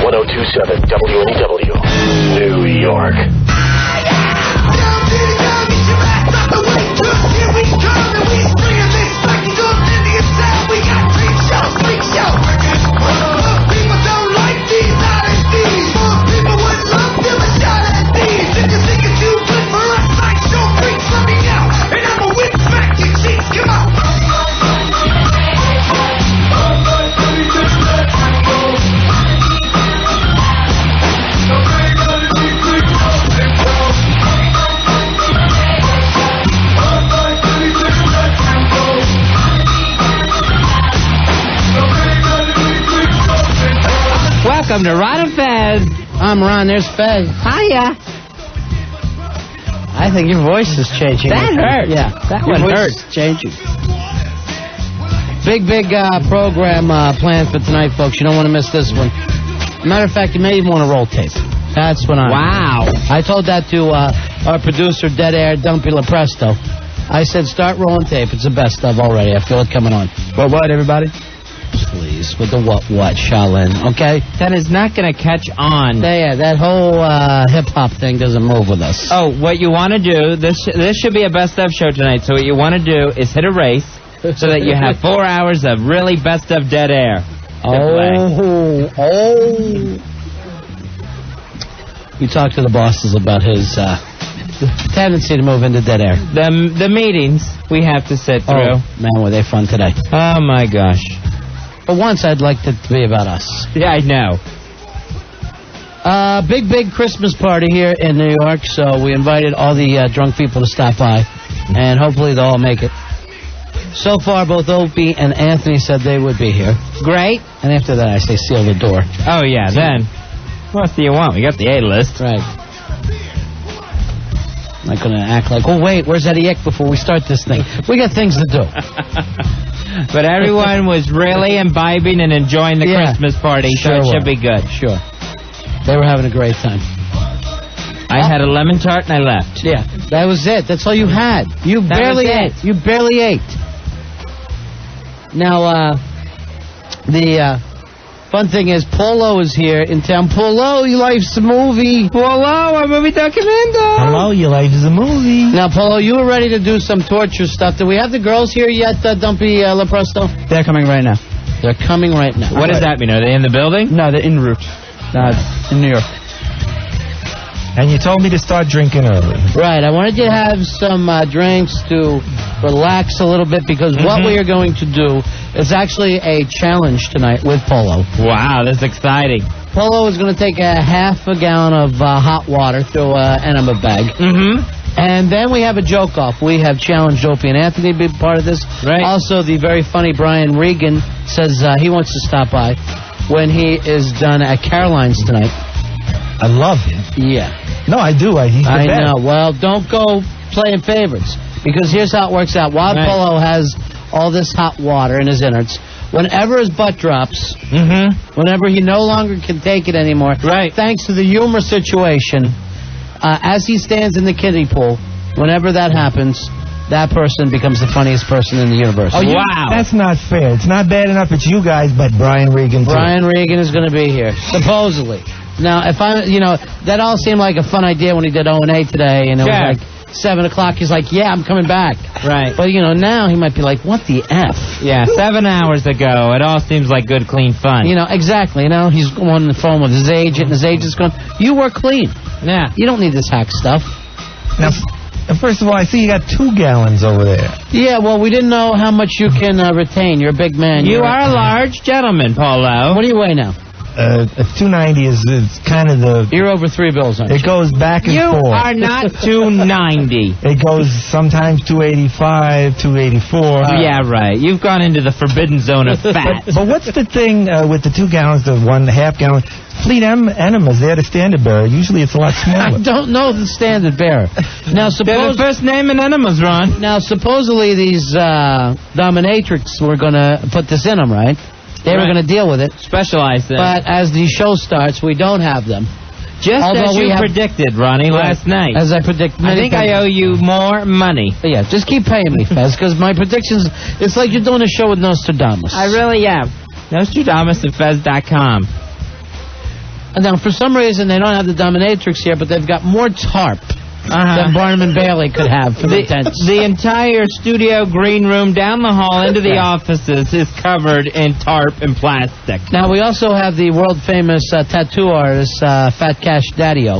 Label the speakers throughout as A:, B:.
A: 1027 WNEW, New York.
B: Welcome to Ron Fez.
C: I'm Ron, there's Fez.
B: Hiya.
C: I think your voice is changing.
B: That hurt.
C: Yeah,
B: that
C: your
B: one
C: voice
B: hurt.
C: is changing. Big program planned for tonight, folks. You don't want to miss this one. Matter of fact, you may even want to roll tape. That's what
B: Wow.
C: I told that to our producer, Dead Air, Dumpy LaPresto. I said, start rolling tape. It's the best of already. I feel it coming on.
D: What, everybody?
C: Please, with the what, Shaolin, okay?
B: That is not going to catch on.
C: Yeah, that whole hip-hop thing doesn't move with us.
B: Oh, what you want to do, this should be a best-of show tonight, so what you want to do is hit a race so that you have 4 hours of really best-of dead air.
C: Oh. We talked to the bosses about his tendency to move into dead air.
B: The meetings we have to sit through.
C: Oh, man, were they fun today.
B: Oh, my gosh.
C: For once, I'd like it to be about us.
B: Yeah, I know.
C: Big Christmas party here in New York, so we invited all the drunk people to stop by, and hopefully they'll all make it. So far, both Opie and Anthony said they would be here.
B: Great.
C: And after that, I say seal the door.
B: Oh, yeah, then. What else do you want? We got the A-list.
C: Right. I'm not going to act like, oh, wait, where's Eddie Eck before we start this thing? We got things to do.
B: But everyone was really imbibing and enjoying the Christmas party, so it should be good.
C: Sure. They were having a great time.
B: I had a lemon tart and I left.
C: Yeah, that was it. That's all you had. You barely ate. You barely ate. Now, the fun thing is, Polo is here in town. Polo, your life's a movie.
B: Polo, a movie documento.
D: Hello, your life is a movie.
C: Now, Polo, you were ready to do some torture stuff. Do we have the girls here yet, Dumpy LaPresto?
D: They're coming right now.
C: They're coming right now.
B: What does that mean? Are they in the building?
D: No, they're en route. In New York. And you told me to start drinking early.
C: Right, I wanted you to have some drinks to relax a little bit because what we are going to do is actually a challenge tonight with Polo.
B: Wow, this is exciting.
C: Polo is going to take a half a gallon of hot water through an enema bag. And then we have a joke off. We have challenged Opie and Anthony to be part of this.
B: Right.
C: Also, the very funny Brian Regan says he wants to stop by when he is done at Caroline's tonight.
D: I love him.
C: Yeah.
D: No, I do. He's the
C: I
D: best.
C: know. Well, don't go playing favorites because here's how it works out. While Polo has all this hot water in his innards, whenever his butt drops, whenever he no longer can take it anymore, thanks to the humor situation, as he stands in the kiddie pool, whenever that happens, that person becomes the funniest person in the universe.
B: Oh, wow.
D: That's not fair. It's not bad enough it's you guys, but Brian Regan, too.
C: Brian Regan is going to be here, supposedly. Now, if that all seemed like a fun idea when he did O&A today, and it was like 7 o'clock. He's like, yeah, I'm coming back.
B: Right.
C: But, now he might be like, what the F?
B: Yeah, 7 hours ago. It all seems like good, clean fun.
C: Exactly. He's on the phone with his agent, and his agent's going, you work clean.
B: Yeah.
C: You don't need this hack stuff.
D: Now, first of all, I see you got 2 gallons over there.
C: Yeah, well, we didn't know how much you can retain. You're a big man.
B: You are a large gentleman, Polo.
C: What do you weigh now?
D: 290 is kind of the...
C: You're over 3 bills, aren't you?
D: It goes back and forth.
B: You are not 290.
D: It goes sometimes 285, 284.
B: Yeah, right. You've gone into the forbidden zone of fat.
D: But what's the thing with the 2 gallons, the 1.5 gallon? Fleet Enemas, they're the standard bearer. Usually it's a lot smaller.
C: I don't know the standard bearer. Now,
B: they're the first name in Enemas, Ron.
C: Now, supposedly these dominatrixes were going to put this in them, right? They were going to deal with it.
B: Specialize them.
C: But as the show starts, we don't have them.
B: Just as you predicted, Ronnie, last night.
C: As I predicted.
B: I think I owe you more money.
C: Yeah, just keep paying me, Fez, because my predictions, it's like you're doing a show with Nostradamus.
B: I really am. Nostradamus at Fez.com.
C: And now, for some reason, they don't have the dominatrix here, but they've got more tarp than Barnum and Bailey could have for the tents.
B: The entire studio green room down the hall into the offices is covered in tarp and plastic.
C: Now, we also have the world-famous tattoo artist, Fat Cash Daddy-O.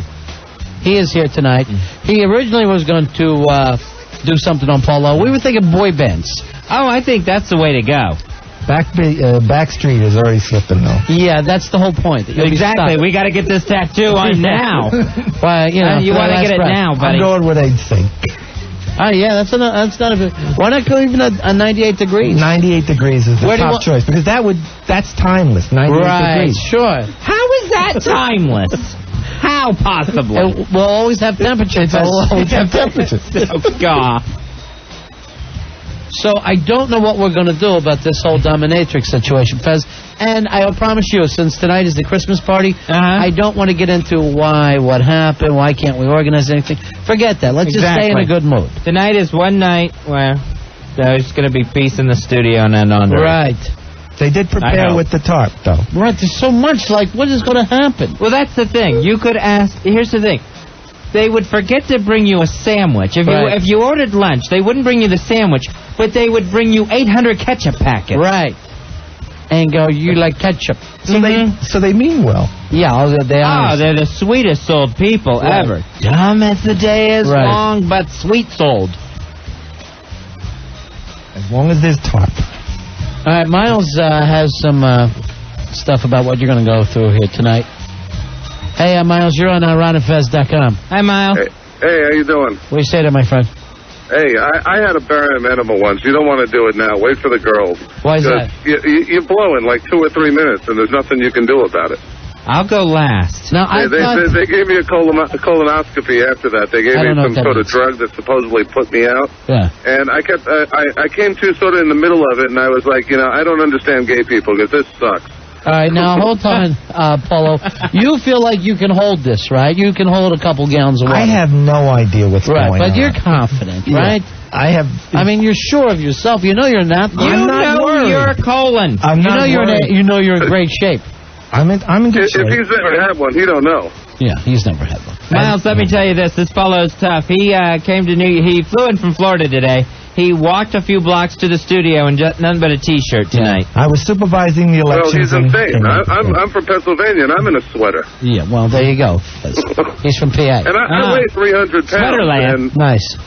C: He is here tonight. He originally was going to do something on Polo. We were thinking boy bands.
B: Oh, I think that's the way to go.
D: Backstreet is already slipping, though.
C: Yeah, that's the whole point.
B: Exactly. We got to get this tattoo on now.
C: Well, you know,
B: you want to get it now, buddy.
D: I'm going with 8 sync.
C: Oh, yeah, that's not a... Why not go even a 98 degrees?
D: 98 degrees is the top choice, because that's timeless, 98 degrees.
C: Sure.
B: How is that timeless? How possibly?
C: We'll always have temperatures.
D: We'll always have temperatures.
B: Oh, God.
C: So I don't know what we're going to do about this whole dominatrix situation, Fez. And I promise you, since tonight is the Christmas party, I don't want to get into what happened, why can't we organize anything. Forget that. Let's just stay in a good mood.
B: Tonight is one night where there's going to be peace in the studio and then on.
C: Right.
D: They did prepare with the tarp, though.
C: Right. There's so much, like, what is going to happen?
B: Well, that's the thing. You could ask, here's the thing. They would forget to bring you a sandwich. If you ordered lunch, they wouldn't bring you the sandwich, but they would bring you 800 ketchup packets.
C: Right. And go, you like ketchup.
D: So they mean well.
C: Yeah, they are.
B: Oh, they're the sweetest souled people ever. Dumb as the day is long, but sweet souled.
D: As long as there's tarp.
C: All right, Miles has some stuff about what you're going to go through here tonight. Hey, Miles, you're on RonFez.com.
B: Hi, Miles.
E: Hey, how you doing?
C: What do you say to my friend?
E: Hey, I had a barium enema once. You don't want to do it now. Wait for the girls.
C: Why is that?
E: You blow in like 2 or 3 minutes, and there's nothing you can do about it.
B: I'll go last.
C: Now,
E: they gave me a colonoscopy after that. They gave me some sort of drug that supposedly put me out.
C: Yeah.
E: And I came to sort of in the middle of it, and I was like, I don't understand gay people because this sucks.
C: All right, now, hold on, Polo. You feel like you can hold this, right? You can hold a couple gallons of water.
D: I have no idea what's going on.
C: But you're confident, right?
D: I
C: mean, you're sure of yourself. You know you're not.
B: You know you're colon.
C: You know you're in great shape.
D: I'm in good shape.
E: If he's never had one, he don't know.
C: Yeah, he's never had one.
B: Miles, let me tell you this. This fellow's tough. He he flew in from Florida today. He walked a few blocks to the studio in nothing but a T-shirt tonight.
D: I was supervising the elections.
E: Well, he's insane. I'm from Pennsylvania, and I'm in a sweater.
C: Yeah, well, there you go. He's from PA.
E: And I weigh 300 pounds.
B: Sweaterland.
C: Nice.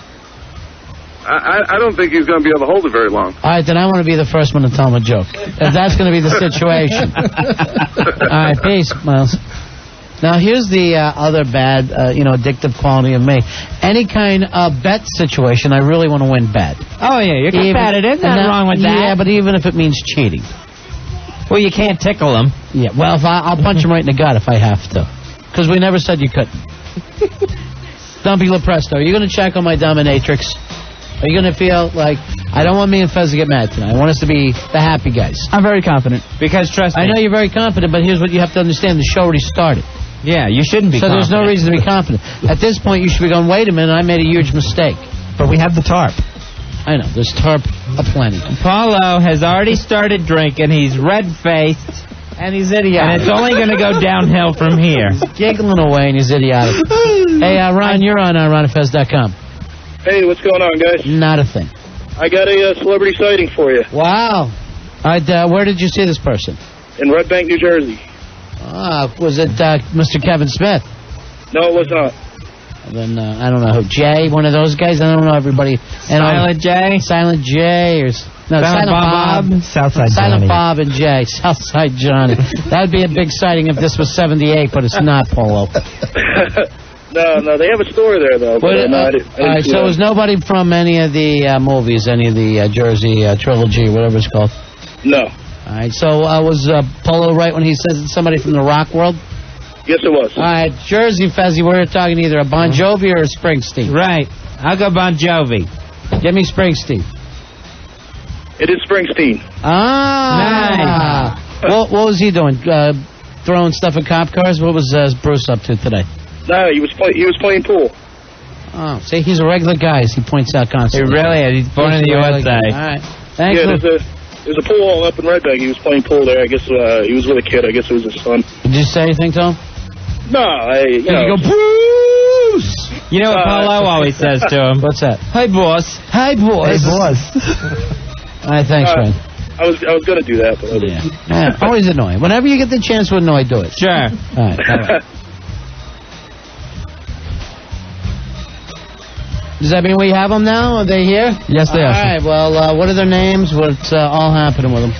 E: I don't think he's going to be able to hold it very long.
C: All right, then I want to be the first one to tell him a joke. If that's going to be the situation. All right, peace, Miles. Now, here's the other bad, addictive quality of me. Any kind of bet situation, I really want to win bad.
B: Oh, yeah, you're competitive. Nothing wrong with that.
C: Yeah, but even if it means cheating.
B: Well, you can't tickle them.
C: Yeah, well, I'll punch him right in the gut if I have to. Because we never said you couldn't. Dumpy LaPresto, are you going to check on my dominatrix? Are you going to feel like, I don't want me and Fez to get mad tonight. I want us to be the happy guys.
B: I'm very confident. Because, trust me.
C: I know you're very confident, but here's what you have to understand. The show already started.
B: Yeah, you shouldn't be
C: confident. So there's no reason to be confident. At this point, you should be going, wait a minute, I made a huge mistake.
D: But we have the tarp.
C: I know, there's tarp aplenty.
B: Paulo has already started drinking. He's red-faced. And he's idiotic. And it's only going to go downhill from here.
C: He's giggling away and he's idiotic. Hey, Ron, you're on RonFez.com.
F: Hey, what's going on, guys?
C: Not a thing.
F: I got a celebrity sighting for you.
C: Wow. All right, where did you see this person?
F: In Red Bank, New Jersey.
C: Was it Mr. Kevin Smith?
F: No, it was not.
C: Then, I don't know who. Jay, one of those guys? I don't know everybody.
B: Silent Jay?
C: Silent Jay or... No, Silent Bob.
D: Southside
C: Silent
D: Johnny.
C: Bob and Jay. Southside Johnny. That would be a big sighting if this was 78, but it's not, Polo.
F: No, they have a store there, though. But,
C: all right, so was nobody from any of the movies, any of the Jersey trilogy, whatever it's called?
F: No.
C: All right, so was Polo right when he says it's somebody from the rock world?
F: Yes, it was.
C: All right, Jersey, Fezzy, we're talking either a Bon Jovi or a Springsteen.
B: Right. I'll go Bon Jovi.
C: Give me Springsteen.
F: It is Springsteen.
C: Ah. Nice. What was he doing? Throwing stuff at cop cars? What was Bruce up to today?
F: No, he was playing pool.
C: Oh, see, he's a regular guy, as he points out constantly.
B: He really is. He's born in the USA.
C: All right. Thanks.
F: Yeah, there's a pool hall up in Red Bank. He was playing pool there. I guess he was with a kid. I guess it was his son.
C: Did you say anything to him?
F: No, you
C: go, Bruce!
B: You know what Polo always says to him?
C: What's that?
B: Hey, boss.
C: Hey, boys.
D: Hey, boss.
C: All right, thanks, man.
F: I was going to do that, but I didn't.
C: Yeah, always annoying. Whenever you get the chance to annoy, do it.
B: Sure.
C: All right, bye-bye. Does that mean we have them now? Are they here?
G: Yes, they are.
C: All right, well, what are their names? What's all happening with them?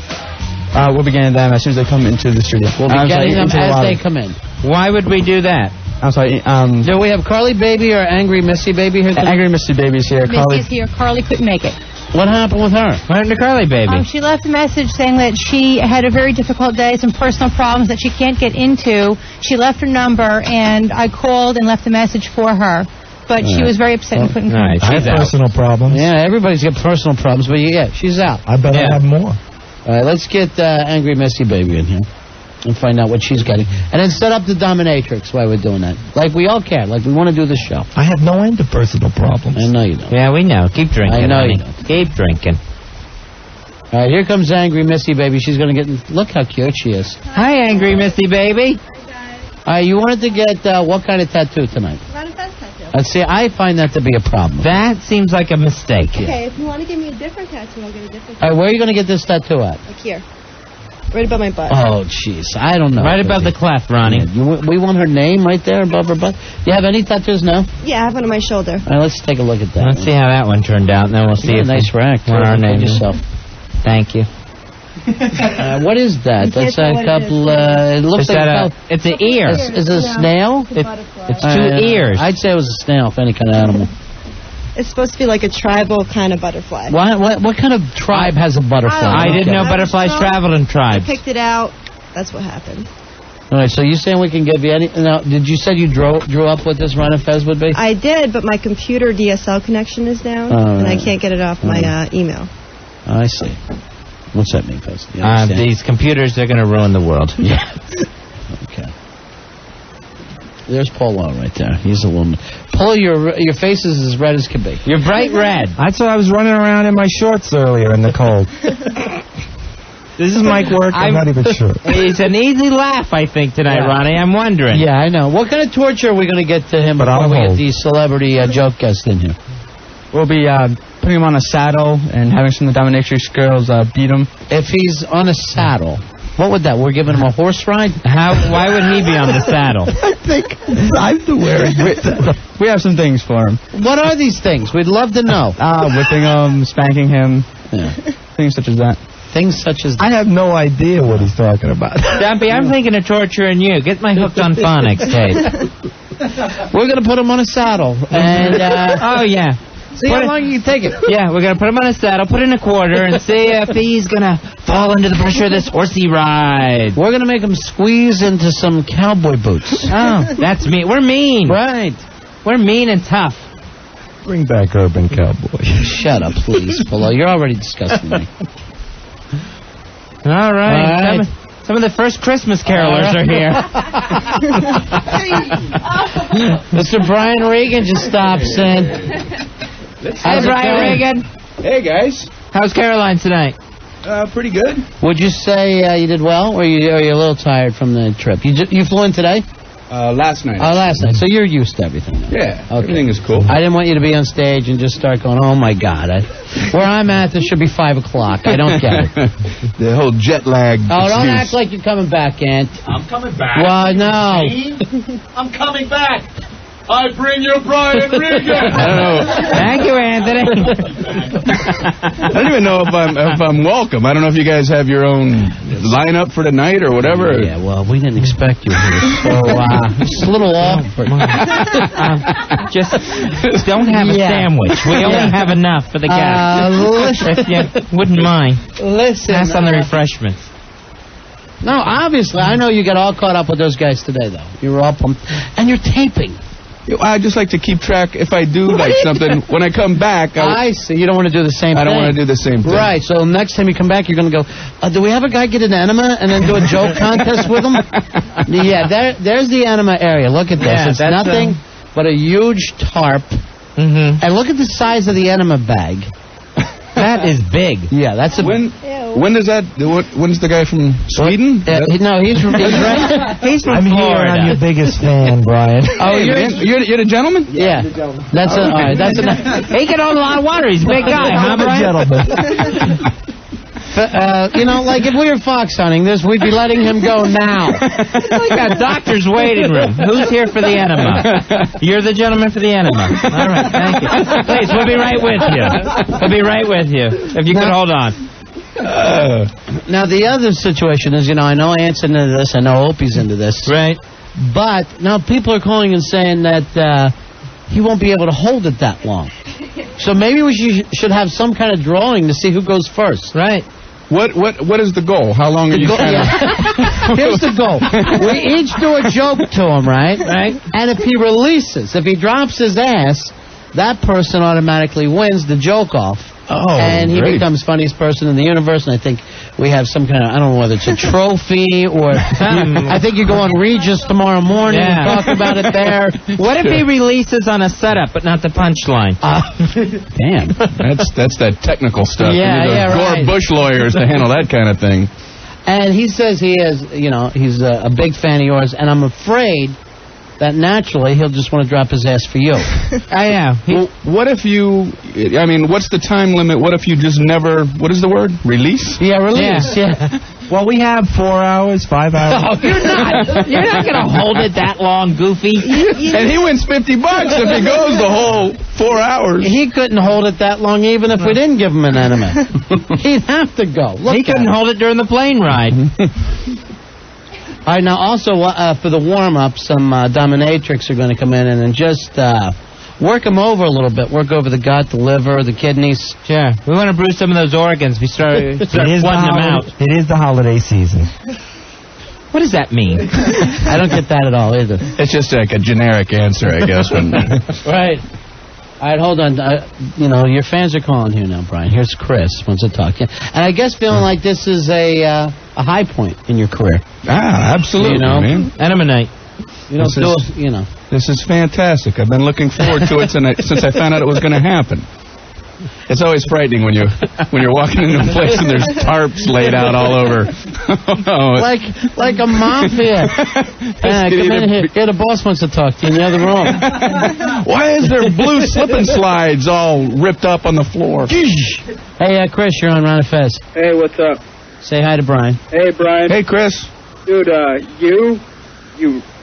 G: We'll be getting them as soon as they come into the studio.
C: We'll be getting them as they come in.
B: Why would we do that?
G: I'm sorry.
C: Do we have Carly Baby or Angry Missy Baby here?
G: Angry Missy Baby's here.
H: Missy's here. Carly couldn't make it.
C: What happened with her?
B: What happened to Carly Baby?
H: She left a message saying that she had a very difficult day, some personal problems that she can't get into. She left her number, and I called and left a message for her. But she was very upset and couldn't come.
B: Right,
D: I have personal problems.
C: Yeah, everybody's got personal problems, but yeah, she's out.
D: I bet I have more.
C: All right, let's get Angry Missy Baby in here and find out what she's getting. And then set up the dominatrix while we're doing that. Like we all care. Like we want to do the show.
D: I have no end of personal problems.
C: I know you don't.
B: Yeah, we know. Keep drinking.
C: I know
B: honey.
C: you don't.
B: Keep drinking.
C: All right, here comes Angry Missy Baby. She's going to get... Look how cute she is.
B: Hi, Angry Missy Baby.
C: All right, you wanted to get what kind of tattoo tonight?
H: Ron Fez tattoo.
C: Let's see, I find that to be a problem.
B: That seems like a mistake.
H: Okay, if you want to give me a different tattoo, I'll get a different
C: All right, where are you going to get this tattoo at?
H: Like here. Right above my butt.
C: Oh, jeez. I don't know.
B: Right above the cleft, Ronnie.
C: Yeah, we want her name right there above her butt. You have any tattoos now?
H: Yeah, I have one on my shoulder.
C: All right, let's take a look at that.
B: Let's see how that one turned out, and then we'll see
C: You
B: if
C: got a nice rack.
B: what our name is.
C: yourself.
B: Thank you.
C: What is that? That's a couple... it looks like
B: it's an ear.
C: Is it a snail?
B: It's two ears.
C: I'd say it was a snail, if any kind of animal.
H: It's supposed to be like a tribal kind of butterfly.
C: What kind of tribe has a butterfly?
B: I didn't know butterflies traveled in tribes.
H: I picked it out. That's what happened.
C: All right, so you saying we can give you any... Now, did you say you drew up what this Ron Fez would be?
H: I did, but my computer DSL connection is down, and I can't get it off my email.
C: I see. What's that mean, Fez?
B: These computers, they're going to ruin the world.
C: Yeah. Okay. There's Polo right there. He's a woman. Polo, your face is as red as can be.
B: You're bright red.
D: I thought I was running around in my shorts earlier in the cold. Does this mic work? I'm not even sure.
B: It's an easy laugh, I think, tonight, Ronnie. I'm wondering.
C: Yeah, I know. What kind of torture are we going to get to him before we get these celebrity joke guests in here?
G: We'll be putting him on a saddle and having some of the dominatrix girls beat him.
C: If he's on a saddle, what would that? We're giving him a horse ride?
B: Why would he be on the saddle?
D: I think I'm the wearing it.
G: We have some things for him.
C: What are these things? We'd love to know.
G: Whipping him, spanking him, things such as that.
C: Things such as that.
D: I have no idea what he's talking about.
B: Dumpy, I'm thinking of torturing you. Get my Hooked on Phonics tape.
C: We're going to put him on a saddle. And,
B: oh, yeah.
C: See how long you can take it.
B: Yeah, we're going to put him on a saddle, put in a quarter, and see if he's going to fall into the pressure of this horsey ride.
C: We're going to make him squeeze into some cowboy boots.
B: Oh, that's mean. We're mean.
C: Right.
B: We're mean and tough.
D: Bring back Urban Cowboy.
C: Shut up, please, Polo. You're already disgusting me.
B: All right. Some of the first Christmas carolers are here.
C: Mr. Brian Regan just stops in.
B: Hi, Brian Regan.
I: Hey, guys.
B: How's Caroline tonight?
I: Pretty good.
C: Would you say you did well, or are you a little tired from the trip? You flew in today?
I: Last night.
C: Oh, last night. So you're used to everything now.
I: Yeah, everything is cool.
C: I didn't want you to be on stage and just start going, oh, my God. Where I'm at, this should be 5 o'clock. I don't get it.
I: The whole jet lag
C: Oh, don't act like you're coming back, Ant.
J: I'm coming back.
C: Well, no.
J: I'm coming back. I bring you Brian Regan.
I: I don't know.
B: Thank you, Anthony.
I: I don't even know if I'm welcome. I don't know if you guys have your own lineup for tonight or whatever.
C: Yeah, well, we didn't expect you here, so it's a little awkward.
B: Just don't have a sandwich. We only have enough for the guests. If you wouldn't mind.
C: Listen.
B: Pass on the refreshments.
C: No, obviously, I know you got all caught up with those guys today, though. You were all pumped. And you're taping.
I: I just like to keep track. If I do like something, when I come back...
C: I see. You don't want to do the same thing.
I: I don't want to do the same thing.
C: Right. So next time you come back, you're going to go, do we have a guy get an enema and then do a joke contest with him? Yeah, there's the enema area. Look at this.
B: Yeah,
C: it's nothing but a huge tarp. Mm-hmm. And look at the size of the enema bag.
B: That is big.
C: Yeah, that's a...
I: When does that? When's the guy from Sweden?
C: No, he's from
D: I'm here.
C: Florida.
D: I'm your biggest fan, Brian.
C: Oh,
I: you're the gentleman?
C: Yeah. That's all right. That's
B: He can hold a lot of water. He's a big guy, huh,
D: I'm a
B: Brian?
D: gentleman.
C: Like if we were fox hunting this, we'd be letting him go now.
B: It's like a doctor's waiting room. Who's here for the enema? You're the gentleman for the enema. All right, thank you. Please, we'll be right with you. We'll be right with you. If you could hold on.
C: Now, the other situation is, I know Ant's into this. I know Opie's into this.
B: Right.
C: But now people are calling and saying that he won't be able to hold it that long. So maybe we should have some kind of drawing to see who goes first.
B: Right.
I: What is the goal? How long are you trying to...
C: Here's the goal. We each do a joke to him, right? Right. And if he releases, if he drops his ass, that person automatically wins the joke off.
I: Oh,
C: and he
I: great.
C: becomes funniest person in the universe. And I think we have some kind of, I don't know whether it's a trophy or I think you go on Regis tomorrow morning and talk about it there.
B: What if he releases on a setup but not the punchline?
C: Damn.
I: That's that technical stuff.
C: Yeah,
I: you need those Gore Bush lawyers to handle that kind of thing.
C: And he says he is, he's a big fan of yours, and I'm afraid that naturally he'll just want to drop his ass for you.
I: Well, what if you, what's the time limit? What if you just never, what is the word? Release?
C: Yeah, release, yeah.
D: Well, we have 4 hours, 5 hours.
B: Oh, you're not going to hold it that long, Goofy.
I: And he wins $50 if he goes the whole 4 hours.
C: He couldn't hold it that long even if we didn't give him an enema. He'd have to go.
B: He couldn't hold it during the plane ride.
C: All right, now also for the warm-up, some dominatrixes are going to come in and just work them over a little bit. Work over the gut, the liver, the kidneys.
B: Sure. We want to bruise some of those organs. We start flooding them out.
D: It is the holiday season.
B: What does that mean?
C: I don't get that at all either.
I: It's just like a generic answer, I guess.
C: Right. All right, hold on. Your fans are calling here now, Brian. Here's Chris wants to talk. And I guess feeling like this is a high point in your career.
I: Absolutely, man.
B: Enema night.
I: This is fantastic. I've been looking forward to it since I found out it was going to happen. It's always frightening when you're walking into a place and there's tarps laid out all over.
C: like a mafia. Come in here. Yeah, the boss wants to talk to you in the other room.
I: Why is there blue slip and slides all ripped up on the floor?
C: Hey, Chris, you're on Ron Fez.
F: Hey, what's up?
C: Say hi to Brian.
F: Hey, Brian.
I: Hey, Chris.
F: Dude, you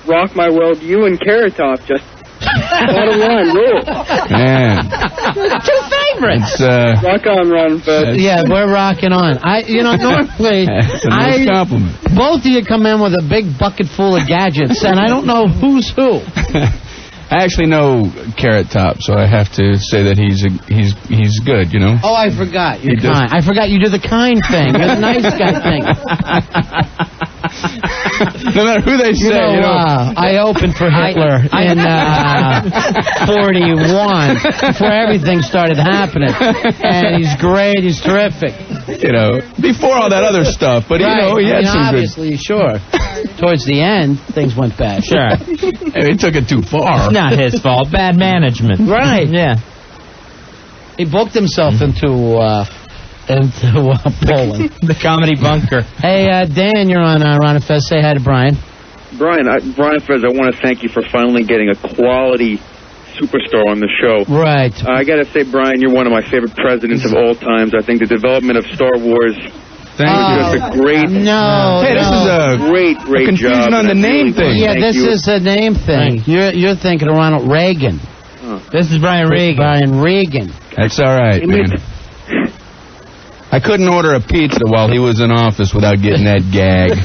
F: rock my world. You and Carrot Top just bottom line rule.
I: Man.
B: Two favorites.
F: Rock on, Ron Fez.
C: Yeah, we're rocking on. Normally,
I: It's a nice compliment.
C: Both of you come in with a big bucket full of gadgets, and I don't know who's who.
I: I actually know Carrot Top, so I have to say that he's good,
C: Oh, I forgot. You're kind. I forgot you do the kind thing. You're the nice guy thing.
I: No matter who they say,
C: I opened for Hitler in 41 before everything started happening. And he's great. He's terrific.
I: Before all that other stuff, but he had some
C: obviously, sure. Towards the end, things went bad.
B: Sure.
I: He took it too far.
B: It's not his fault. Bad management.
C: Right.
B: Yeah.
C: He booked himself into Poland.
B: The comedy bunker.
C: Hey, Dan, you're on Ron and Fez. Say hi to Brian.
F: Brian Fez, I want to thank you for finally getting a quality superstar on the show.
C: Right.
F: I got to say, Brian, you're one of my favorite presidents of all times. I think the development of Star Wars...
I: Thank you.
F: Just a great...
I: Hey, this is a
F: great
I: confusion
F: job.
I: on the name thing.
C: Yeah, this is a name thing. Right. You're thinking of Ronald Reagan.
B: This is Brian Regan.
C: Brian Regan.
I: That's all right, man. I couldn't order a pizza while he was in office without getting that gag.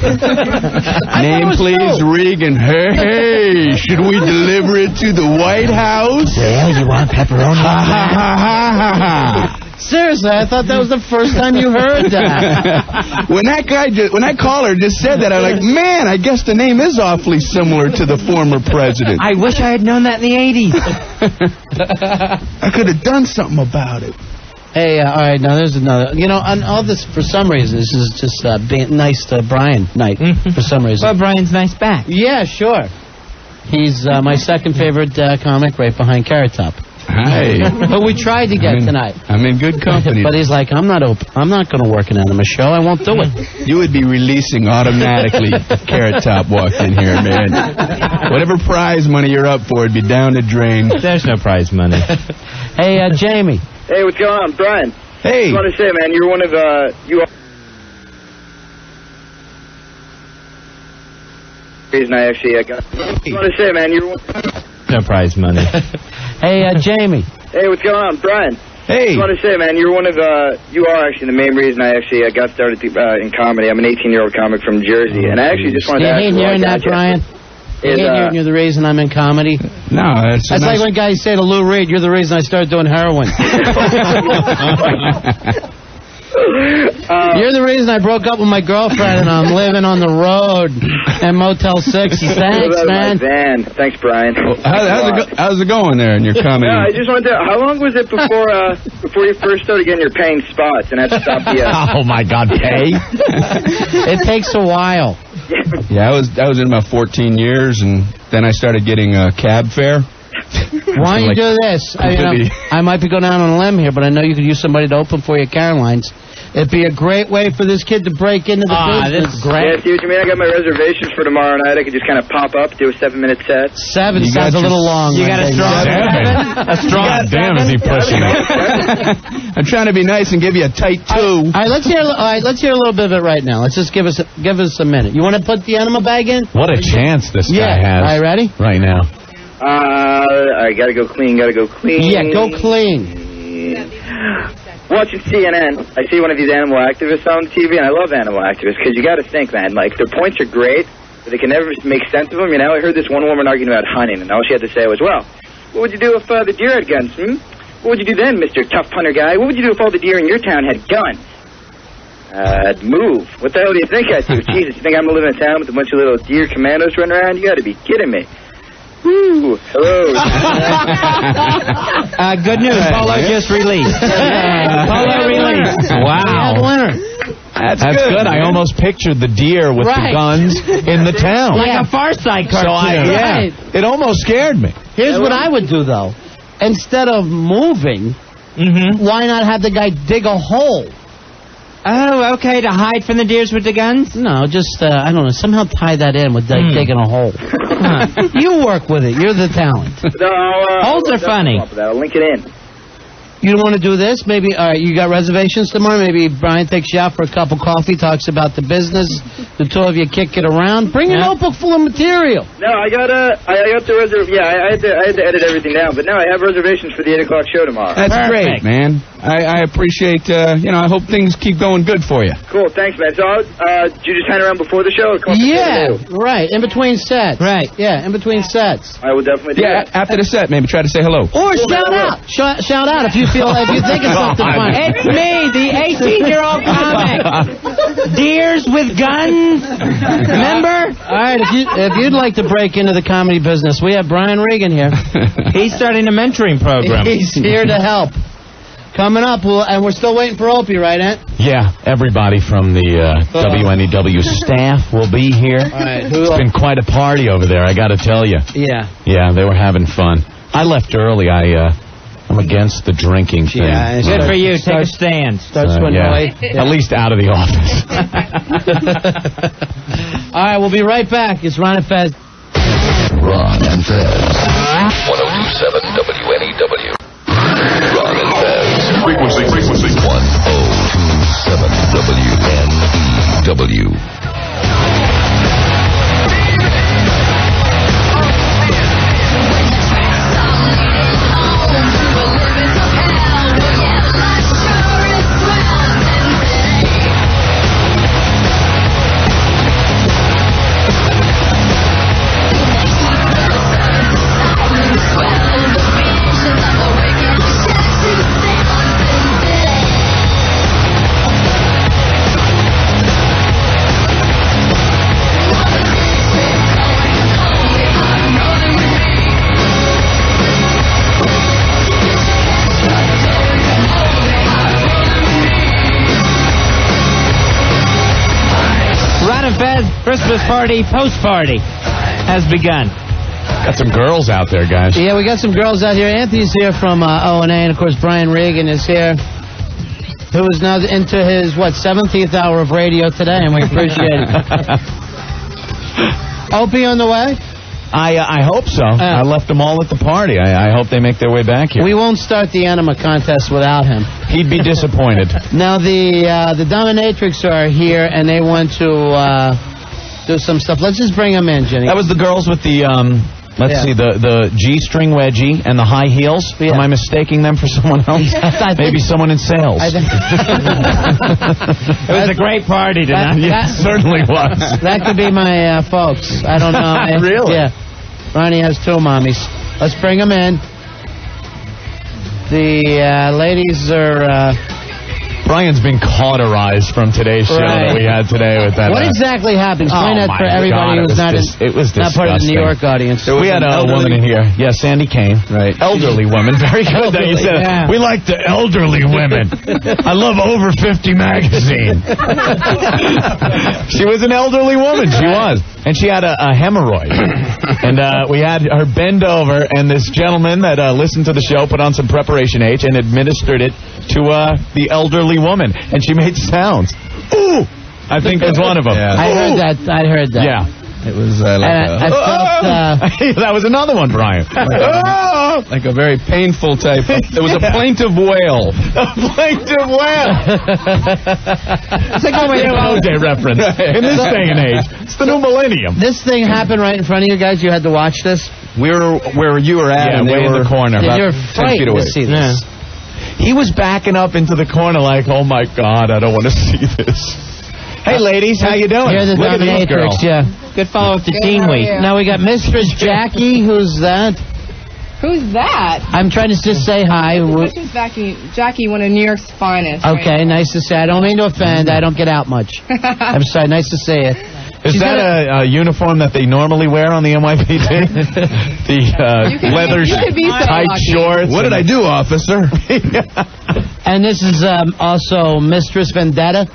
I: Name, please, Regan. Hey, should we deliver it to the White House?
D: Yeah, you want pepperoni?
I: Ha, ha, ha, ha, ha.
C: Seriously, I thought that was the first time you heard that.
I: When that caller just said that, I'm like, man, I guess the name is awfully similar to the former president.
B: I wish I had known that in the 80s.
I: I could have done something about it.
C: Hey, all right, now there's another. On all this, for some reason, this is just being nice to Brian night, for some reason.
B: Well, Brian's nice back.
C: Yeah, sure. He's my second favorite comic, right behind Carrot Top.
I: Hey.
C: Who we tried to get tonight.
I: I'm in good company.
C: But he's like, I'm not going to work an Enema show. I won't do it.
I: You would be releasing automatically if Carrot Top walked in here, man. Whatever prize money you're up for would be down the drain.
B: There's no prize money.
C: Hey, Jamie.
F: Hey, what's going on? Brian.
I: Hey.
F: I want to say, man, you're one of, you are... reason I actually got... I want to say, man, you're one...
B: No prize money.
C: Hey, Jamie.
F: Hey, what's going on? Brian.
I: Hey.
F: I want to say, man, you're one of, you are actually the main reason I actually got started in comedy. I'm an 18-year-old comic from Jersey, and I actually just wanted to ask you...
C: You hate hearing that, Brian? You hate hearing you're the reason I'm in comedy?
I: No, that's
C: nice... like when guys say to Lou Reed, you're the reason I started doing heroin. You're the reason I broke up with my girlfriend and I'm living on the road and Motel 6. Thanks, man.
F: Van. Thanks, Brian.
I: Well, how's it going there in your comedy?
F: Yeah, I just wanted to... How long was it before you first started getting your paying spots and had to stop the...
B: Oh, my God, pay?
C: It takes a while.
I: Yeah, I was in about 14 years, and then I started getting a cab fare.
C: Why don't you do this? I might be going down on a limb here, but I know you could use somebody to open for you at Caroline's. It'd be a great way for this kid to break into the business.
B: This is great.
F: Yeah, see what you mean? I got my reservations for tomorrow night. I could just kind of pop up, do a 7-minute set.
C: 7 sounds a little long.
B: You got a strong 7? A strong
I: damn is he pushing it. I'm trying to be nice and give you a tight 2.
C: All right, let's hear a little bit of it right now. Let's just give us a minute. You want to put the enema bag in?
K: What a chance this guy has.
C: All right, ready?
K: Right now.
F: I gotta go clean,
C: Yeah, go clean.
F: Watching CNN, I see one of these animal activists on TV, and I love animal activists, because you gotta think, man, like, their points are great, but they can never make sense of them. You know, I heard this one woman arguing about hunting, and all she had to say was, well, what would you do if the deer had guns, What would you do then, Mr. Tough Hunter Guy? What would you do if all the deer in your town had guns? I'd move. What the hell do you think I'd do? Jesus, you think I'm gonna live in a town with a bunch of little deer commandos running around? You gotta be kidding me. Woo! Hello.
B: Good news. Polo just released. Polo released. Wow.
K: That's good. I almost pictured the deer with the guns in the town.
B: Like a Far Side cartoon.
K: It almost scared me.
C: Here's what I would do, though. Instead of moving, why not have the guy dig a hole?
B: Oh, okay, to hide from the deers with the guns?
C: No, just, I don't know, somehow tie that in with digging a hole. You work with it. You're the talent.
B: Holes are funny.
F: I'll link it in.
C: You don't want to do this? Maybe, you got reservations tomorrow? Maybe Brian takes you out for a cup of coffee, talks about the business. The two of you kick it around. Bring a notebook full of material.
F: No, I got the reservation. Yeah, I had to edit everything down. But no, I have reservations for the 8 o'clock show tomorrow.
I: That's great, man. I appreciate, I hope things keep going good for you.
F: Cool, thanks, man. So, did you just hang around before the show? Or come
C: right, in between sets.
B: Right.
C: Yeah, in between sets.
F: I will definitely do that.
I: After the set, maybe try to say hello.
C: Or shout out. Shout out if you think of something funny.
B: It's me, the 18-year-old comic. Deers with guns. Remember?
C: All right, if you'd like to break into the comedy business, we have Brian Regan here.
B: He's starting a mentoring program.
C: He's here to help. Coming up, and we're still waiting for Opie, right, Ant?
K: Yeah, everybody from the WNEW staff will be here.
C: All right,
K: it's been quite a party over there, I got to tell you.
C: Yeah.
K: Yeah, they were having fun. I left early. I'm against the drinking thing.
B: Yeah, good for you. Take a stand.
K: At least out of the office.
C: All right, we'll be right back. It's Ron Fez.
A: Ron and Fez. 102.7 WNEW. Ron and Fez. Frequency. 102.7 WNEW.
B: Christmas Party post-party has begun.
K: Got some girls out there, guys.
C: Yeah, we got some girls out here. Anthony's here from O&A, and of course Brian Regan is here, who is now into his, 17th hour of radio today, and we appreciate it. Opie on the way?
K: I hope so. I left them all at the party. I hope they make their way back here.
C: We won't start the Enema contest without him.
K: He'd be disappointed.
C: Now, the dominatrixes are here, and they want to do some stuff. Let's just bring them in, Jenny.
K: That was the girls with the, let's see, the G-string wedgie and the high heels. Yeah. Am I mistaking them for someone else? Maybe someone in sales.
B: It was a great party tonight.
K: It certainly was.
C: That could be my folks. I don't know.
K: Really?
C: Yeah. Ronnie has two mommies. Let's bring them in. The ladies are...
K: Brian's been cauterized from today's show that we had today with that.
C: What exactly happened? Explain that for everybody who's not part of the New York audience.
K: We had a woman in here. Yeah, Sandy Kane. Right. Elderly woman. Very good that you said it. We like the elderly women. I love Over 50 magazine. She was an elderly woman. She was. And she had a hemorrhoid. And we had her bend over, and this gentleman that listened to the show put on some Preparation H and administered it to the elderly woman. And she made sounds. Ooh! I think was one of them.
C: Yeah. I heard that.
K: Yeah.
I: It was
C: I felt,
K: that was another one, Brian.
I: Like a very painful type. It was a plaintive wail.
K: A plaintive wail. It's like a OJ reference in this day and age. It's the new millennium.
C: This thing happened right in front of you guys. You had to watch this.
I: We were where you were at, and
K: way
I: they
K: in
I: were
K: the corner.
C: You're
I: 10 feet away.
C: to see this.
K: He was backing up into the corner like, oh my God, I don't want to see this. Hey, ladies, how you doing?
C: You're the dominatrix, yeah.
B: Good follow up to Teen Week.
C: Now we got Mistress Jackie. Who's that?
L: Who's that?
C: I'm trying to just say hi.
L: Mistress Jackie, one of New York's finest.
C: Okay, nice to see you. I don't mean to offend. I don't get out much. I'm sorry. Nice to see you.
K: Is that a uniform that they normally wear on the NYPD? The leather tight shorts.
I: What did I do, officer?
C: And this is also Mistress Vendetta.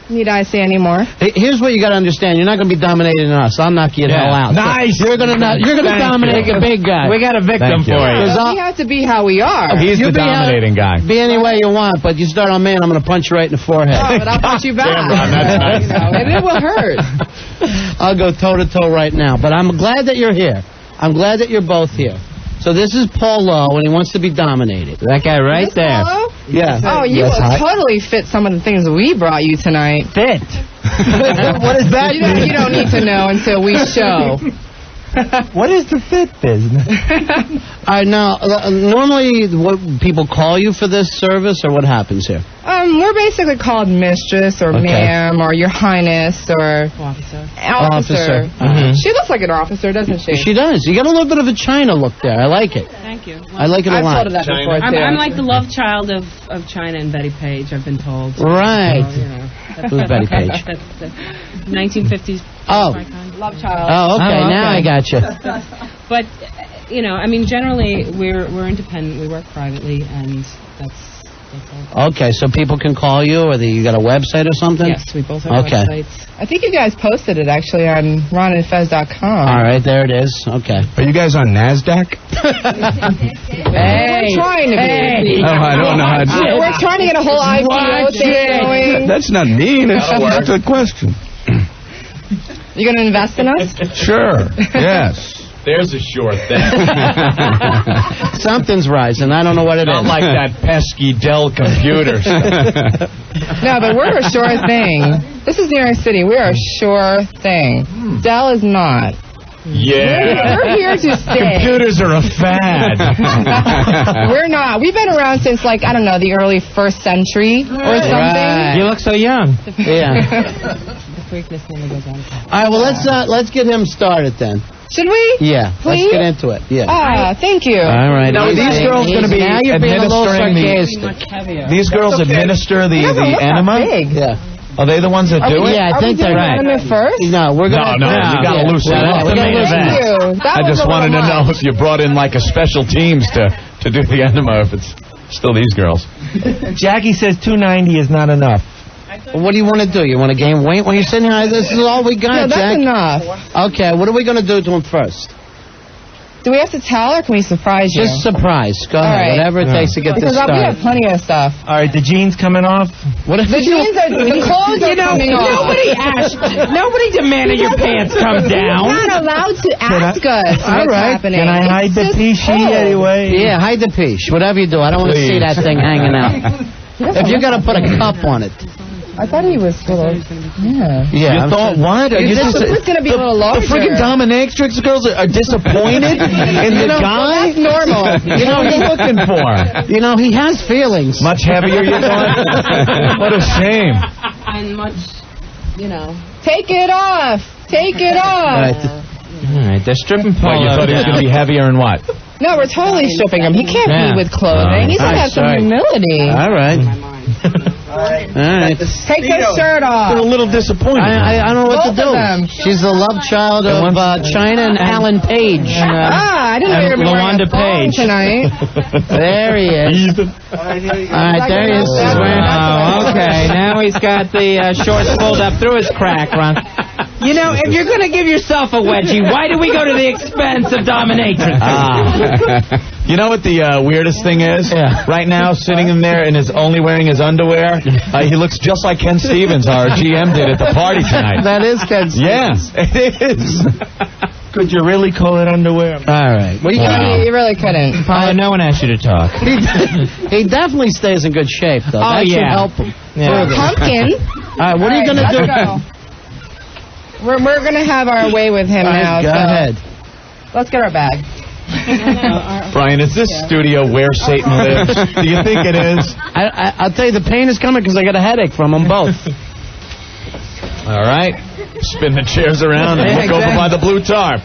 L: Need I say any more?
C: Here's what you got to understand. You're not going to be dominating us. I'll knock you the hell out.
K: Nice.
C: You're going to dominate a big guy.
B: We got a victim for you.
L: We have to be how we are.
K: He's the dominating guy.
C: Be any way you want, but you start on me and I'm going to punch you right in the forehead.
L: Oh, but I'll punch you back.
K: Damn, Ron, that's nice.
L: And it will hurt.
C: I'll go toe-to-toe right now. But I'm glad that you're here. I'm glad that you're both here. So this is Paul Lowe, and he wants to be dominated.
B: That guy right there.
L: Paulo?
C: Yeah.
L: Oh, you will totally fit some of the things we brought you tonight.
B: Fit.
D: What is that?
L: You don't need to know until we show.
D: What is the fit business?
C: All right, now, normally what people call you for this service, or what happens here?
L: We're basically called Mistress or Ma'am or Your Highness or Officer.
C: Mm-hmm.
L: She looks like an officer, doesn't she?
C: She does. You got a little bit of a China look there. I like it.
M: Thank you.
C: I like it a lot.
L: I've told her that before, too.
M: I'm like the love child of China and Betty Page, I've been told.
C: Right.
M: So, you know,
C: Who's Betty Page?
M: That's the 1950s.
L: Love child.
C: Oh, okay. Now I got you.
M: But, you know, I mean, generally, we're independent. We work privately, and that's all.
C: Okay, so people can call you, or you got a website or something?
L: Yes, we both have websites. I think you guys posted it, actually, on ronandfez.com.
C: All right, there it is. Okay.
I: Are you guys on NASDAQ?
L: We're trying to be.
I: Oh, I don't know how to do it.
L: We're trying to get a whole IPO thing going.
I: That's not mean. It's a question.
L: You going to invest in us?
I: Sure. Yes.
K: There's a sure thing.
C: Something's rising. I don't know what it is.
K: Not like that pesky Dell computer stuff.
L: No, but we're a sure thing. This is New York City. We're a sure thing. Dell is not.
K: Yeah.
L: We're here to stay.
K: Computers are a fad.
L: We're not. We've been around since, like, I don't know, the early 1st century or something.
C: Right.
B: You look so young.
C: Yeah.
M: The freakness never goes on.
C: All right, well, let's get him started then.
L: Should we?
C: Yeah.
L: Please?
C: Let's get into it. Yeah.
L: Thank you.
C: All right.
K: Now, are these girls going to be
C: now you're being a little sarcastic.
K: These girls administer the enema?
C: Yeah.
K: Are they the ones that do it?
C: Yeah, I think they're
L: right. Enema first?
C: No, we're going to...
K: No, you got to loosen up. I just wanted to know if you brought in like a special teams to do the enema, if it's still these girls.
D: Jackie says 290 is not enough.
C: What do you want to do? You want to gain weight when you're sitting here? This is all we got,
L: No, that's
C: Jack.
L: enough.
C: Okay, what are we going to do to him first?
L: Do we have to tell, or can we surprise you?
C: Just surprise. Go ahead.
L: right.
C: Whatever it takes to get this
L: Because we have
C: started.
L: plenty of stuff.
D: All right, the jeans coming off.
C: What if
L: The jeans are, the clothes are coming off.
B: Nobody demanded your pants come down.
L: You're not allowed to ask us
C: All
L: what's
C: right.
L: happening.
D: Can I hide the peachy anyway?
C: Yeah, hide the piece. Whatever you do. I don't want to see that thing hanging out. If you're going to put a cup on it.
L: I thought he was full of... Yeah.
C: Yeah.
K: You thought what?
L: This was going to be a little larger.
K: The freaking dominatrix girls are disappointed in the guy?
L: That's normal.
K: You know, what are you looking for?
C: You know, he has feelings.
K: Much heavier, you thought? What a shame.
M: And much, you know.
L: Take it off. Take it off.
B: All right, they're stripping Paul.
K: What, you thought he was going to be heavier and what?
L: No, we're totally stripping him. He can't be with clothing. He's going to have some humility.
C: All right. All right.
L: Take his shirt off.
K: They're a little disappointed.
C: I don't know what
L: Both
C: to do.
L: of them.
C: She's the love child of China and Alan Page.
L: I didn't know you were going to
B: LaWanda Page
L: tonight.
C: There he is. All right, there he is.
B: Oh, okay. Now he's got the shorts pulled up through his crack, Ron. You know, if you're going to give yourself a wedgie, why do we go to the expense of dominatrix?
K: You know what the weirdest thing is? Yeah. Right now, sitting in there and is only wearing his underwear, he looks just like Ken Stevens, our GM, did at the party tonight.
C: That is Ken Stevens.
K: Yeah, it is.
D: Could you really call it underwear?
C: All right. What do you
L: You really couldn't.
B: No one asked you to talk.
C: He definitely stays in good shape, though.
B: Oh,
C: That should
B: yeah.
C: help him.
B: Yeah.
L: Pumpkin.
C: All right, what are you going to do?
L: Go. We're going to have our way with him now.
C: Go ahead.
L: Let's get our bag.
K: Brian, is this studio where Satan lives? Do you think it is?
C: I'll tell you, the pain is coming because I got a headache from them both.
K: All right. Spin the chairs around and look over by the blue tarp.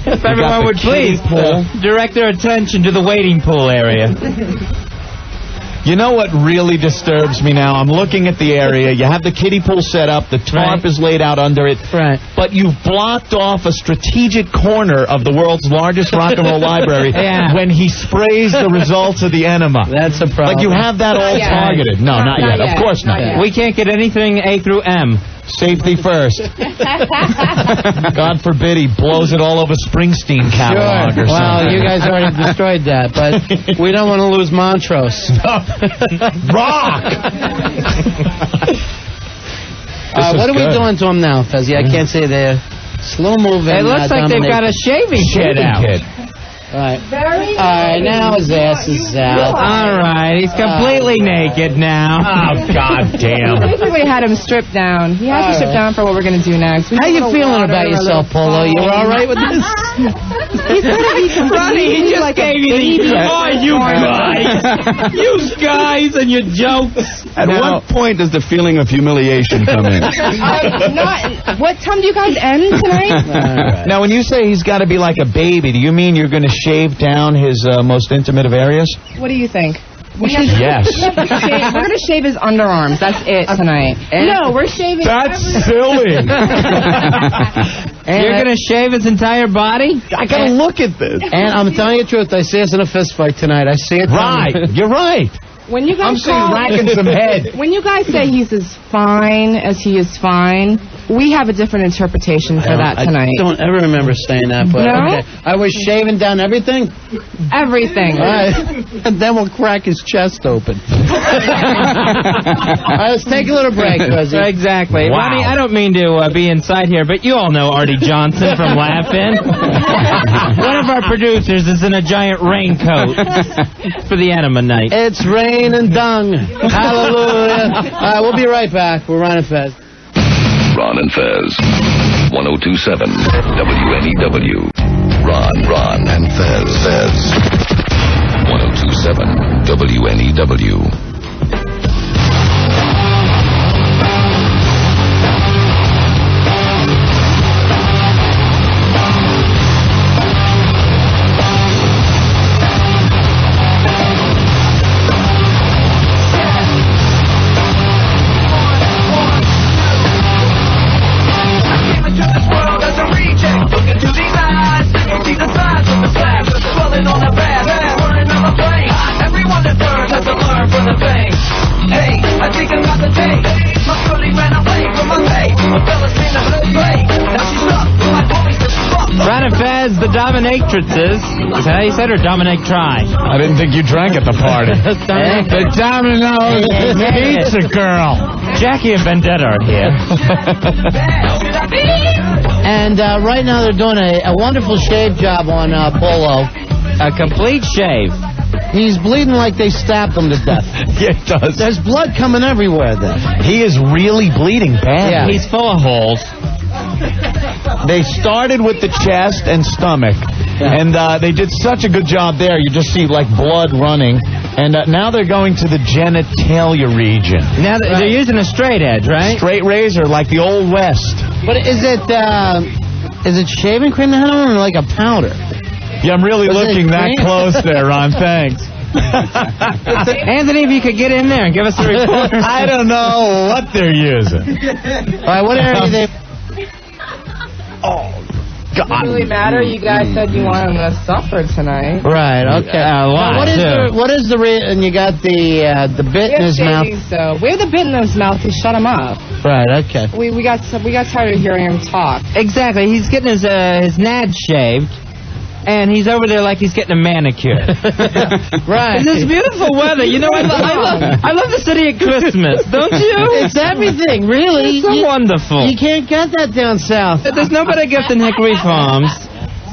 B: If everyone would please direct their attention to the waiting pool area.
K: You know what really disturbs me now? I'm looking at the area. You have the kiddie pool set up. The tarp is laid out under it.
C: Right.
K: But you've blocked off a strategic corner of the world's largest rock and roll library when he sprays the results of the enema.
C: That's a problem.
K: Like you have that all targeted. No, not yet. Of course not.
B: We can't get anything A through M.
K: Safety first. God forbid he blows it all over Springsteen catalog or something.
C: Well, you guys already destroyed that, but we don't want to lose Montrose.
K: Rock!
C: What are we doing to him now, Fezzy? I can't say they're slow moving.
B: It looks like they've got a shaving kit out.
C: All right. All right, now his ass is out.
B: All right, he's completely naked now.
K: Oh, God damn.
L: We basically had him stripped down. He has to strip down for what we're going to do next.
C: How you feeling about yourself, Polo? You all right with this?
B: Ronnie, he just gave you the... Oh, you guys. You guys and your jokes.
I: At what point does the feeling of humiliation come in?
L: What time do you guys end tonight?
K: Right. Now, when you say he's got to be like a baby, do you mean you're going to shave down his most intimate of areas?
L: What do you think?
K: Yes.
L: We're going to shave his underarms. That's it tonight. No, we're shaving...
K: That's silly.
B: You're going to shave his entire body?
K: I got to look at this.
C: And I'm telling you the truth, I see us in a fist fight tonight. I see it.
K: Right. You're right.
L: When you guys
K: I'm seeing racking some head.
L: When you guys say he's as fine as he is fine, we have a different interpretation for that tonight.
C: I don't ever remember saying that, but
L: no?
C: okay. I was shaving down everything?
L: Everything.
C: All right. And then we'll crack his chest open. All right, let's take a little break, Fuzzy.
B: Exactly.
K: Wow.
B: Ronnie, I don't mean to be inside here, but you all know Artie Johnson from Laugh-In. One of our producers is in a giant raincoat for the Enema night.
C: It's rain and dung. Hallelujah. All right, we'll be right back. We're Ron and Fez.
A: Ron and Fez. 1027 WNEW. Ron and Fez. 1027 WNEW.
J: Everyone that burns has to learn from the best.
B: Ron and Fez, the dominatrixes. Is that how you said, or dominate-try?
K: I didn't think you drank at the party.
C: The Domino Pizza Girl.
B: Jackie and Vendetta are here.
C: And right now they're doing a wonderful shave job on Polo.
B: A complete shave.
C: He's bleeding like they stabbed him to death.
K: Yeah, it does.
C: There's blood coming everywhere then.
K: He is really bleeding bad.
C: Yeah.
B: He's full of holes.
K: They started with the chest and stomach, and they did such a good job there. You just see, like, blood running. And now they're going to the genitalia region.
B: Now they're using a straight edge, right?
K: Straight razor, like the Old West.
C: But is it shaving cream they had on, or like a powder?
K: Yeah, I'm really looking that close there, Ron. Thanks.
B: Anthony, if you could get in there and give us a report.
K: I don't know what they're using.
C: All right, what area are they...
K: Oh, God.
L: Doesn't really matter. You guys said you wanted him to suffer tonight.
C: Right, okay. What is the and you got the bit in his mouth?
L: So we have the bit in his mouth to shut him up.
C: Right, okay.
L: We got tired of hearing him talk.
B: Exactly. He's getting his nads shaved. And he's over there like he's getting a manicure.
C: Right.
B: It's this beautiful weather. You know, I love the city at Christmas, don't you?
C: It's everything, really.
B: It's so wonderful.
C: You can't get that down south.
B: There's no better gift than Hickory Farms.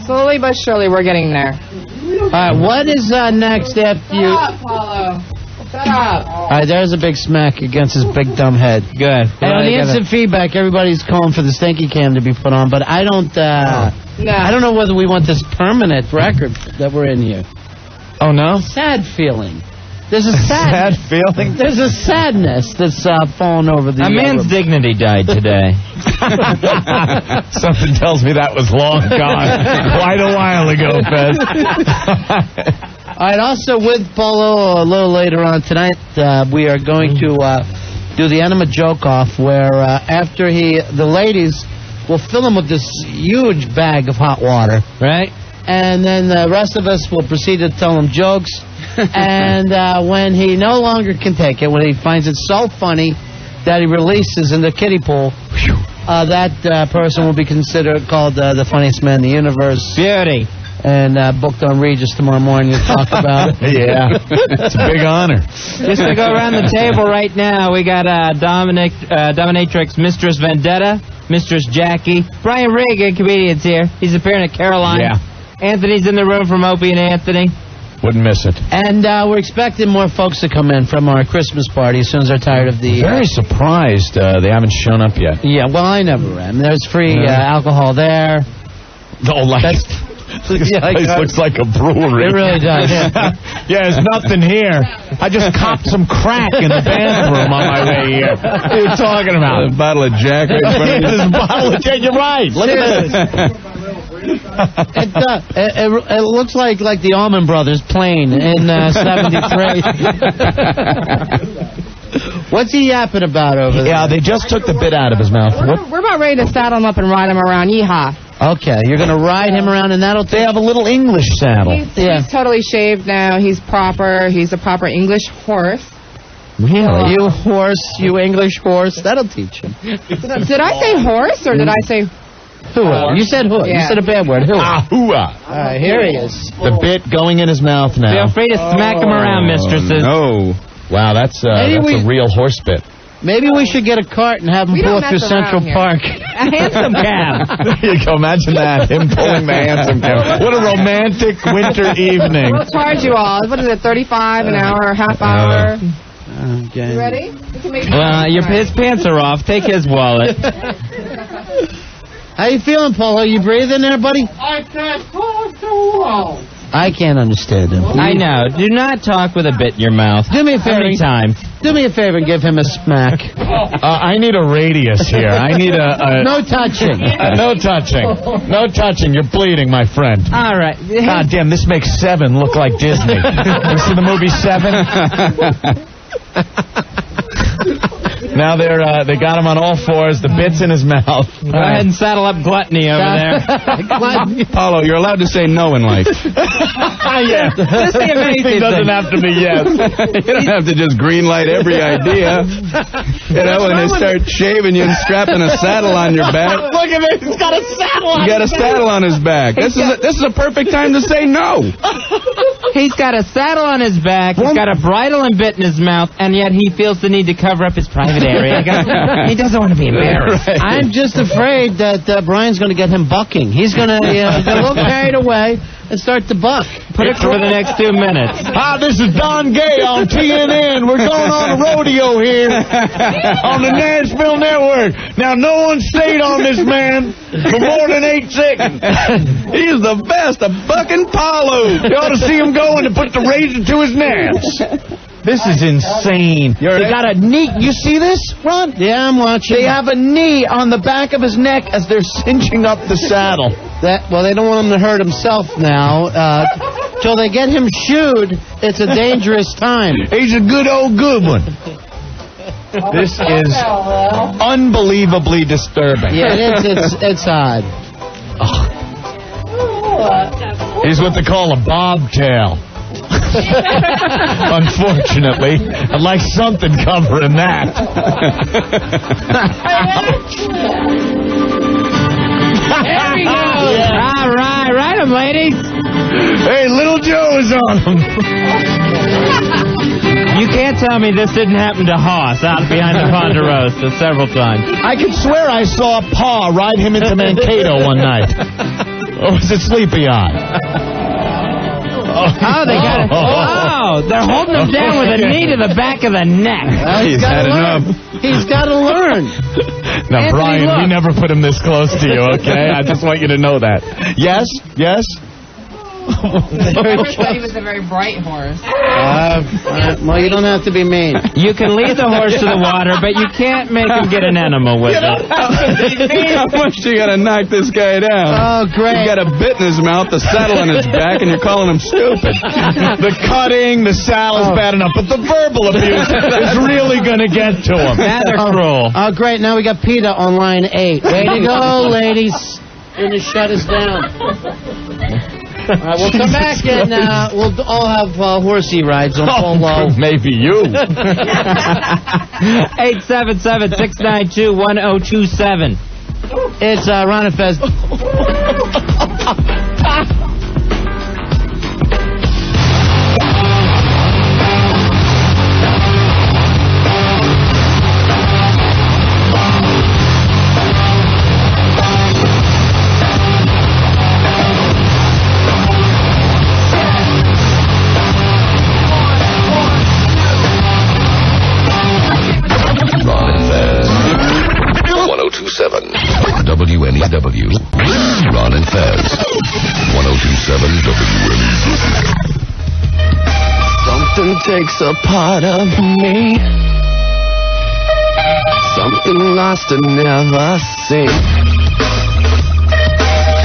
L: Slowly but surely, we're getting there.
C: All right, what is next after you...
L: Shut up, Paulo. Shut up.
C: All right, there's a big smack against his big dumb head.
B: Good.
C: And on the instant feedback, everybody's calling for the stinky cam to be put on, but I don't... I don't know whether we want this permanent record that we're in here.
K: Oh, no?
C: Sad feeling. There's a
K: sad feeling?
C: There's a sadness that's fallen over the...
B: A man's dignity died today.
K: Something tells me that was long gone. Quite a while ago, Fez.
C: All right, also with Polo a little later on tonight, we are going to do the Enema Joke Off, where after the ladies will fill him with this huge bag of hot water.
B: Right.
C: And then the rest of us will proceed to tell him jokes. And when he no longer can take it, when he finds it so funny that he releases in the kiddie pool, that person will be called the funniest man in the universe.
B: Beauty.
C: And booked on Regis tomorrow morning to talk about it.
K: Yeah, it's a big honor.
B: Just to go around the table right now, we got dominatrix Mistress Vendetta, Mistress Jackie, Brian Regan, comedian's here. He's appearing at Caroline.
K: Yeah.
B: Anthony's in the room from Opie and Anthony.
K: Wouldn't miss it.
C: And we're expecting more folks to come in from our Christmas party as soon as they're tired of the...
K: Very surprised they haven't shown up yet.
C: Yeah, well, I never am. There's free alcohol there.
K: Oh, this place looks like a brewery.
C: It really does.
K: Yeah, there's nothing here. I just copped some crack in the bathroom on my way here. What are you talking about?
I: A bottle of Jack right in front of you.
K: There's a bottle of Jack. You're right. Look at this.
C: It looks like the Allman Brothers plane in 73. What's he yapping about over there?
K: Yeah, they just took the bit out of his mouth.
L: We're about ready to saddle him up and ride him around. Yeehaw.
C: Okay, you're going to ride him around, and that'll...
K: They have a little English saddle.
L: He's totally shaved now. He's proper. He's a proper English horse.
C: Really? You English horse. That'll teach him.
L: Did I say horse, or did I say...
C: Hooah. You said hooah.
L: Yeah.
C: You said a bad word. Hooah.
K: Hooah.
C: All right, here he is.
K: The bit going in his mouth now.
B: Feel free to smack him around, mistresses.
I: No.
K: Wow, that's a real horse bit.
C: Maybe we should get a cart and have him pull through Central Park.
B: A handsome cab.
K: There you go. Imagine that. Him pulling the handsome cab. What a romantic winter evening.
L: We'll charge you all. What is it, 35 an hour, half hour?
C: Okay.
L: You ready?
B: His pants are off. Take his wallet.
C: How you feeling, Polo? You breathing there, buddy?
L: I can't talk too well.
C: I can't understand him.
B: I know. Do not talk with a bit in your mouth.
C: Do me a favor.
B: Anytime.
C: Do me a favor and give him a smack.
K: I need a radius here. I need a...
C: No touching.
K: No touching. No touching. You're bleeding, my friend.
B: All right.
K: God damn, this makes Seven look like Disney. You see the movie Seven? Now they got him on all fours, the bit's in his mouth.
B: Go ahead and saddle up Gluttony over there.
I: Paulo, you're allowed to say no in life.
K: Yeah.
B: Just the amazing
K: doesn't have to be yes.
I: You don't have to just green light every idea. You know, when they start shaving you and strapping a saddle on your back.
K: Look at this. He's got a saddle on.
I: He got a saddle on his back. This is a perfect time to say no.
B: He's got a saddle on his back, he's got a bridle and bit in his mouth, and yet he feels the need to cover up his private area. He doesn't want to be embarrassed.
C: Right. I'm just afraid that Brian's going to get him bucking. He's going to get a little carried away and start to buck.
B: Put it for the next 2 minutes.
K: Hi, this is Don Gay on TNN. We're going on a rodeo here on the Nashville Network. Now, no one stayed on this man for more than 8 seconds.
I: He's the best, a bucking Paulo.
K: You ought to see him going and put the razor to his naps. This is insane. They got a knee. You see this, Ron?
C: Yeah, I'm watching.
K: They have a knee on the back of his neck as they're cinching up the saddle.
C: Well, they don't want him to hurt himself now. Till they get him shoed, it's a dangerous time.
K: He's a good old good one. This is unbelievably disturbing.
C: Yeah, it's odd.
K: Oh. He's what they call a bobtail. Unfortunately, I'd like something covering that.
B: There we go. Yeah. All right, right 'em, ladies.
K: Hey, Little Joe is on him.
B: You can't tell me this didn't happen to Hoss out behind the Ponderosa several times.
K: I could swear I saw Pa ride him into Mankato one night. Or was it Sleepy Eye?
B: Oh, they got it. Oh, they're holding him down with a knee to the back of the neck.
I: He's had enough.
C: He's got to learn.
K: Now,
B: Anthony,
K: Brian,
B: look.
K: we never put him this close to you, okay? I just want you to know that. Yes? Yes?
L: Never thought he was a very bright horse.
C: Well, you don't have to be mean.
B: You can lead the horse to the water, but you can't make him get an enema with it.
I: How much you got to knock this guy down?
C: Oh, great.
I: He's got a bit in his mouth, a saddle on his back, and you're calling him stupid.
K: The cutting, the saddle's bad enough, but the verbal abuse is really going to get to him.
B: Now they're cruel.
C: Oh, great. Now we got PETA on line 8. Way to go, ladies. Going to shut us down. All right, we'll come back and we'll all have horsey rides on Polo.
K: Maybe you.
B: 877-692-1027.
C: It's Ron Fez.
A: WNEW. Ron and Fez. 1027 WNEW.
N: Something takes a part of me. Something lost and never seen.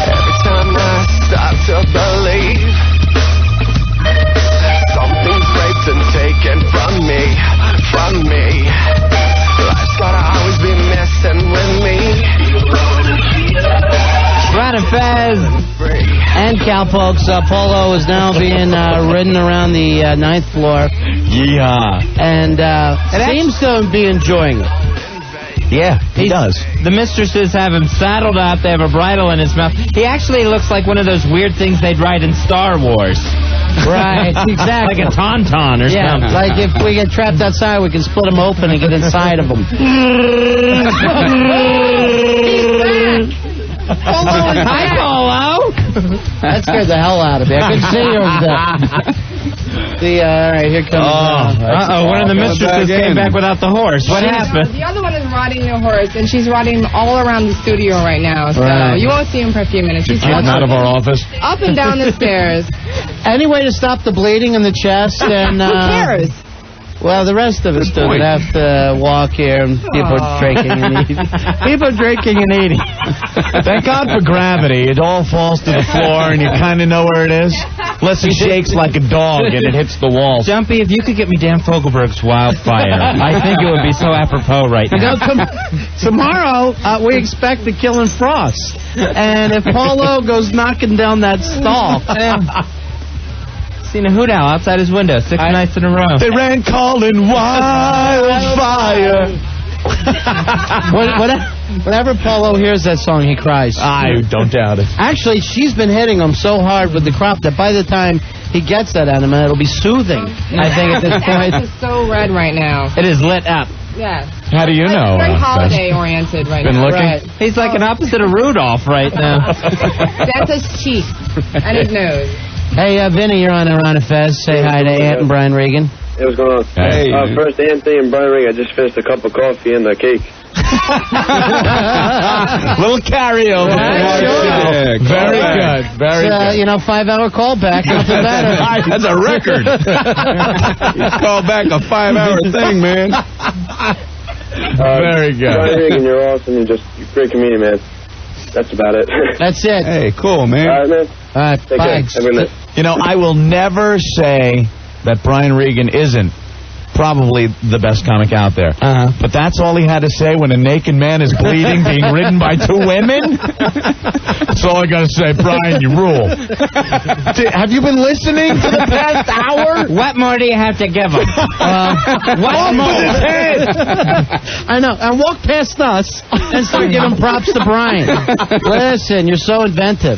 N: Every time I start to believe, something's raped and taken from me. Life's gotta always be messing with me.
B: Ron and Fez
C: and Cowpokes. Polo is now being ridden around the 9th floor.
K: Yeah.
C: And seems to be enjoying it.
K: Yeah, he does.
B: The mistresses have him saddled up. They have a bridle in his mouth. He actually looks like one of those weird things they'd ride in Star Wars.
C: Right, exactly.
B: Like a tauntaun or something.
C: Like if we get trapped outside, we can split them open and get inside of them.
B: Hi, Polo.
C: That scared the hell out of me. I couldn't see her over there. All right, here comes...
B: one of the mistresses came back without the horse. What happened?
L: The other one is riding the horse, and she's riding all around the studio right now. So you won't see him for a few minutes. She's
K: Keep him out of our office.
L: up and down the stairs.
C: Any way to stop the bleeding in the chest? And
L: Who cares?
C: well, the rest of us doesn't have to walk here, and people are drinking and eating. People are drinking and eating.
K: Thank God for gravity. It all falls to the floor, and you kind of know where it is. Unless it shakes like a dog and it hits the wall.
B: Jumpy, if you could get me Dan Fogelberg's Wildfire, I think it would be so apropos right now.
C: Tomorrow, we expect the Killing Frost. And if Polo goes knocking down that stall...
B: Seen a hoot owl outside his window 6 nights in a row.
K: They ran calling wildfire.
C: Whenever Paulo hears that song, he cries.
K: I don't doubt it.
C: Actually, she's been hitting him so hard with the crop that by the time he gets that enema, it'll be soothing. I think at this point.
L: It's so red right now.
B: It is lit up.
L: Yeah.
K: How do you know?
L: Very holiday-oriented right
K: Been
L: now.
K: looking?
L: Right.
B: He's like an opposite of Rudolph right now.
L: That's his cheeks and his nose.
C: Hey, Vinny, you're on Ron Fez. Say hi to Aunt and Brian Regan.
O: Hey, what's going on?
K: Hey.
O: First, Anthony and Brian Regan, I just finished a cup of coffee and a cake.
K: Little carryover.
I: Yeah,
K: Very good. Very good.
C: 5-hour callback. Nothing better.
I: That's a record. You call back a 5-hour thing, man.
K: Very good.
O: Brian Regan, you're awesome. You're a great comedian, man. That's about it.
C: That's it.
I: Hey, cool, man.
O: All right, man.
C: All right,
O: Take
C: bye.
O: care. Have a good night.
K: I will never say that Brian Regan isn't probably the best comic out there. But that's all he had to say when a naked man is bleeding, being ridden by 2 women? That's all I got to say. Brian, you rule. Have you been listening for the past hour?
B: What more do you have to give him?
C: What more? I know. And walk past us and start giving props to Brian. Listen, you're so inventive.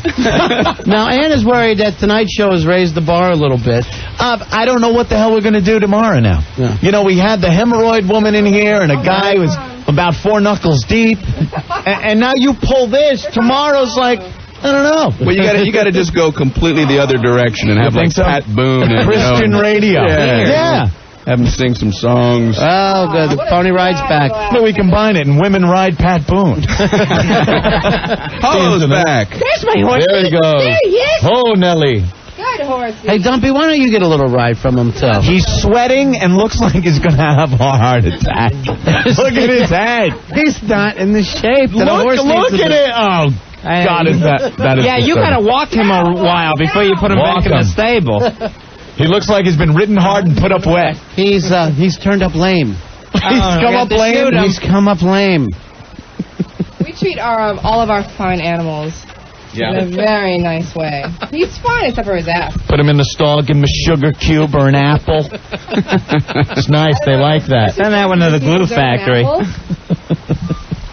C: Now, Ann is worried that tonight's show has raised the bar a little bit.
K: I don't know what the hell we're going to do tomorrow now. Yeah. We had the hemorrhoid woman in here and a guy who was about 4 knuckles deep. And now you pull this. Tomorrow's like, I don't know.
I: Well, you got to just go completely the other direction and have like Pat Boone and
K: Christian radio.
I: Yeah. Have him sing some songs.
C: Oh, good. The pony ride's back.
K: But we combine it and women ride Pat Boone.
I: Hollow's back.
C: There's my horse.
K: There he goes.
C: There he is.
K: Oh, Nelly.
L: Good horse.
C: Hey, Dumpy, why don't you get a little ride from him, too?
K: He's sweating and looks like he's going to have a heart attack. Look at his head.
C: He's not in the shape that a horse
K: Look
C: needs
K: at
C: to
K: it. Oh, God, is that is
B: Yeah, you got to walk him a while before you put him back in the stable.
K: He looks like he's been ridden hard and put up wet.
C: He's turned up lame.
K: He's come up lame.
C: He's come up lame.
L: We treat all of our fine animals in a very nice way. He's fine except for his ass.
K: Put him in the stall, give him a sugar cube or an apple. It's nice. They like that.
B: Send that one to the glue factory.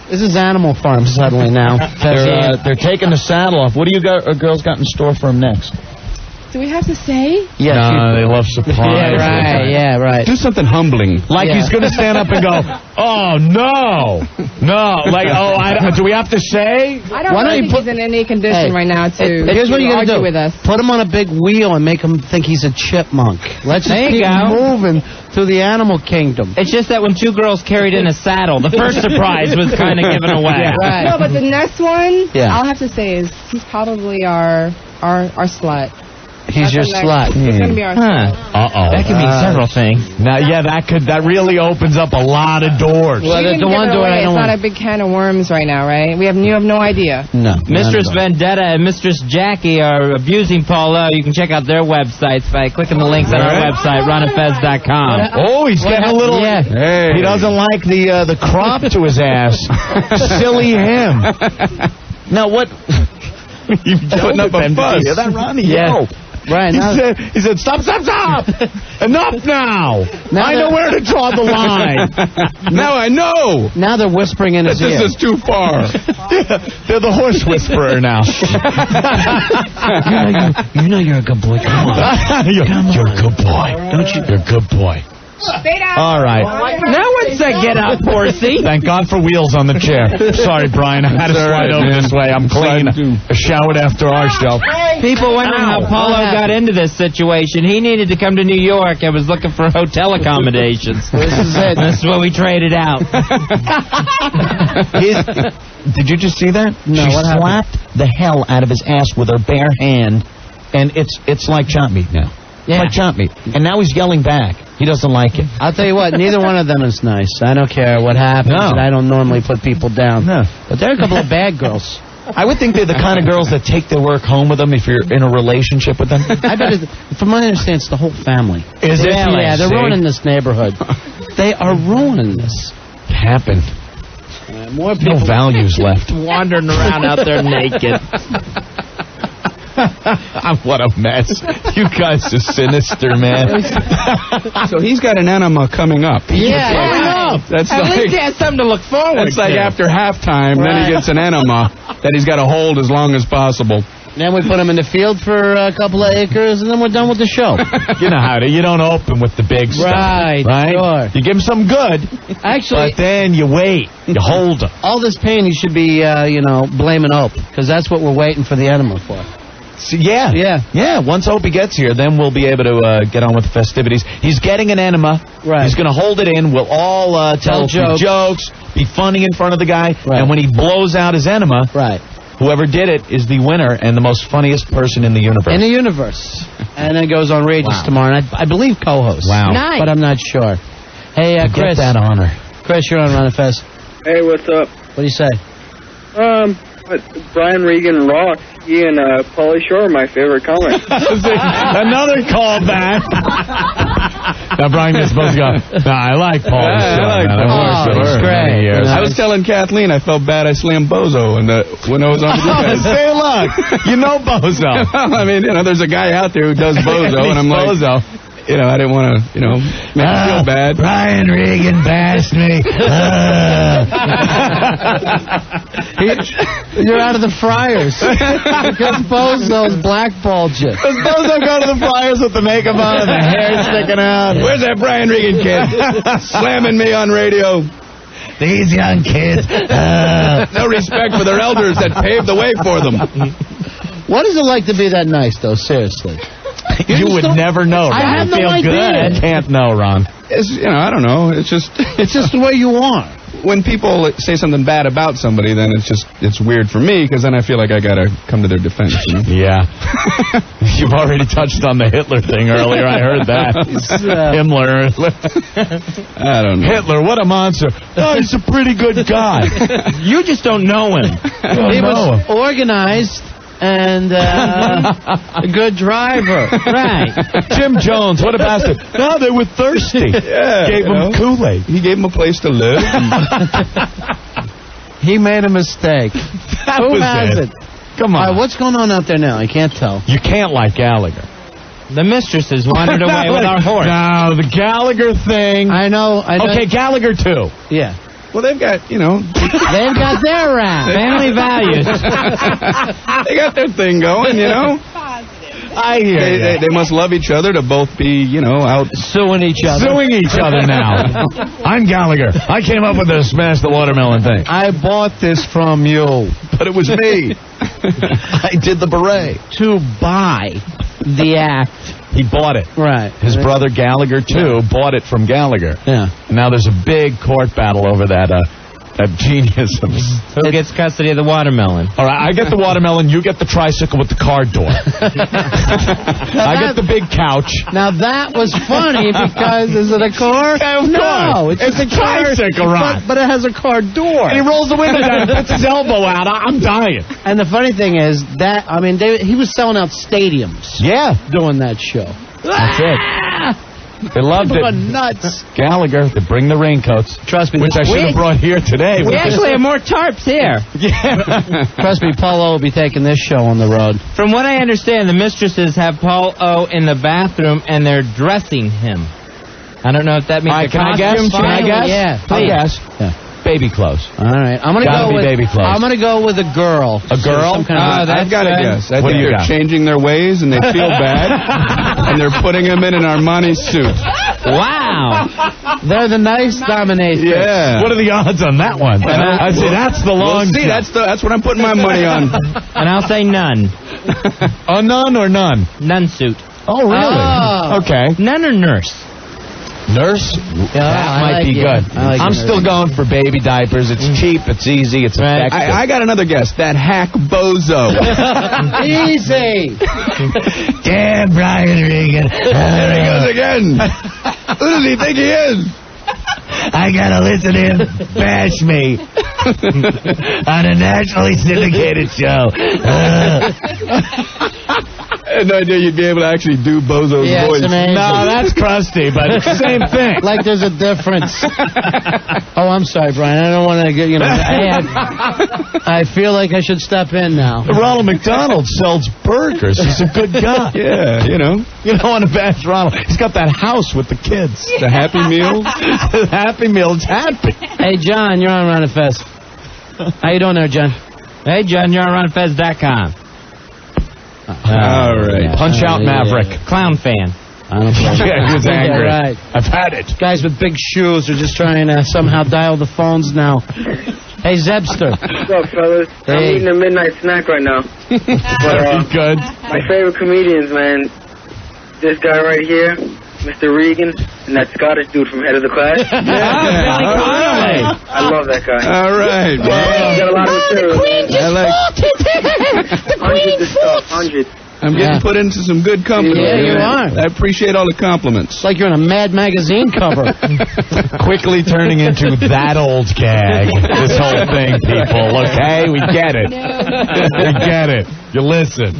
C: This is Animal Farm suddenly now.
K: They're taking the saddle off. What do you girls got in store for him next?
L: Do we have to say?
C: Yeah,
K: they love surprise.
C: Yeah, right.
I: Do something humbling.
K: Like he's going to stand up and go, oh, no. Like, do we have to say?
L: I don't think he's in any condition right now to
C: here's what you got to do
L: with us.
C: Put him on a big wheel and make him think he's a chipmunk. Let's just keep moving through the animal kingdom.
B: It's just that when 2 girls carried in a saddle, the first surprise was kind of given away.
C: Right.
L: No, but the next one,
C: Yeah.
L: I'll have to say, is he's probably our slut.
C: He's your slut.
L: He's going to be our slut.
K: Uh-oh.
B: That could mean several things.
K: Now, that really opens up a lot of doors.
C: Well,
L: We
C: the
L: can
C: one
L: give it
C: door
L: away.
C: I don't
L: It's not
C: want.
L: a big can of worms right now, right? You have no idea.
C: No.
B: Mistress Vendetta and Mistress Jackie are abusing Paulo. You can check out their websites by clicking the links on our website, ronandfez.com.
K: Oh, he's getting a little...
C: Yeah.
K: Hey. He doesn't like the crop to his ass. Silly him. Now, what... You're
I: putting up a fuss.
K: Is that Ronnie?
C: Yeah. Right.
K: He said, stop. Enough now. I know where to draw the line.
I: Now I know.
C: Now they're whispering in his ear.
I: This is too far.
K: They're the horse whisperer now.
C: You know you're a good boy. Come on.
K: You're a good boy. Don't you? You're a good boy.
L: Stay down.
K: All right.
B: Now it's a get up, horsey.
K: Thank God for wheels on the chair. Sorry, Brian. I had to slide over this way. I'm clean. I showered after our show.
B: People wondering how Paulo got into this situation. He needed to come to New York and was looking for hotel accommodations.
C: This is it.
B: This is what we traded out.
K: Did you just see that?
C: No,
K: she
C: what happened?
K: slapped the hell out of his ass with her bare hand, and it's like chop meat now.
C: Yeah.
K: Like chop meat. And now he's yelling back. He doesn't like it.
C: I'll tell you what, neither one of them is nice. I don't care what happens.
K: No.
C: And I don't normally put people down.
K: No.
C: But they're a couple of bad girls.
K: I would think they're the kind of girls that take their work home with them if you're in a relationship with them.
C: I bet, from my understanding, it's the whole family.
K: Is it?
C: Yeah, they're
K: See?
C: ruining this neighborhood. They are ruining this.
K: It happened.
C: More people.
K: No values left.
B: Wandering around out there naked.
K: What a mess. You guys are sinister, man.
I: So he's got an enema coming up.
C: Yeah,
I: That's
B: At
I: like,
B: least he has something to look forward
I: it's
B: to.
I: like after halftime, then he gets an enema that he's got to hold as long as possible.
C: Then we put him in the field for a couple of acres, and then we're done with the show.
K: You know how to. You don't open with the big stuff.
C: Right, sure.
K: You give him some good.
C: Actually,
K: but then you wait. You hold him.
C: all this pain, you should be, blaming Ope, because that's what we're waiting for the enema for.
K: So, yeah. Once Opie gets here, then we'll be able to get on with the festivities. He's getting an enema.
C: Right.
K: He's going to hold it in. We'll all tell jokes, be funny in front of the guy.
C: Right.
K: And when he blows out his enema, whoever did it is the winner and the most funniest person in the universe.
C: In the universe. And it goes on Rages tomorrow, and I believe co-host.
K: Wow.
H: Nice.
C: But I'm not sure. Hey, Chris.
K: Get that honor.
C: Chris, you're on Ron Fez.
O: Hey, what's up?
C: What do you say?
O: Brian Regan rocks. He and Pauly Shore are my favorite comics.
K: Another callback. Now, Brian, you're supposed to go, I like Paul.
I: He's
C: great.
I: I was telling Kathleen I felt bad I slammed Bozo when I was on the defense.
K: Say, look, you know Bozo.
I: I mean, there's a guy out there who does Bozo, and I'm like,
K: Bozo.
I: I didn't want to, make him feel bad.
D: Brian Regan bashed me.
C: You're out of the Friars. Because Bozo's blackballed you.
K: Does Bozo go to the Flyers with the makeup on and the hair sticking out?
I: Where's that Brian Regan kid? Slamming me on radio.
D: These young kids.
I: No respect for their elders that paved the way for them.
C: What is it like to be that nice, though? Seriously.
K: You would never know.
C: I
K: Ron.
C: have no
K: feel
C: idea.
K: good. You can't know, Ron.
I: It's, I don't know. It's just
C: the way you are.
I: When people say something bad about somebody, then it's weird for me, because then I feel like I gotta come to their defense.
K: Yeah. You've already touched on the Hitler thing earlier. I heard that. Himmler.
I: I don't know.
K: Hitler, what a monster. Oh, he's a pretty good guy. You just don't know him.
C: He was organized and a good driver. Right.
K: Jim Jones, what a bastard. No, they were thirsty.
I: Yeah,
K: gave him Kool-Aid.
I: He gave him a place to live.
C: He made a mistake.
K: That
C: Who
K: was
C: hasn't?
K: Come on.
C: All right, what's going on out there now? I can't tell.
K: You can't like Gallagher.
B: The Mistress has wandered away with our horse.
K: No, the Gallagher thing.
C: I know.
K: Okay, Gallagher too.
C: Yeah.
I: Well, they've got,
C: They've got their rap.
B: Family values.
I: They got their thing going,
K: I hear
I: They must love each other to both be, out
C: suing each other.
K: Suing each other now. I'm Gallagher. I came up with the smash the watermelon thing.
C: I bought this from you.
K: But it was me. I did the beret.
C: To buy the act.
K: He bought it.
C: Right.
K: His brother Gallagher, too, bought it from Gallagher.
C: Yeah.
K: And now there's a big court battle over that genius.
B: Who gets custody of the watermelon?
K: All right, I get the watermelon, you get the tricycle with the car door. I get the big couch.
C: Now that was funny because is it a car? No,
K: it's a tricycle, Ron.
C: But it has a car door.
K: And he rolls the window down and puts his elbow out. I'm dying.
C: And the funny thing is that he was selling out stadiums.
K: Yeah,
C: doing that show.
K: That's it. They loved
C: People
K: it.
C: are nuts.
K: Gallagher, they bring the raincoats.
C: Trust me.
K: Which I should have brought here today.
B: We actually have more tarps here.
K: Yeah.
C: Trust me, Paul O will be taking this show on the road.
B: From what I understand, the Mistresses have Paul O in the bathroom and they're dressing him. I don't know if that means
K: Can I guess? Can I guess?
C: Yeah,
K: I'll guess.
C: Yeah.
K: Baby clothes.
C: All right, I'm gonna go with
K: baby clothes.
C: I'm gonna go with a girl.
K: A girl?
I: I've got to guess. I
K: What
I: think
K: do you
I: they're
K: got?
I: changing their ways and they feel bad, and they're putting him in an Armani suit.
B: Wow.
C: They're the nice dominatrix.
I: Yeah.
K: What are the odds on that one? I say that's the long.
I: See, that's what I'm putting my money on.
B: And I'll say none.
K: A nun or none?
B: Nun suit.
K: Oh, really?
C: Oh.
K: Okay.
B: Nun or nurse?
K: Nurse?
C: Yeah,
K: that
C: I
K: might
C: like
K: be
C: it.
K: good.
C: I like
K: I'm
C: it.
K: still going for baby diapers. It's cheap, it's easy, it's effective.
I: I got another guess. That hack bozo.
C: Easy.
D: Damn, Brian Regan.
I: There he goes again. Who does he think he is?
D: I gotta listen to him bash me on a nationally syndicated show.
I: had no idea you'd be able to actually do Bozo's
C: Yeah,
I: voice.
C: it's amazing.
K: No, that's crusty, but it's the same thing.
C: Like there's a difference. Oh, I'm sorry, Brian. I don't want to get, I feel like I should step in now.
K: Ronald McDonald sells burgers. He's a good guy.
I: Yeah,
K: You don't want to bash Ronald. He's got that house with the kids.
I: The Happy Meal.
K: The Happy Meal's happy.
C: Hey, John, you're on Ron Fez. How you doing there, John?
B: Hey, John, you're on RonFez.com.
I: All right.
K: Punch out Maverick.
B: Clown fan.
C: I don't know.
K: Yeah, he was angry.
C: Yeah, right.
K: I've had it.
C: Guys with big shoes are just trying to somehow dial the phones now. Hey, Zebster.
O: What's up, fellas? I'm
C: Hey.
O: eating a midnight snack right now. But,
K: Good.
O: my favorite comedians, man, this guy right here, Mr. Regan, and that Scottish dude from Head of the Class. I love that guy.
I: All right.
O: He's got a lot of material. Hundreds.
I: I'm getting put into some good company.
C: Yeah, you are.
I: I appreciate all the compliments.
C: It's like you're on a Mad magazine cover.
K: Quickly turning into that old gag. This whole thing, people. Okay, we get it. We get it. You listen.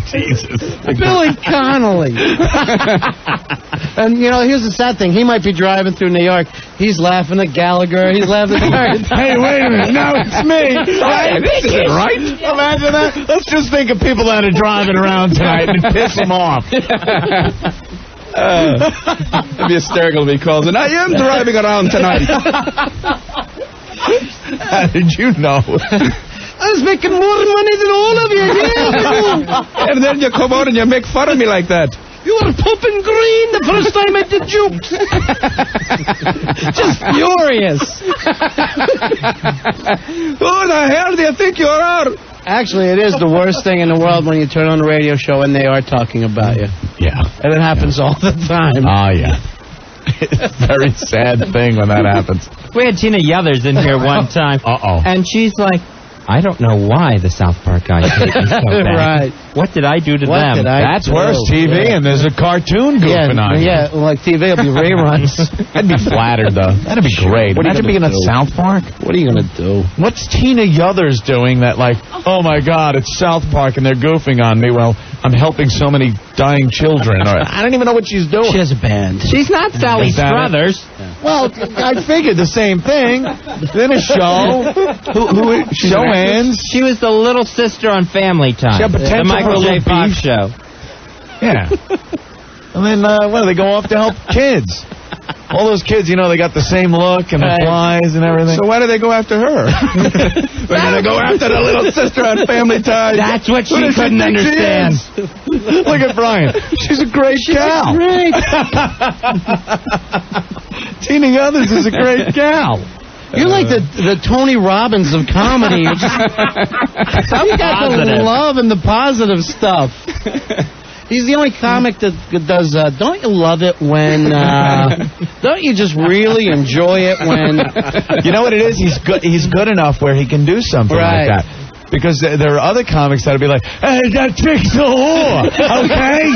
K: Jesus.
C: Billy Connolly. And, here's the sad thing. He might be driving through New York. He's laughing at Gallagher. He's laughing at...
K: Hey, wait a minute. Now it's me. Right? This isn't right. Imagine that. Let's just think of people that are driving around tonight and piss them off.
I: It'd be hysterical if he calls and I am driving around tonight.
K: How did you know?
C: I was making more money than all of you. Yeah.
I: And then you come out and you make fun of me like that.
C: You were popping green the first time I did jokes. Just furious.
I: Who the hell do you think you are?
C: Actually, it is the worst thing in the world when you turn on the radio show and they are talking about you.
K: Yeah.
C: And it happens all the time.
K: Oh, yeah. It's a very sad thing when that happens.
B: We had Tina Yothers in here one time.
K: Uh-oh.
B: And she's like, I don't know why the South Park guys hate me so bad.
C: Right.
B: What did I do to
C: What
B: them?
C: did I
K: That's
C: do?
K: worse, TV,
C: Yeah.
K: and there's a cartoon goofing on you.
C: Yeah, like TV will be reruns.
K: I'd be flattered, though. That'd be great.
C: What are you
K: Imagine being
C: gonna
K: in
C: do?
K: South Park.
C: What are you going to do?
K: What's Tina Yothers doing that, like, oh, my God, it's South Park, and they're goofing on me? Well, I'm helping so many dying children. Or, I don't even know what she's doing.
C: She has a band.
B: She's not Sally
K: Is that it?
B: Struthers.
K: Well, I figured the same thing. Then a show. Show ends.
B: She was the little sister on Family Time.
K: She had
B: The
K: potential
B: Michael
K: for
B: J.
K: little
B: Fox
K: beef.
B: show.
K: Yeah. And then, what, they go off to help kids. All those kids, they got the same look and the flies and everything.
I: So why do they go after her? Why do they go after the little sister on Family Ties?
B: That's what
I: Who
B: she
I: does
B: couldn't
I: think she
B: understand.
I: is?
K: Look at Brian. She's a great gal.
C: Great.
K: Tina Yothers is a great gal.
C: You're like the Tony Robbins of comedy. You got the love and the positive stuff. He's the only comic that does, don't you love it when, don't you just really enjoy it when...
K: You know what it is? He's good enough where he can do something
C: Right.
K: like that. Because there are other comics that'll be like, hey, that chick's a whore, okay?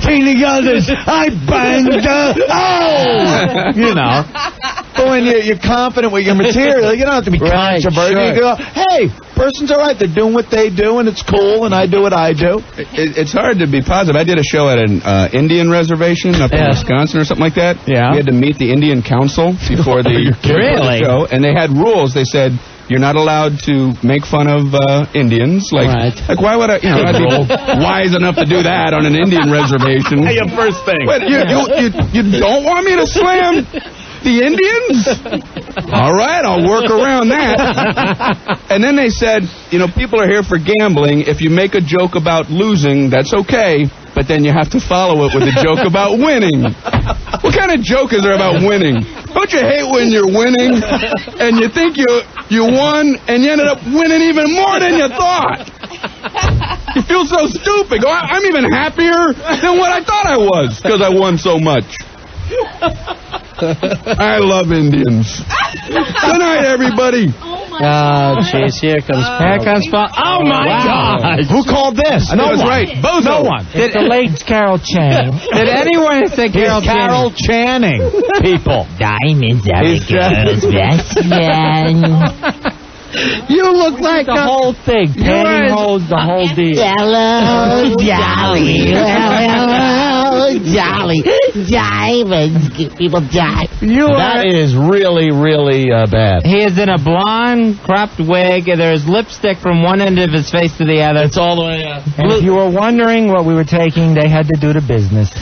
K: Tina Yothers, I banged her. Oh! But when you're confident with your material, you don't have to be controversial.
C: Sure.
K: You go, hey, person's all right. They're doing what they do, and it's cool, and I do what I do.
I: It's hard to be positive. I did a show at an Indian reservation up in Wisconsin or something like that.
K: Yeah.
I: We had to meet the Indian Council before the show, and they had rules. They said, you're not allowed to make fun of Indians. Like why would I? I'd be wise enough to do that on an Indian reservation.
K: Hey, your first thing.
I: Wait, you don't want me to slam the Indians? All right, I'll work around that. And then they said, people are here for gambling. If you make a joke about losing, that's okay. But then you have to follow it with a joke about winning. What kind of joke is there about winning? Don't you hate when you're winning and you think you won and you ended up winning even more than you thought? You feel so stupid. I'm even happier than what I thought I was because I won so much. I love Indians. Good night, everybody.
C: Oh, jeez, here comes Paul.
B: Here comes Paul. Oh, my God.
K: Who called this?
I: I know it's right. Bozo.
K: No one.
B: It's the late Carol Channing. Did anyone say Carol
K: Carol Channing? People.
B: Diamonds are a girl's best friend.
C: You look like
B: the whole thing. Pantyhose, the whole deal.
C: Hello, Jolly. Hello, Jolly. Diamonds get people die.
K: That is really, really bad.
B: He is in a blonde, cropped wig, and there's lipstick from one end of his face to the other.
K: It's all the way up.
D: And if you were wondering what we were taking, they had to do the business.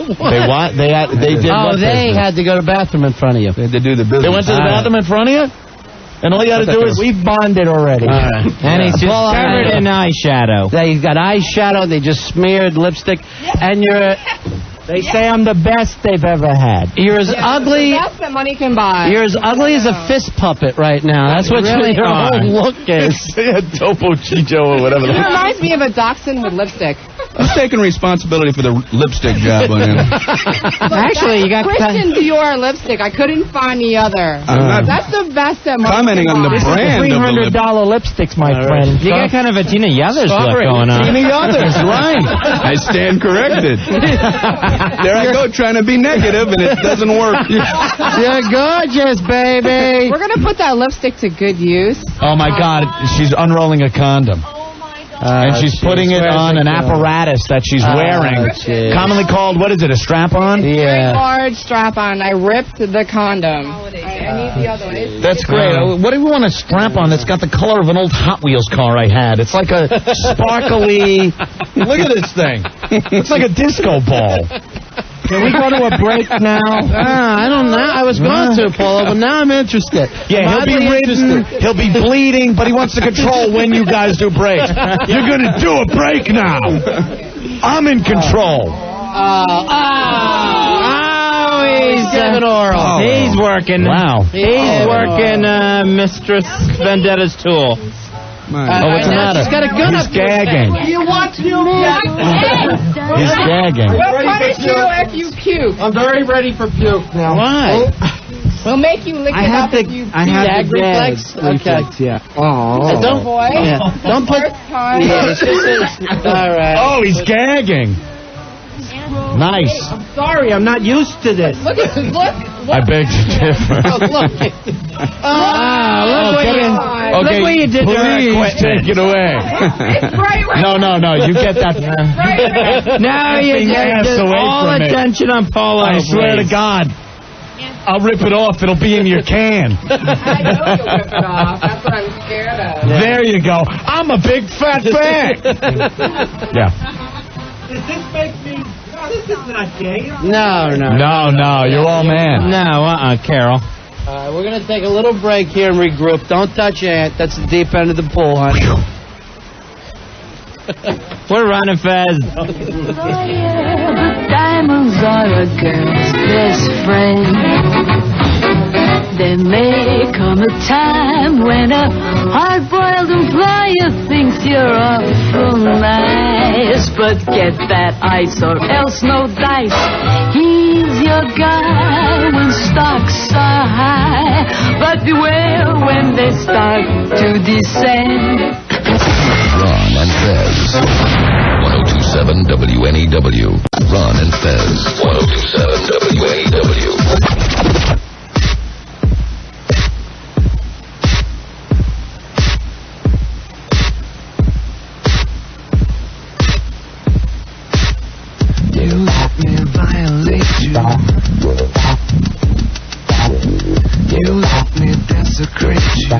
K: They what? They did what
C: they
K: business?
C: had to go to the bathroom in front of you.
I: They had to do the business.
K: They went to the bathroom in front of you? And all you got to do is...
D: We've bonded already.
B: And he's just covered in eyeshadow.
C: He's got eyeshadow. They just smeared lipstick. And you're...
D: They say I'm the best they've ever had.
C: You're as ugly...
L: The best that money can buy.
C: You're as ugly as a fist puppet right now. That's what
B: really
C: your whole look is.
K: Topo Chicho or whatever.
L: It reminds me of a dachshund with lipstick.
I: Who's taking responsibility for the lipstick job on him?
B: Actually, you got...
L: Christian Dior lipstick. I couldn't find the other. That's the best that money
I: Commenting
L: can
I: on the
L: buy.
I: brand of the
D: $300 lipsticks, my friend.
B: You got kind of a Tina Yothers look going on.
I: Tina Yothers, right. I stand corrected. There I go trying to be negative, and it doesn't work.
C: You're gorgeous, baby.
L: We're going to put that lipstick to good use.
K: Oh, my God. She's unrolling a condom. And she's putting it on an apparatus that she's wearing. Commonly called, what is it, a strap-on?
L: Very large strap-on. I ripped the condom. I need the other one.
K: That's great. What do you want a strap-on that's got the color of an old Hot Wheels car I had? It's like a sparkly... Look at this thing. It's like a disco ball.
D: Can we go to a break now?
C: I don't know. I was going to, Paulo, but now I'm interested.
K: Yeah, he'll be ridden, he'll be bleeding, but he wants to control when you guys do breaks. You're going to do a break now. I'm in control.
B: He's giving oral. He's working.
K: Wow.
B: He's working Mistress Vendetta's tool.
K: What's the matter?
C: He's got a gun
K: He's
C: up
K: gagging.
L: You want to puke?
K: He's gagging.
L: We'll punish you if you puke.
G: I'm very ready for puke now.
C: Why?
L: We'll make you lick it up if you puke.
G: I have
C: Gag
G: the
C: reflex? Okay.
G: yeah. Oh.
C: Don't,
L: Boy.
C: don't put...
L: First time.
C: All right.
K: Oh, he's gagging. Nice.
G: I'm sorry, I'm not used to this.
L: Look.
K: I beg to differ.
L: Look what
K: you did to her. Please take it away.
L: It's right where
K: No, you get that.
B: Now you get
K: ass away
B: all
K: from it.
B: attention on Paulo.
K: I swear to God. I'll rip it off. It'll be in your can.
L: I know you'll rip it off. That's what I'm scared of.
K: There you go. I'm a big fat fan. Yeah.
G: Does this make me... This is not gay.
C: No.
K: No, you're all man.
B: No, Carol.
C: We're going to take a little break here and regroup. Don't touch your aunt. That's the deep end of the pool, honey.
B: We're running fast.
P: Diamonds are a girl's best friend. There may come a time when a hard-boiled employer thinks you're awful nice, but get that ice or else no dice. He's your guy when stocks are high, but beware when they start to descend.
A: Ron and Fez. 1027 WNEW. Ron and Fez. 1027 WNEW.
N: You let me violate you. You let me desecrate you.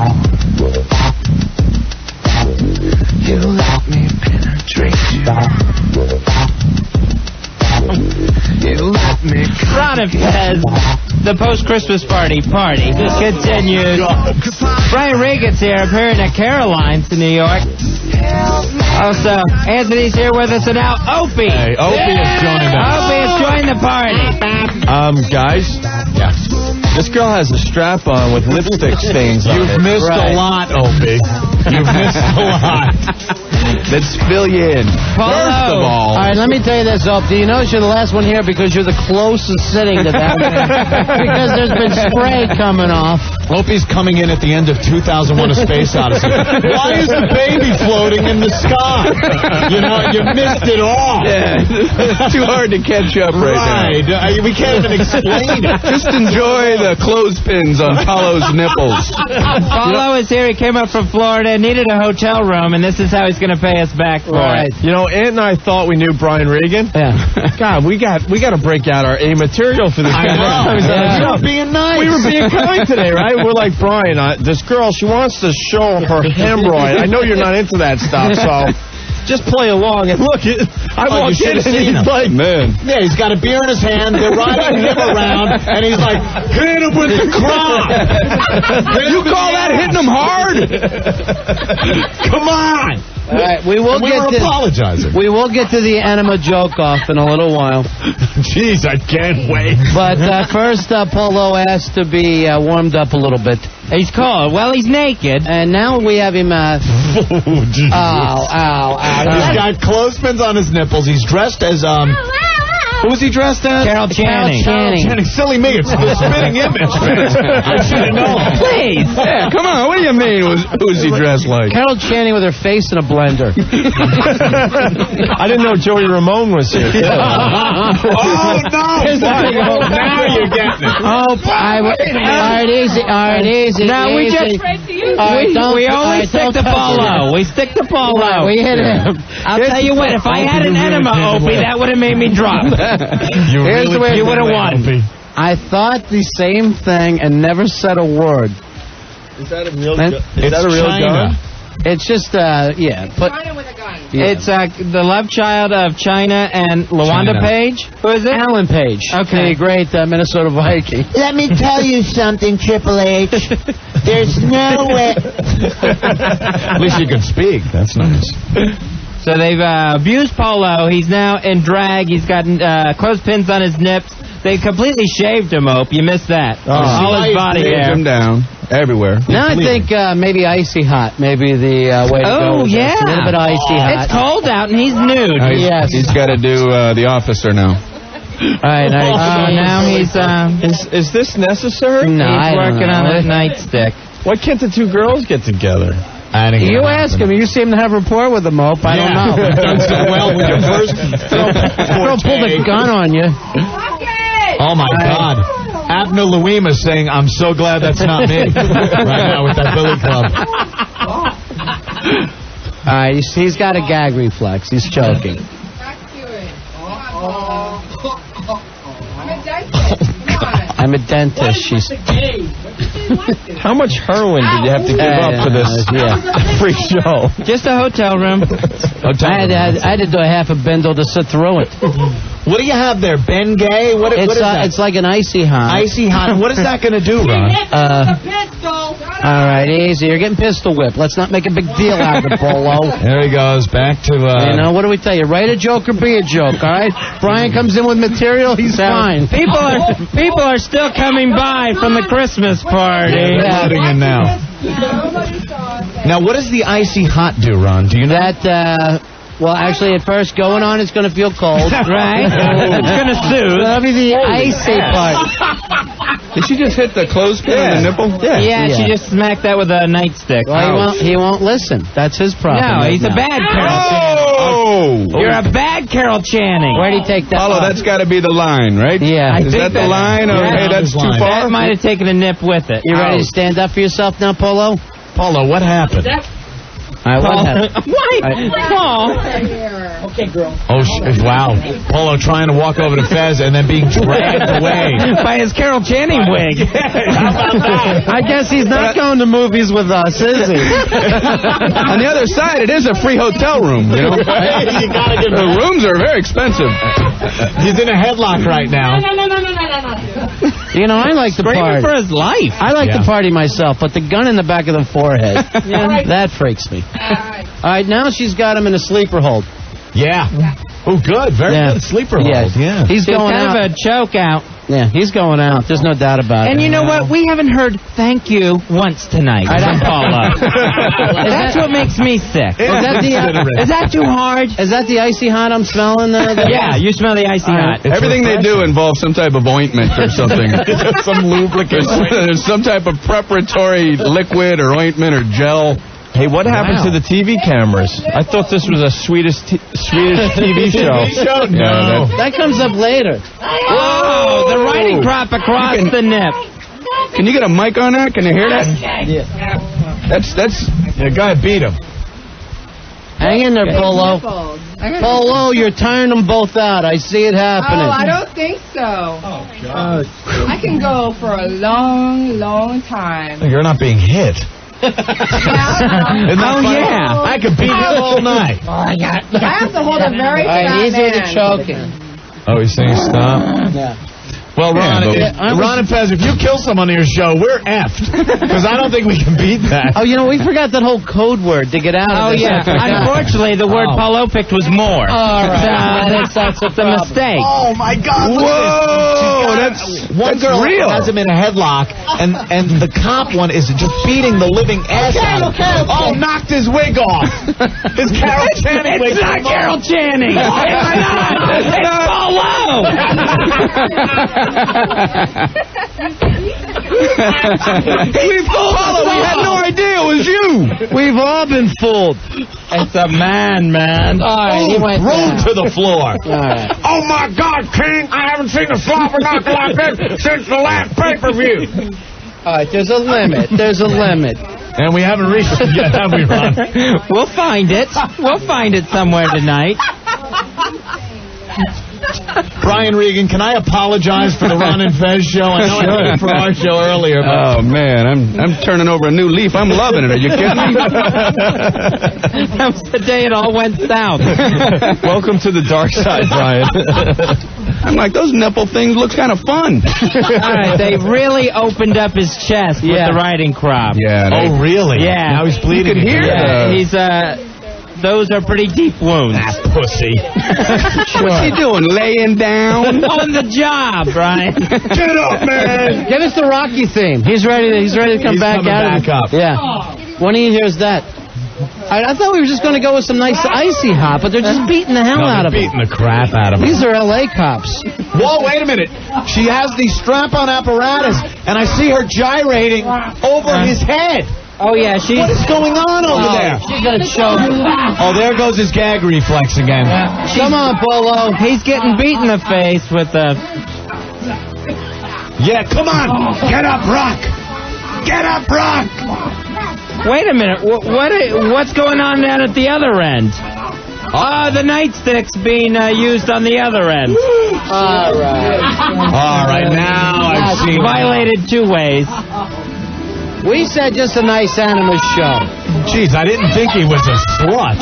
N: You let me penetrate you. You let me...
B: Ron and Fez, the post-Christmas party continues. Brian Regan's here, appearing at Caroline's in New York. Also, Anthony's here with us, and now Opie.
K: Hey, Opie has joined us.
B: Opie has joined the party.
Q: Guys? Yeah. This girl has a strap on with lipstick stains on it.
K: You've missed a lot, Opie. You've missed a lot.
I: Let's fill you in. First of all...
C: All right, let me tell you this, Opie. Do you notice you're the last one here because you're the closest sitting to that? Because there's been spray coming off.
K: Opie's coming in at the end of 2001: A Space Odyssey. Why is the baby floating in the sky? You missed it all.
I: Yeah, it's too hard to catch up right now.
K: We can't even explain it.
I: Just enjoy the clothespins on Paulo's nipples.
B: Paulo is here. He came up from Florida, needed a hotel room, and this is how he's going to pay us back for it.
Q: Aunt and I thought we knew Brian Regan.
C: Yeah.
Q: God, we got to break out our A material for this guy.
K: You were being nice.
Q: We were being kind today, right? We're like, Brian, this girl, she wants to show her hemorrhoid. I know you're not into that stuff, so just play along. And look, I walked in and he's like,
I: man.
K: Yeah, he's got a beer in his hand. They're riding him around, and he's like, hit him with the crop.
I: You call that hitting him hard?
K: Come on.
C: All right, we will
K: apologizing.
C: We will get to the Enema Joke Off in a little while.
K: Jeez, I can't wait.
C: But first, Polo asked to be warmed up a little bit.
B: He's cold. Well, he's naked.
C: And now we have him... Ow.
K: He's got clothespins on his nipples. He's dressed as... Who was he dressed as?
B: Carol Channing.
K: Silly me. It's the spitting image. I should have known.
B: Please.
I: Yeah, come on. What do you mean? Who was he dressed like?
C: Carol Channing with her face in a blender.
Q: I didn't know Joey Ramone was here.
K: Oh, no. Now you're getting it.
C: Oh, all right, easy. All right, easy.
B: No, we just... We only stick to Paulo. We stick to Paulo.
C: We hit him.
B: I'll tell you what, if I had an enema, Opie, that would have made me drop.
C: Here's the way
B: you would have won.
C: I thought the same thing and never said a word.
Q: Is that a real gun? Is that a real gun?
C: It's just, yeah.
L: China with a gun.
C: Yeah.
B: It's the love child of China and LaWanda Page. Who is it?
C: Alan Page.
B: Okay.
C: The great Minnesota Viking.
R: Let me tell you something, Triple H. There's no way.
K: At least you can speak. That's nice.
B: So they've abused Polo. He's now in drag. He's got clothespins on his nips. They completely shaved him, Ope. You missed that. All his body hair.
I: Him down everywhere.
C: Now I think maybe icy hot. Maybe the way to go.
B: Oh, yeah.
C: A little bit icy hot.
B: It's cold out and he's nude.
C: Yes.
I: He's got to do The Officer now.
C: All right.
B: Now he's...
Q: Is this necessary?
C: No,
B: he's working on his nightstick.
Q: Why can't the two girls get together?
C: You ask him. You seem to have rapport with him, Ope. I don't know.
K: You've done so well with your first
C: Don't pull the gun on you.
K: Oh, my God. Abner Louima saying, I'm so glad that's not me right now with that Billy Club.
C: All right, he's got a gag reflex. He's choking. I'm a dentist. She's...
Q: How much heroin did you have to give up for this free show?
B: Just a hotel room.
C: I had to do a half a bindle to sit through it.
K: What do you have there? Ben Gay? What is that?
C: It's like an icy hot.
K: Icy hot. What is that going to do, Ron?
C: All right, easy. You're getting pistol whipped. Let's not make a big deal out of it, Polo.
K: There he goes. Back to...
C: what do we tell you? Write a joke or be a joke, all right? Brian comes in with material, he's fine.
B: People are still coming by from the Christmas party.
K: Loading in now. Now, what does the icy hot do, Ron? Do you know?
C: That, well, actually, at first, going on, it's going to feel cold.
B: Right? It's going to soothe.
C: That'll be the icy part.
I: Did she just hit the clothespin on the nipple?
B: Yeah, she just smacked that with a nightstick.
C: Well, he won't listen. That's his problem.
B: No, he's a bad Carol Channing. You're a bad Carol Channing.
C: Where'd he take that?
I: Paulo, that's got to be be the line, right?
C: Yeah.
I: Is that the line? Or, hey, that's too far?
B: That might have taken a nip with it.
C: You ready to stand up for yourself now, Polo?
K: Polo, what happened?
C: All right, what happened?
B: Paul.
L: Okay, girl.
K: Oh, wow. Polo trying to walk over to Fez and then being dragged away.
B: By his Carol Channing wig.
K: How about that?
C: I guess he's not going to movies with us, is he?
I: On the other side, it is a free hotel room, you know?
K: You gotta give
I: the rooms are very expensive.
K: He's in a headlock right now.
L: No.
C: You know, I like the party.
B: for his life.
C: I like the party myself, but the gun in the back of the forehead, that freaks me. All right, now she's got him in a sleeper hold.
K: Yeah. Oh, good. Very good sleeper hold.
C: Yeah. He's going
B: kind
C: out.
B: of a choke out.
C: Yeah, he's going out. There's no doubt about it.
B: And you know what? We haven't heard thank you once tonight from Paula. That's what makes me sick. Is that too hard?
C: Is that the icy hot I'm smelling?
B: Yeah, you smell the icy hot.
I: Everything they do involves some type of ointment or something.
K: Some lubricant.
I: There's some type of preparatory liquid or ointment or gel.
Q: Hey, what happened to the TV cameras? I thought this was a Swedish TV show.
K: No.
C: That comes up later.
B: Whoa, the writing crop across the nip.
I: Can you get a mic on that? Can you hear that?
C: Yeah.
I: That's.
K: The guy beat him.
C: Hang in there, Polo. Polo, you're tiring them both out. I see it happening.
L: Oh, I don't think so. Oh, God. I can go for a long, long time.
K: You're not being hit.
B: Yeah.
K: I could beat him all night.
L: I have to hold a very fat
C: easier
L: man.
C: to choking.
K: Oh, he's saying stop?
C: Yeah.
K: Well, Ron, Ron and Fez, if you kill someone on your show, we're effed. Because I don't think we can beat that.
C: Oh, you know, we forgot that whole code word to get out of this.
B: Unfortunately, the word Polo picked was more.
C: All right. That's a
B: mistake.
K: Oh, my God.
I: Whoa, that's
K: girl
I: real.
K: has him in a headlock, and the cop one is just beating the living ass out of him. Oh, knocked his wig off. His Carol Channing wig.
B: It's not Carol Channing. It's not. It's Polo.
I: Paula, we had no idea it was you.
C: We've all been fooled.
B: It's a man.
C: All right, he went
K: thrown to the floor.
C: All right.
J: Oh, my God, King, I haven't seen a slobber knocker like this since the last pay-per-view.
C: All right, there's a limit. There's a limit.
K: And we haven't reached it yet, have we, Ron?
B: We'll find it. We'll find it somewhere tonight.
K: Brian Regan, can I apologize for the Ron and Fez show? I know I did it for our show earlier. But
I: Oh, man, I'm turning over a new leaf. I'm loving it. Are you kidding me?
B: That was the day it all went south.
Q: Welcome to the dark side, Brian.
I: I'm like, those nipple things look kind of fun.
B: All right, they really opened up his chest with the riding crop.
I: Yeah.
K: Oh, really?
B: Yeah.
K: Now he's bleeding.
I: You could hear
B: He's those are pretty deep wounds.
K: Pussy.
I: What's he doing? Laying down?
B: On the job, Brian.
I: Get up, man.
C: Give us the Rocky theme. He's ready to come back
K: coming
C: out.
K: back up.
C: Yeah. When he hears that. I thought we were just going to go with some nice icy hot, but they're just beating the hell out of him.
K: Beating the crap out of him.
C: These are L.A. cops.
K: Whoa, wait a minute. She has the strap-on apparatus, and I see her gyrating over his head.
B: Oh, yeah,
K: What is going on over there?
C: She's going to choke.
K: Oh, there goes his gag reflex again.
C: Come on, Polo.
B: He's getting beat in the face with a...
K: Yeah, come on. Get up, Rock. Get up, Rock.
B: Wait a minute. What's going on down at the other end? The nightstick's being used on the other end.
C: All right,
K: now I've seen
B: violated two ways.
C: We said just a nice Enema show.
K: Jeez, I didn't think he was a slut.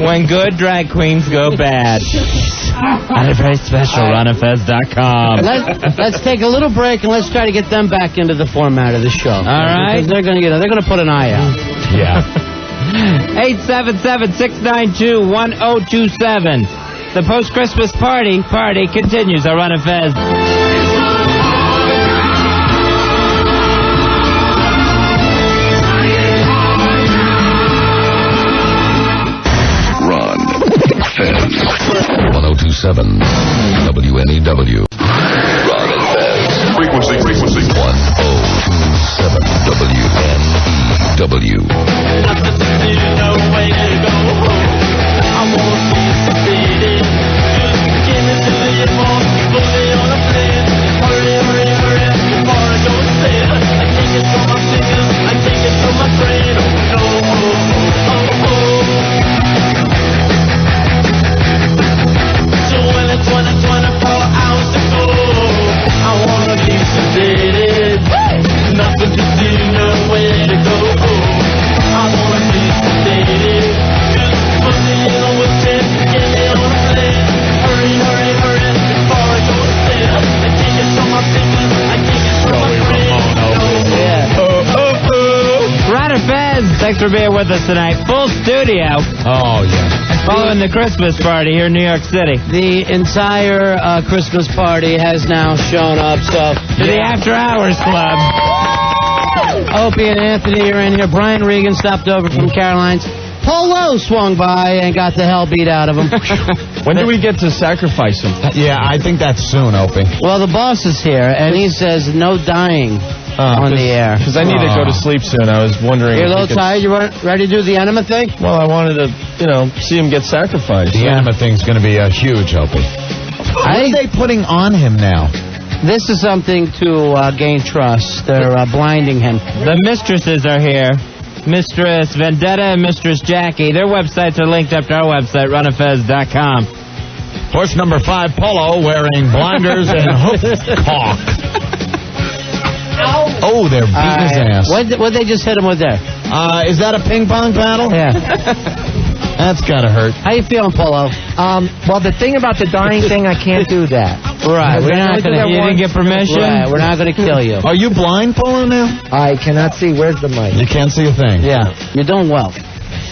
B: When good drag queens go bad. At a very special RonFez.com.
C: Let's take a little break and let's try to get them back into the format of the show. All
B: right.
C: Because they're going to put an eye out.
K: Yeah.
B: 877-692-1027. The post-Christmas party continues on Ron and Fez.
A: Ron Fez. 1027 WNEW. Ron and Fez. Frequency. 1027 WNEW.
J: Nothing to do, nowhere to go. I wanna be
B: Thanks for being with us tonight. Full studio.
K: Oh, yeah.
B: Following the Christmas party here in New York City.
C: The entire Christmas party has now shown up, so...
B: To the After Hours Club.
C: Opie and Anthony are in here. Brian Regan stopped over from Caroline's. Polo swung by and got the hell beat out of him.
Q: When do we get to sacrifice him?
K: Yeah, I think that's soon, Opie.
C: Well, the boss is here, and he says no dying on the air.
Q: Because I need to go to sleep soon. I was wondering...
C: You're a little tired? You ready to do the enema thing?
Q: Well, I wanted to, see him get sacrificed.
K: The enema thing's going to be huge, Opie. What are they putting on him now?
C: This is something to gain trust. They're blinding him.
B: The mistresses are here. Mistress Vendetta and Mistress Jackie. Their websites are linked up to our website, runafez.com.
K: Horse number 5, Polo, wearing blinders and hoof caulk. Oh, they're beating his ass.
C: What'd they just hit him with there?
K: Is that a ping pong paddle?
C: Yeah.
K: That's gotta hurt.
C: How you feeling, Polo?
D: Well, the thing about the dying thing, I can't do that.
C: Right, we're not
B: You didn't get permission?
C: Right, we're not going to kill you.
K: Are you blind, Polo, now?
D: I cannot see. Where's the mic?
K: You can't see a thing.
C: Yeah, you're doing well.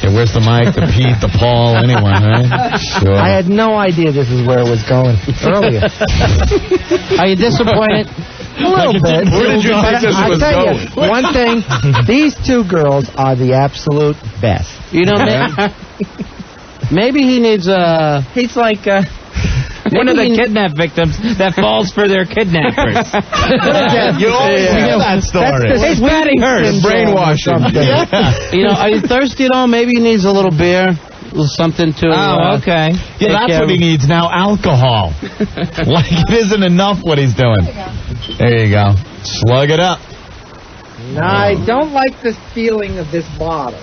K: Yeah, where's the mic, the Pete, the Paul, anyone, right? Sure.
D: I had no idea this is where it was going earlier.
C: Are you disappointed?
D: A little bit.
Q: Where did you think this was going?
D: One thing, these two girls are the absolute best.
C: You know, maybe he needs a...
D: He's like...
B: One of the kidnap victims that falls for their kidnappers.
K: You always hear that story.
B: It's Patty Hearst.
Q: Brainwashing.
C: Yeah. Are you thirsty at all? Maybe he needs a little beer. Something to...
B: Oh, okay.
K: Yeah, that's what he needs now, alcohol. Like it isn't enough what he's doing. There you go. Slug it up.
D: No, I don't like the feeling of this bottle.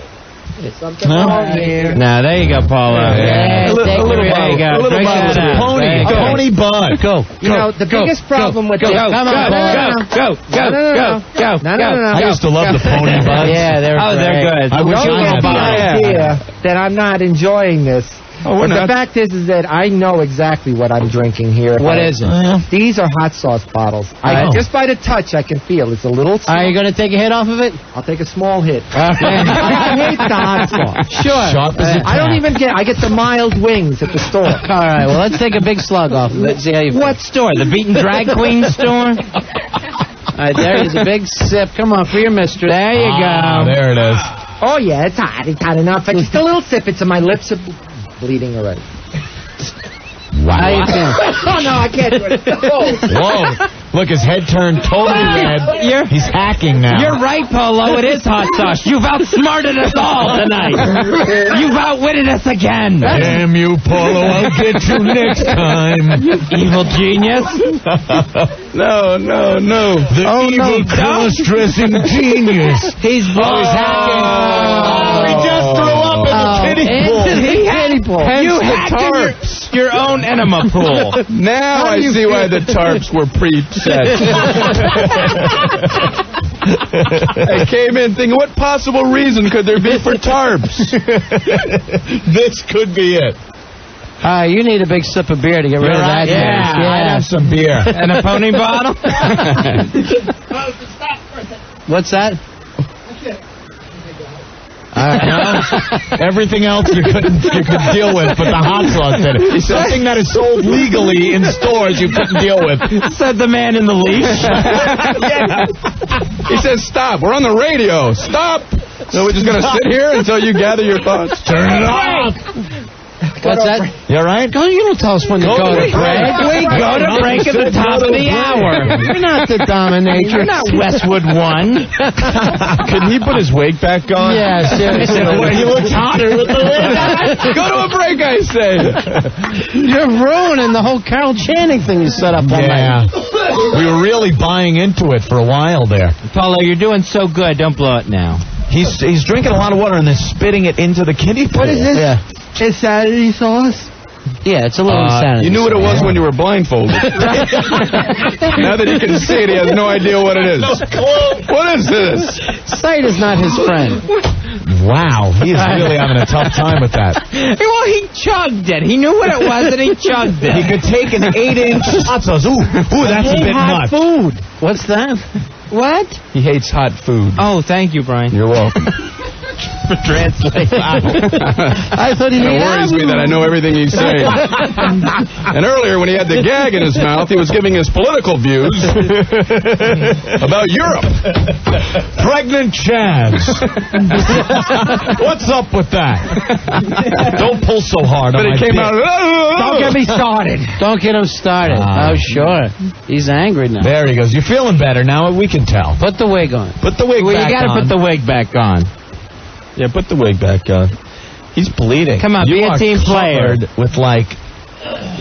D: There's something wrong here.
B: Now, there you go, Paulo.
C: Yeah,
B: A little bottle.
K: Drink that up. Pony bud.
C: Go.
D: The biggest problem with this...
B: Go.
K: I used to love the pony buds.
C: Yeah, they're
B: good.
K: I wish
D: Don't
K: I
D: get
K: had
D: the
K: that.
D: idea that I'm not enjoying this. But the fact is that I know exactly what I'm drinking here.
C: What is it?
D: These are hot sauce bottles. Just by the touch, I can feel it's a little...
C: Are you going to take a hit off of it?
D: I'll take a small hit.
C: Okay.
D: I hate the hot sauce.
C: Sure.
K: Sharp as a
D: I don't even get... I get the mild wings at the store.
C: All right, well, let's take a big slug off of it. See how you feel.
B: What store? The Beaten Drag Queen store?
C: All right, there is a big sip. Come on, for your mistress.
B: There you go.
K: There it is.
D: Oh, yeah, it's hot. It's hot enough. Just a little sip. It's my lips are bleeding already.
K: Wow.
C: How you feeling?
D: Oh, no, I can't do it.
K: Whoa. Look, his head turned totally red. He's hacking now.
B: You're right, Polo. It is hot sauce. You've outsmarted us all tonight. You've outwitted us again.
K: Damn you, Polo. I'll get you next time.
B: You evil genius.
Q: No.
K: The evil cross-dressing genius.
B: He's
K: hacking. He just threw up in the kiddie pool.
B: You hacked your own enema pool.
Q: Now I see why the tarps were preset. I came in thinking, what possible reason could there be for tarps?
K: This could be it.
C: You need a big sip of beer to get rid of that.
K: Yeah, I'd have some beer.
B: And a pony bottle?
C: What's that?
K: Everything else you could deal with, but the hot sauce did it. Something that is sold legally in stores you couldn't deal with.
B: Said the man in the leash.
Q: Yeah. He says, stop. We're on the radio. Stop. So we're just going to sit here until you gather your thoughts.
K: Turn it off.
C: What's that?
K: You all right?
C: You don't tell us when to go to break.
B: We go to break at the top of the hour.
C: You're not the dominatrix.
B: You're not Westwood One.
Q: Could he put his wig back on?
C: Yeah, seriously.
K: He looks hotter with the wig.
Q: Go to a break, I say.
C: You're ruining the whole Carol Channing thing you set up all night.
K: We were really buying into it for a while there.
B: Paulo, you're doing so good. Don't blow it now.
K: He's drinking a lot of water and then spitting it into the kiddie pool.
D: What is this?
C: Yeah.
D: Insanity sauce?
C: Yeah, it's a little insanity.
Q: You knew what it was when you were blindfolded. Now that he can see it, he has no idea what it is. What is this?
C: Sight is not his friend.
K: Wow, he is really having a tough time with that.
B: Well, he chugged it. He knew what it was and he chugged it.
K: He could take an 8-inch hot sauce. Ooh, that's a bit much.
C: Food. What's that?
H: What?
Q: He hates hot food.
B: Oh, thank you, Brian.
Q: You're welcome.
B: For translation.
C: I thought he
I: It worries me that I know everything he's saying. And earlier, when he had the gag in his mouth, he was giving his political views about Europe.
K: Pregnant Chads. What's up with that? Don't pull so hard.
I: But
K: on
I: it
K: my
I: came
K: dick.
I: out.
B: Don't get me started.
C: Don't get him started. Oh, sure. He's angry now.
K: There he goes. You're feeling better now. We can tell.
C: Put the wig on.
K: Put the wig
B: Well,
K: back
B: you gotta
K: on.
B: put the wig back on.
Q: Yeah, put the wig back on. He's bleeding.
B: Come on,
K: You
B: be a
K: are
B: team player.
K: covered with like.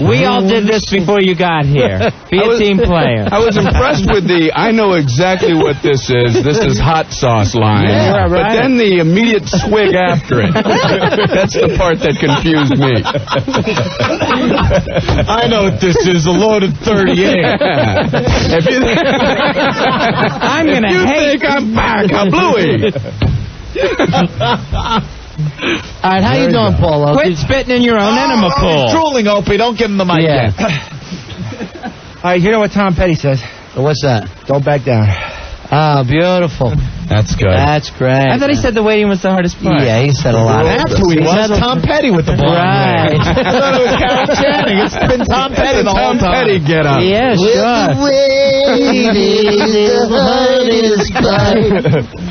B: We all did this before you got here. Be a team player.
I: I was impressed with the I know exactly what this is. This is hot sauce line.
B: Yeah, right.
I: But then the immediate swig after it. That's the part that confused me.
K: I know what this is. A loaded 38.
I: If you
B: I'm gonna
I: you
B: hate.
I: think I'm back, I'm Bluey.
C: All right, how you doing, Paulo?
B: Quit spitting in your own enema pool.
K: He's drooling, Opie. Don't give him the mic
C: Yeah.
K: yet.
D: All right, you know what Tom Petty says?
C: What's that?
D: Don't back down.
C: Oh, beautiful.
K: That's good.
C: That's great.
B: I thought he said the waiting was the hardest part.
C: Yeah, he said a lot.
K: That's who he was. Tom Petty with the blonde
C: Right.
K: hair. I thought it was Carol Channing. It's been Tom Petty the whole
I: Tom
K: time.
I: Petty get up.
C: Yeah, sure.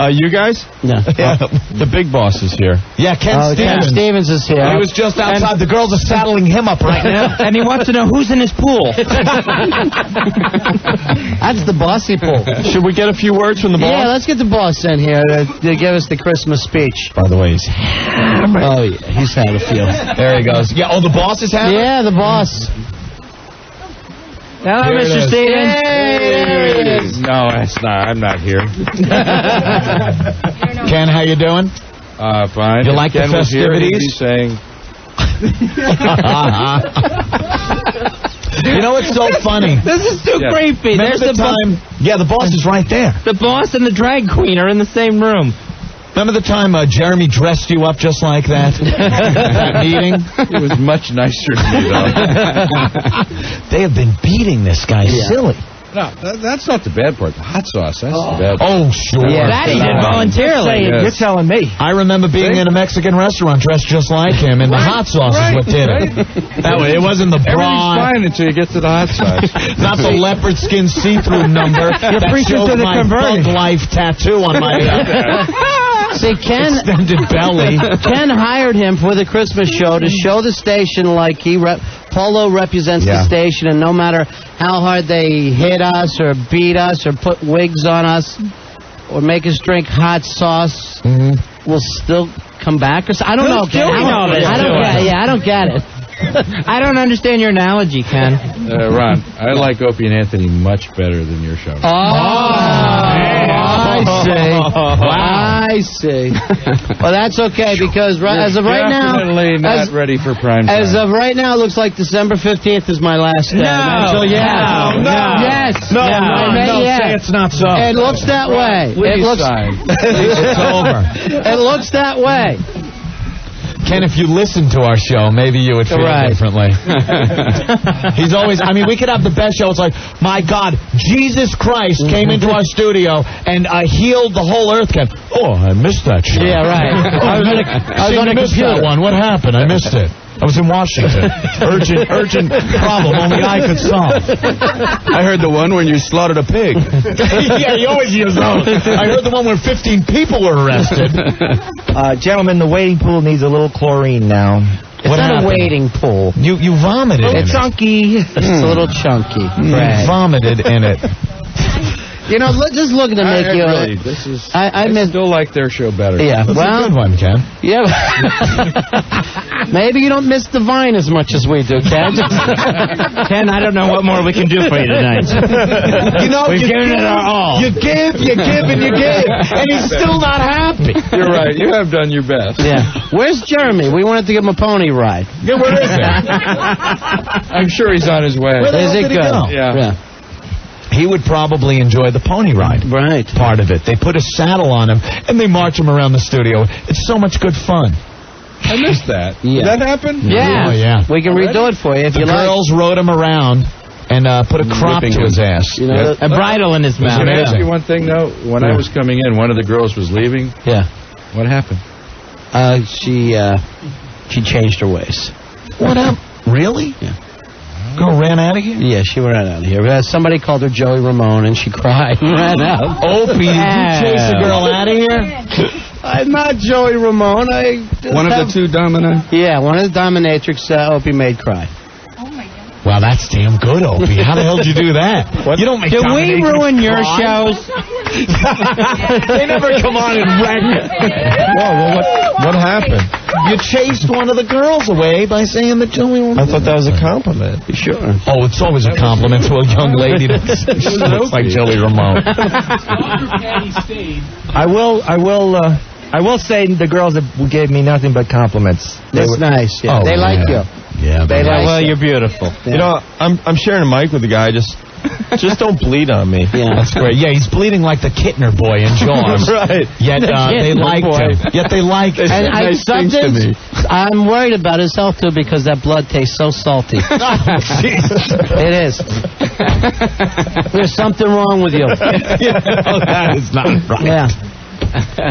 Q: You guys?
C: No.
Q: The big boss is here.
K: Yeah, Ken
C: Ken
K: Stevens.
C: Stevens is here.
K: He was just outside. The girls are saddling him up right now.
B: And he wants to know who's in his pool.
C: That's the bossy pool.
Q: Should we get a few words from the boss?
C: Yeah, let's get the boss in here to give us the Christmas speech.
K: By the way, he's
C: Oh, yeah, he's had a few.
K: there he goes. Yeah, the boss is having.
C: Yeah, the boss.
B: Hello,
K: Here it
B: Mr.
K: is.
B: Stevens.
Q: No, that's not. I'm not here.
K: Ken, how you doing?
Q: Fine.
K: You
Q: If
K: like the
Q: Ken was here, he'd be
K: festivities?
Q: saying,
K: You know what's so funny?
B: This is too
Q: Yeah.
B: creepy.
K: Remember
B: There's
K: the time? Yeah, the boss is right there.
B: The boss and the drag queen are in the same room.
K: Remember the time Jeremy dressed you up just like that? That meeting?
Q: he was much nicer to me, though.
K: They have been beating this guy silly.
Q: No, that's not the bad part. The hot sauce, that's the bad part.
K: Oh, sure.
B: Yeah, that he did voluntarily.
Q: Yes.
D: You're telling me.
K: I remember being in a Mexican restaurant dressed just like him, and the hot sauce is what did it. That way, it wasn't the
Q: Everything's
K: bra,
Q: fine until you get to the hot sauce.
K: not the leopard skin see-through number that
D: preaching
K: showed
D: to the
K: my
D: converted.
K: Bug Life tattoo on my
C: See, Ken
K: extended belly.
C: Ken hired him for the Christmas show to show the station like Polo represents the station, and no matter how hard they hit us or beat us or put wigs on us or make us drink hot sauce, we'll still come back. Or I don't know, Ken. I don't get it.
B: I don't understand your analogy, Ken.
Q: Ron, I like Opie and Anthony much better than your show.
C: I see. I see. Well, that's okay because as of right now,
Q: Definitely not ready for prime time.
C: as of right now, it looks like December 15th is my last day.
B: No,
C: Yes.
K: No,
C: Yeah.
K: say it's not so.
C: It looks that way.
Q: Please
C: It looks.
Q: sign.
K: It's over.
C: It looks that way.
K: Ken, if you listened to our show, maybe you would feel differently. He's always, we could have the best show. It's like, my God, Jesus Christ came into our studio and healed the whole earth. Ken, I missed that show.
C: Yeah, right. I was on a
K: missed
C: computer.
K: that one. What happened? I missed it. I was in Washington. Urgent problem only I could solve.
I: I heard the one when you slaughtered a pig.
K: Yeah, he always uses those. I heard the one where 15 people were arrested.
D: Gentlemen, the waiting pool needs a little chlorine now.
C: It's not a waiting pool.
K: You vomited in it.
D: It's chunky.
C: It's a little chunky.
K: You vomited in it.
C: You know, just looking to make you.
Q: Really, this is.
C: I
Q: still like their show better.
C: Yeah,
K: That's
C: well,
K: a good one, Ken.
C: yeah. Maybe you don't miss the Vine as much as we do, Ken.
B: Ken, I don't know what more we can do for you tonight.
K: You know,
B: We've given it our all.
K: You give, and he's still not happy.
Q: You're right. You have done your best.
C: Yeah. Where's Jeremy? We wanted to give him a pony ride.
K: Yeah, where is he?
Q: I'm sure he's on his way.
K: Where the
C: Is
K: hell
C: it
K: did he
C: good?
K: go?
Q: Yeah.
K: He would probably enjoy the pony ride.
C: Right.
K: Part of it. They put a saddle on him, and they march him around the studio. It's so much good fun.
Q: I missed that.
C: Yeah.
Q: Did that happen?
C: Yeah.
K: Oh, yeah.
C: We can redo it for you if
K: The
C: you like.
K: girls rode him around and put a crop
Q: Whipping
K: to his
Q: him.
K: ass.
C: You know,
B: A bridle in his mouth.
Q: Can I ask you one thing, though? When I was coming in, one of the girls was leaving.
C: Yeah.
Q: What happened?
C: She changed her ways.
D: What up? Really?
C: Yeah.
D: Girl ran out of here?
C: Yeah, she ran out of here. Somebody called her Joey Ramone, and she cried and ran out.
D: Opie, did you chase a girl out of here?
C: I'm not Joey Ramone.
I: One of the two dominant?
C: Yeah, one of the dominatrix Opie made cry.
K: Wow, that's damn good, Opie. How the hell did you do that? You don't make
B: Did we ruin your
K: cry.
B: shows?
K: They never come on and wreck.
Q: Whoa, what happened?
D: You chased one of the girls away by saying that Joey Ramone.
Q: I thought that was a compliment.
C: Sure.
K: Oh, it's always a compliment to a young lady that looks like Joey Ramone.
D: I will say the girls that gave me nothing but compliments.
C: That's nice. Yeah. They like you.
K: Yeah,
C: they like
B: well,
C: you.
B: you're beautiful.
Q: You know, I'm sharing a mic with the guy. Just don't bleed on me.
C: Yeah,
K: that's great. Yeah, he's bleeding like the Kittner boy in Jaws.
Q: Right.
K: Yet they liked him. Yet they liked him.
C: And I'm worried about his health too because that blood tastes so salty. It is. There's something wrong with you.
K: That is not right.
C: Yeah.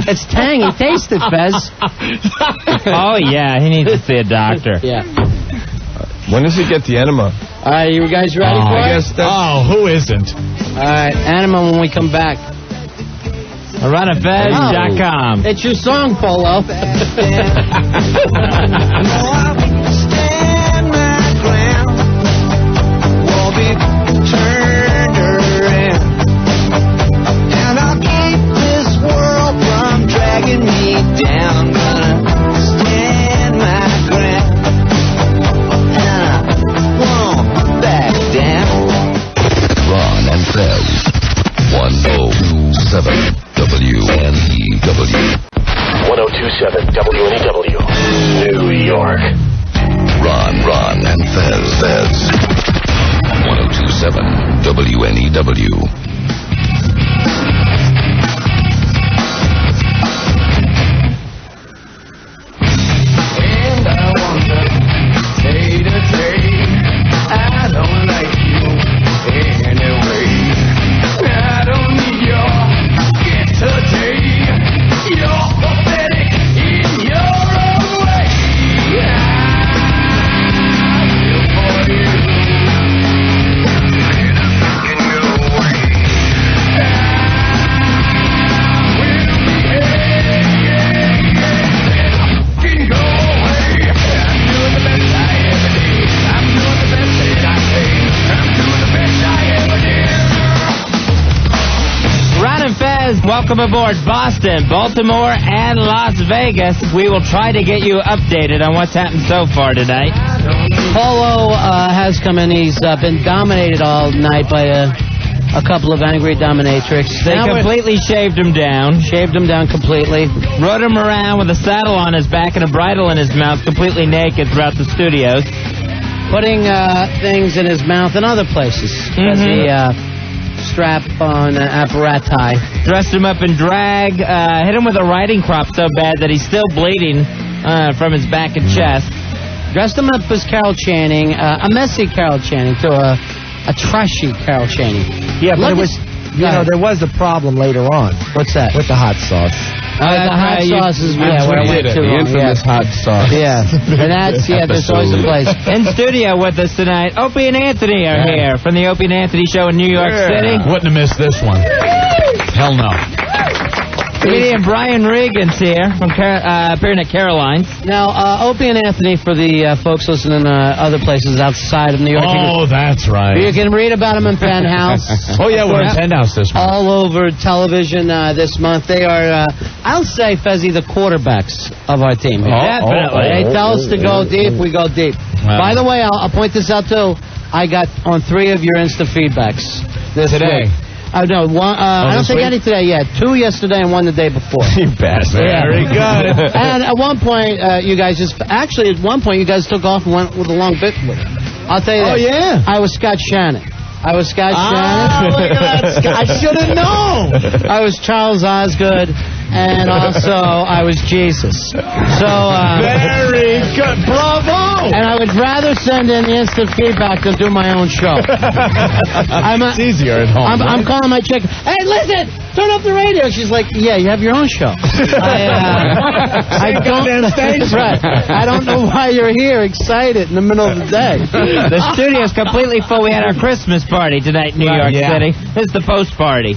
C: It's tangy. Taste it, Fez.
B: Oh, yeah, he needs to see a doctor.
C: Yeah.
Q: When does he get the enema?
C: All right, you guys ready for it?
K: Who isn't?
C: All right, enema when we come back.
B: RonFez.com.
C: It's your song, Polo.
N: Dragging me down, I'm gonna stand my ground, and I won't back down.
A: Ron and Fez. 1027 WNEW.
S: 1027 WNEW. New York.
A: Ron and Fez. 1027 WNEW.
B: Welcome aboard Boston, Baltimore, and Las Vegas. We will try to get you updated on what's happened so far tonight.
C: Polo has come in. He's been dominated all night by a couple of angry dominatrix.
B: They completely shaved him down.
C: Shaved him down completely.
B: Rode him around with a saddle on his back and a bridle in his mouth, completely naked throughout the studios.
C: Putting things in his mouth and other places. Because he strap on apparati.
B: Dressed him up in drag, hit him with a riding crop so bad that he's still bleeding from his back and chest.
C: Dressed him up as Carol Channing, a messy Carol Channing to a trashy Carol Channing.
D: Yeah, but there was a problem later on.
C: What's that?
D: With the hot sauce.
C: The hot sauce is where I went to.
I: The infamous hot sauce.
C: Yeah. And there's always a place.
B: In studio with us tonight, Opie and Anthony are here from the Opie and Anthony Show in New York City.
K: Wouldn't have missed this one. Hell no.
B: Comedian Brian Regan's here from appearing at Caroline's.
C: Now, Opie and Anthony, for the folks listening other places outside of New York.
K: Oh, that's right.
C: You can read about them in Penthouse.
K: Oh, yeah, we're in Penthouse this month.
C: All over television this month. They are, I'll say, Fezzy, the quarterbacks of our team.
B: Definitely.
C: They tell us to go deep, we go deep. By the way, I'll point this out, too. I got on 3 of your Insta feedbacks this
K: today.
C: week. Oh, no, one, I don't think any today yet. 2 yesterday and 1 the day before.
K: You bastard.
C: Yeah.
K: Very good.
C: And at one point, you guys at one point, you guys took off and went with a long bit with it. I'll tell you that.
D: Oh, yeah?
C: I was Scott Shannon. Shannon.
D: Look at that. I should have known.
C: I was Charles Osgood, and also I was Jesus. So,
D: very good. Bravo!
C: And I would rather send in the instant feedback than do my own show.
K: It's easier at home.
C: I'm calling my chick. Hey, listen, turn up the radio. She's like, yeah, you have your own show. I don't know why you're here excited in the middle of the day.
B: The studio's completely full. We had our Christmas party tonight in New York City. It's the post party.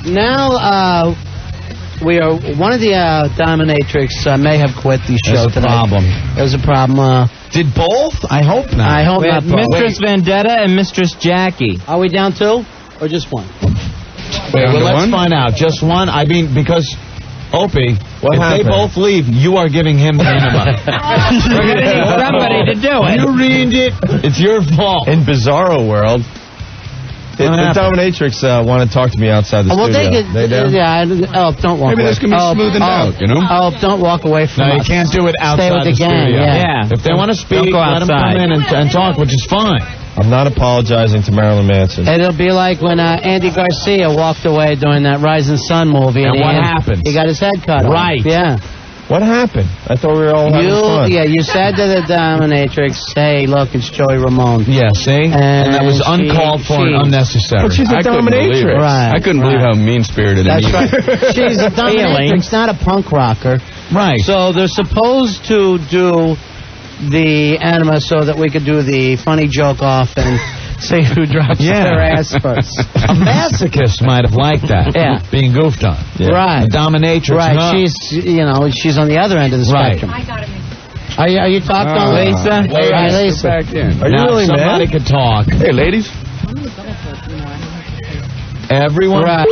C: Now, we are one of the dominatrix may have quit the show tonight. There's a problem.
K: Did both? I hope not.
C: I hope not.
B: Mistress Vendetta and Mistress Jackie.
C: Are we down 2 or just 1?
K: Let's find out. Just 1? I mean, because Opie, if they both leave, you are giving him the enema.
B: We're going to need somebody to do it.
K: You ruined it. It's your fault.
Q: In Bizarro World, the dominatrix want to talk to me outside the studio.
C: Don't walk away.
K: Maybe this can be smoothened out, you know?
C: Don't walk away from us.
K: No, you can't do it outside
C: Stay with the gang,
K: studio.
C: yeah.
K: If they want to speak, let them come in and talk, which is fine.
Q: I'm not apologizing to Marilyn Manson.
C: It'll be like when Andy Garcia walked away during that Rising Sun movie.
K: And what happened?
C: He got his head cut off.
K: Right.
C: Yeah.
Q: What happened? I thought we were all having fun.
C: Yeah, you said to the dominatrix, hey, look, it's Joey Ramone.
K: Yeah, see? And that was uncalled for and unnecessary.
Q: But she's a dominatrix.
C: Right.
I: I couldn't believe how mean-spirited and evil.
C: That's right. She's a dominatrix, not a punk rocker.
K: Right.
C: So they're supposed to do the enema so that we could do the funny joke off and see who drops their ass first.
K: A masochist might have liked that.
C: Yeah.
K: Being goofed on.
C: Yeah. Right.
K: A dominatrix.
C: Right.
K: No.
C: She's on the other end of the spectrum. Are you talking to Lisa? Hey, Lisa.
Q: Are you
K: now,
Q: really
K: somebody
Q: mad?
K: could talk. Hey, ladies. Everyone.
C: Right.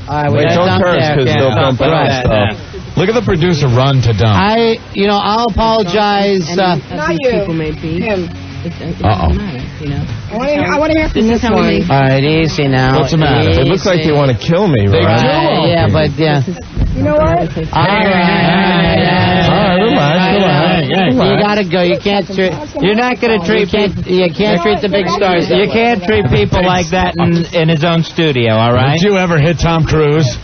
C: All right,
Q: wait, don't curse because they'll dump out stuff.
K: Look at the producer run to dump.
C: I'll apologize.
L: Not you.
M: People may be.
L: Him.
M: It doesn't matter, you know.
L: I want to hear from this one.
C: All right, easy now.
K: What's the matter?
Q: It looks like they want to kill me,
K: They
Q: right?
K: do.
C: Yeah, but yeah.
L: You know what?
C: All right,
Q: relax.
C: You gotta go. You can't treat.
B: You're not going to treat people.
C: You can't treat the big stars.
B: You can't treat people like that in his own studio, all right?
K: Did you ever hit Tom Cruise?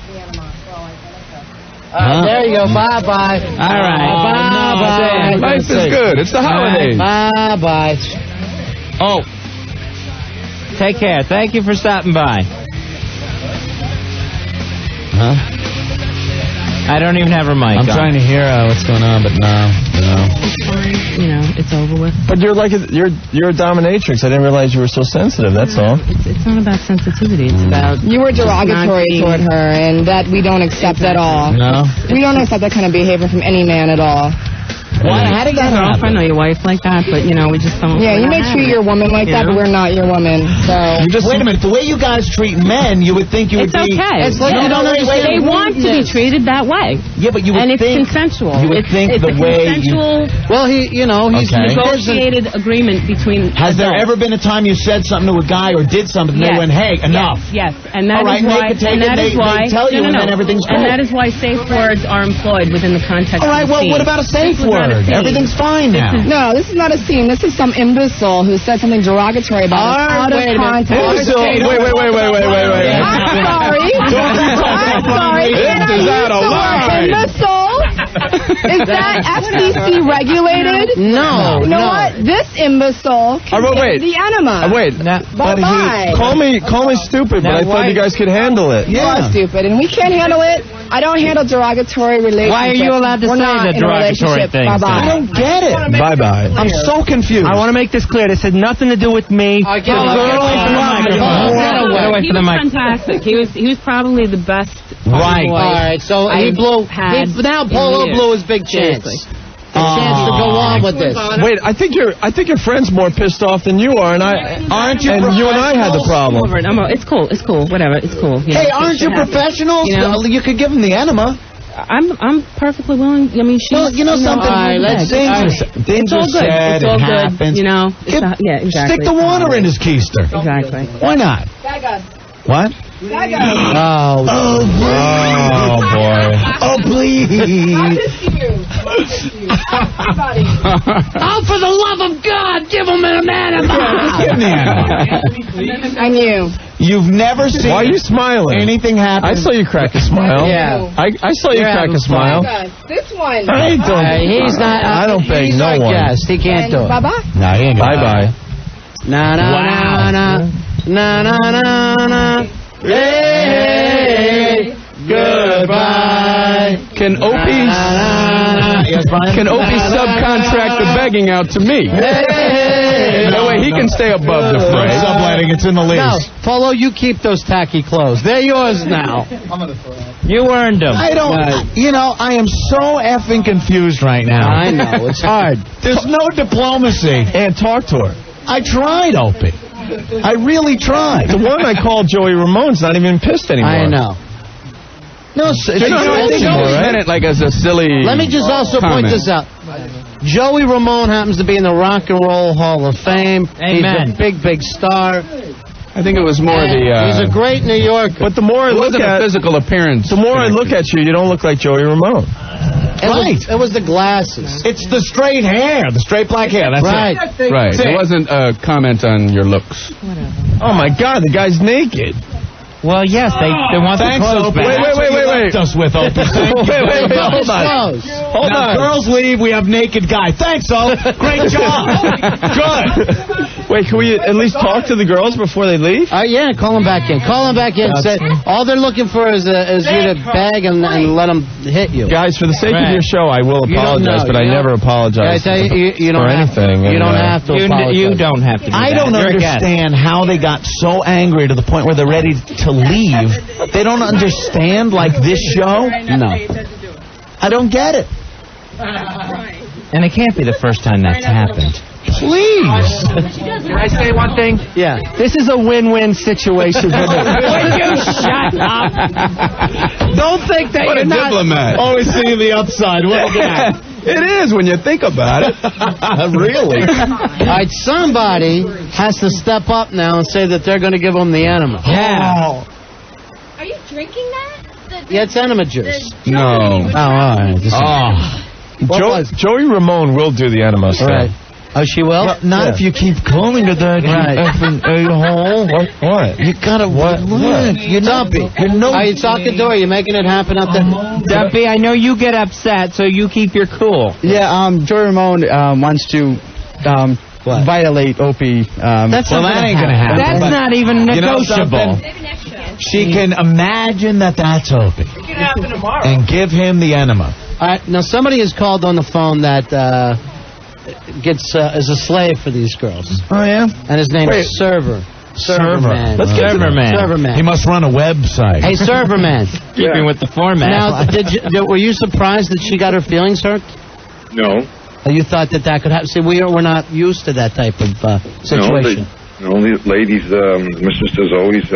C: There you go. Bye-bye.
B: All right.
C: Bye-bye.
I: Life is good. It's the holidays.
C: Bye-bye.
B: Oh. Take care. Thank you for stopping by.
K: Huh?
B: I don't even have her mic.
K: I'm trying to hear what's going on, but no.
M: You know, it's over with.
Q: But you're a dominatrix. I didn't realize you were so sensitive. That's all.
M: It's not about sensitivity. It's about
L: You were derogatory toward her, and that we don't accept at all.
K: No.
L: We don't accept that kind of behavior from any man at all.
M: Why? How did that happen? I know your wife like that, but you know we just don't.
L: Yeah, you may treat your woman like that, but we're not your woman. So
R: wait a minute. The way you guys treat men, you would think you would be.
M: Okay.
R: It's like you don't understand.
M: They want to be treated that way.
R: Yeah, but you would
M: and
R: think.
M: it's consensual.
R: You would think
M: it's
R: the
M: a
R: way
M: consensual.
C: Well, he's
M: negotiated agreement between.
R: Has there ever been a time you said something to a guy or did something and they went, "Hey, enough"?
M: Yes, and that
R: is
M: why. And that is why.
R: They tell you, and then everything's cool.
M: And that is why safe words are employed within the context.
R: All right.
M: of the
R: Well,
M: scene.
R: what about a safe word? Everything's fine now.
L: No, this is not a scene. This is some imbecile who said something derogatory about us out of context.
Q: Wait.
L: I'm sorry.
Q: This is out of line.
L: Imbecile? Is that FCC regulated?
C: No.
L: You know what? This imbecile can
Q: wait.
L: the enema. Bye-bye.
Q: Call me stupid, but I thought you guys could handle it.
L: You are stupid, and we can't handle it. I don't handle derogatory relationships.
B: Why are you allowed to
L: We're
B: say
L: not
B: the
L: in a
B: derogatory
L: relationship.
B: things?
L: Bye-bye.
R: I don't get it.
Q: Bye-bye.
R: I'm so confused.
D: I want to make this clear. This had nothing to do with me.
B: Get away from the mic.
M: He was fantastic. He was probably the best.
K: Right.
C: All right. So he blew. Now Polo blew his big chance. A chance to go on with this.
Q: Wait, I think your friend's more pissed off than you are, and
R: aren't you?
Q: And you and I had the problem.
M: It's cool. It's cool. Whatever. It's cool. You
R: Hey,
M: know,
R: aren't you professionals? You could give him the enema.
M: I'm perfectly willing. I mean,
R: Well, you know something?
C: let's see.
M: It's all good. It's all good. You know. Yeah, exactly.
R: Stick the water in his keister.
M: Exactly.
R: Why not? What?
C: Oh,
Q: boy.
R: Oh, please.
C: Oh, for the love of God, give him an enema.
K: Give him the enema.
L: I knew.
K: You've never seen.
Q: Why are you smiling?
K: Anything happen?
Q: I saw you crack a smile.
C: Yeah.
Q: I saw you crack a smile.
L: This one.
Q: I don't.
C: He's not.
Q: I don't beg
C: he's
Q: no
C: our
Q: one.
C: guest. He can't do it.
L: Bye-bye.
K: No, he ain't.
Q: Bye bye.
C: Na na na na na na na. Hey, goodbye.
I: Can Opie subcontract the begging out to me? That way he can stay above the fray.
K: Subletting, it's in the lease.
C: No, Polo, you keep those tacky clothes. They're yours now.
B: You earned them.
K: I don't. I am so effing confused right now.
C: I know, it's hard.
K: There's no diplomacy.
Q: And talk to her.
K: I tried, Opie. I really tried.
Q: The one I called Joey Ramone's not even pissed anymore.
C: I know.
K: No,
I: They always meant it like as a silly.
C: Let me just also point
I: comment.
C: this out. Joey Ramone happens to be in the Rock and Roll Hall of Fame.
B: Amen.
C: He's a big, big star.
I: I think it was more
C: He's a great New Yorker.
Q: But the more I
I: It
Q: look
I: wasn't
Q: at
I: a physical appearance.
Q: the more I look at you, you don't look like Joey Ramone.
C: It was the glasses.
K: It's the straight hair, the straight black hair. That's
C: Right.
K: it.
I: Right.
K: That's
I: It
K: it.
I: wasn't a comment on your looks.
Q: Oh my God, the guy's naked.
B: Well, yes, they want
K: Thanks,
B: the clothes
K: Opie.
B: back.
Q: Wait.
K: Us with Opie.
Q: Wait, hold on. Hold
K: Now,
Q: on.
K: girls leave, we have naked guy. Thanks, O. Great job. Good.
Q: Wait, can we at least talk to the girls before they leave?
C: Yeah, call them back in. Call them back in. Say, all they're looking for is you to bag and let them hit you.
Q: Guys, for the sake of your show, I will
C: You don't
Q: apologize,
C: know,
Q: but I
C: you
Q: never apologize
C: I tell you don't
Q: for
C: have
Q: anything.
C: You don't have to apologize.
B: You don't have to do
K: I
B: that.
K: don't
B: You're a guest.
K: understand how they got so angry to the point where they're ready to leave. They don't understand, like, this show?
C: No.
K: I don't get it.
B: And it can't be the first time that's happened.
K: Please.
D: Can I say one thing?
C: Yeah.
D: This is a win-win situation for me.
B: Would you shut up?
D: Don't think that
I: What
D: you're
I: a
D: not...
I: diplomat.
K: Always seeing the upside. Well done.
I: It is when you think about it.
K: Really?
C: All right, somebody has to step up now and say that they're going to give them the enema.
B: Yeah.
T: Are you drinking that?
C: Yeah, it's enema juice.
I: No.
C: Oh, all right.
Q: Joey Ramone will do the enema stuff.
C: Right. Oh, she will?
K: Well, not if you keep calling her that, you
C: Right.
K: effing a-hole.
Q: What?
K: You gotta... What? You're
C: Dumpy. Are you talking to her? Are you making it happen out there?
B: Dumpy, I know you get upset, so you keep your cool.
G: Yeah, Joey Ramone wants to violate Opie.
C: That ain't going to happen.
B: That's not even negotiable.
K: She can imagine that's Opie.
D: It can happen tomorrow.
K: And give him the enema.
C: All right, now somebody has called on the phone that is a slave for these girls.
K: Oh, yeah?
C: And his name is Server. Serverman.
K: Let's get
B: Serverman.
C: Serverman.
K: He must run a website.
C: Hey, Serverman.
B: Keeping with the format.
C: Now, were you surprised that she got her feelings hurt?
E: No.
C: Or you thought that could happen? See, we're not used to that type of situation.
E: No, these ladies, mistresses always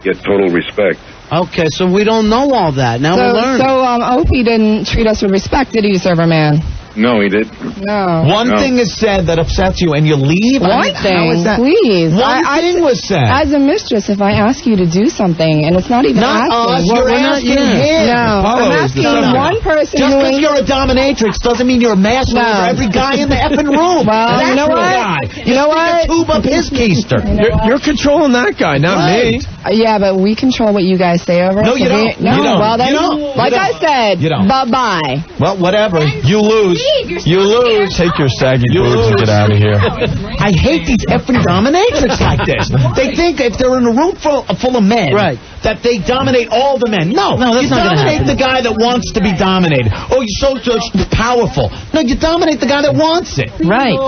E: get total respect.
C: Okay, so we don't know all that. Now we're learning.
L: So Opie didn't treat us with respect, did he, Serverman?
E: No, he did.
L: No.
K: One thing is said that upsets you, and you leave?
L: One
K: How is
L: thing,
K: that?
L: please.
K: One thing was said.
L: As a mistress, if I ask you to do something, and it's not even
K: Not
L: asking.
K: us, you're asking him.
L: No, I'm asking one person
K: Just
L: who
K: because
L: ain't...
K: you're a dominatrix doesn't mean you're a master over every guy in the effing room.
L: Well, you know what? You know what?
K: Tube up his keister.
Q: You're controlling that guy, not me.
L: Yeah, but we control what you guys say over us.
K: No, you don't.
L: No,
K: You don't.
L: well, then,
K: You don't.
L: like
K: You
L: I
K: don't.
L: said,
K: You don't.
L: bye-bye.
K: Well, whatever. You lose.
Q: You lose. Take your saggy boobs and get out of here.
K: I hate these effing dominatrix like this. They think if they're in a room full of men, that they dominate all the men. No,
C: that's
K: you
C: not gonna
K: dominate
C: happen.
K: the guy that wants to be dominated. Oh, you're so powerful. No, you dominate the guy that wants it.
D: Right.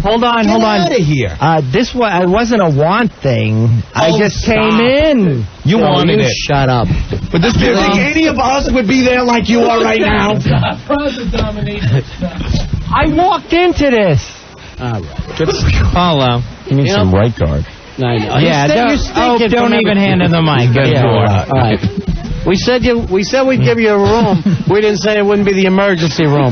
D: Hold on.
K: Get out of here.
D: This wasn't a want thing. I just came in.
K: You wanted it.
C: Shut up.
K: But this do you think any of us would be there like you are right now?
D: I walked into this.
C: All right.
B: Follow.
Q: You need some right guard.
C: I know.
B: Yeah, don't even hand him the mic.
C: Yeah, all right. We said we'd give you a room. We didn't say it wouldn't be the emergency room.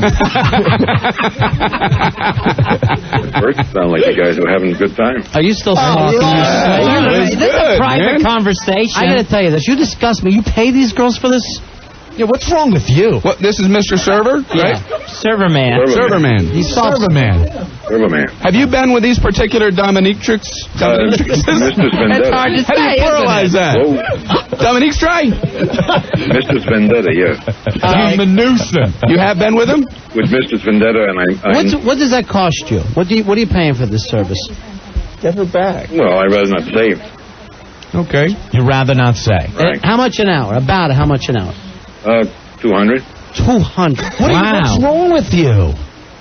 E: Birds sound like you guys are having a good time.
C: Are you still talking?
B: This is a private conversation.
C: I got to tell you this. You disgust me. You pay these girls for this?
K: Yeah, what's wrong with you?
I: What? This is Mr. Server, right?
B: Server man.
I: Server man.
K: He's Server man.
E: Server man.
I: Have you been with these particular dominatrixes?
E: Mistress Vendetta.
B: It's hard to say.
I: How do you pluralize that? Dominique's try.
E: Mistress Vendetta, yeah.
K: Menusa.
I: You have been with him?
E: With Mistress Vendetta, and
C: What does that cost you? What are you paying for this service?
Q: Get her back.
E: Well, I'd rather not say.
I: Okay.
K: You'd rather not say.
E: Right.
C: How much an hour? About how much an hour?
E: 200.
C: 200.
K: What's wrong with you?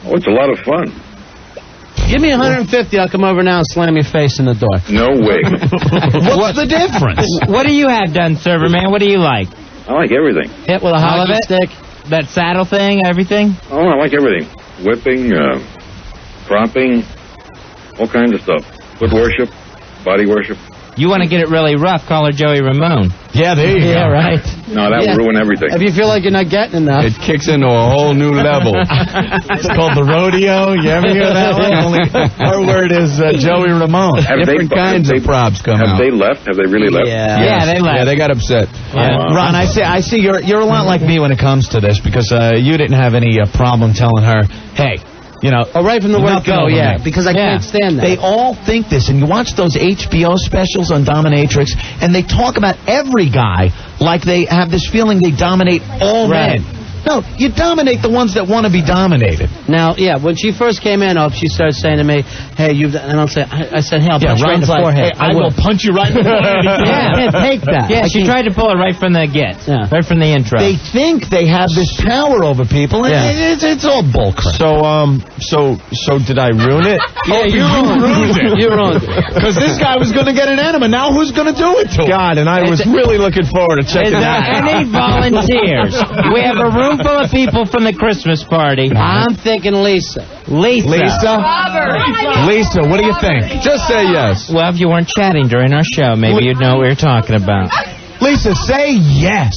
E: Oh, it's a lot of fun.
C: Give me 150. I'll come over now and slam your face in the door.
E: No way.
K: What's the difference?
B: What do you have done, Server man? What do you like?
E: I like everything.
C: Hit with a
B: All of
C: hockey
B: it?
C: stick.
B: That saddle thing, everything?
E: Oh, I like everything. Whipping, cropping, all kinds of stuff. Foot worship, body worship.
B: You want to get it really rough, call her Joey Ramone.
K: Yeah, there you go.
C: Yeah, right.
E: No, that would ruin everything.
C: If you feel like you're not getting enough.
I: It kicks into a whole new level.
K: It's called the rodeo. You ever hear that one? Only our word is Joey Ramone.
I: Different kinds of props come out.
E: Have they left? Have they really left?
B: Yeah, they left.
I: Yeah, they got upset.
K: Ron, I see you're a lot like me when it comes to this because you didn't have any problem telling her, hey, you know.
C: Oh, right from the word
K: nothing
C: go,
K: over
C: yeah.
K: me.
C: Because I can't stand that.
K: They all think this, and you watch those HBO specials on dominatrix, and they talk about every guy like they have this feeling they dominate all men. No, you dominate the ones that want to be dominated.
C: Now, yeah, when she first came in, she started saying to me, hey, you've done, and I said, hey, I'll punch you right in the forehead.
K: Hey, I will punch you right in the forehead.
C: Yeah, take that.
B: Yeah, she tried to pull it right from the right from the intro.
K: They think they have this power over people, and it's all bullcrap.
Q: So did I ruin it?
C: Yeah, you ruined it. You ruined it.
K: Because this guy was going to get an enema. Now who's going to do it to him?
Q: God, and I was really looking forward to checking
B: Is there
Q: that out.
B: any volunteers? We have a room full of people from the Christmas party.
C: I'm thinking Lisa.
B: Lisa,
K: what do you think?
I: Just say yes.
B: Well, if you weren't chatting during our show, maybe you'd know what we were talking about.
K: Lisa, say yes.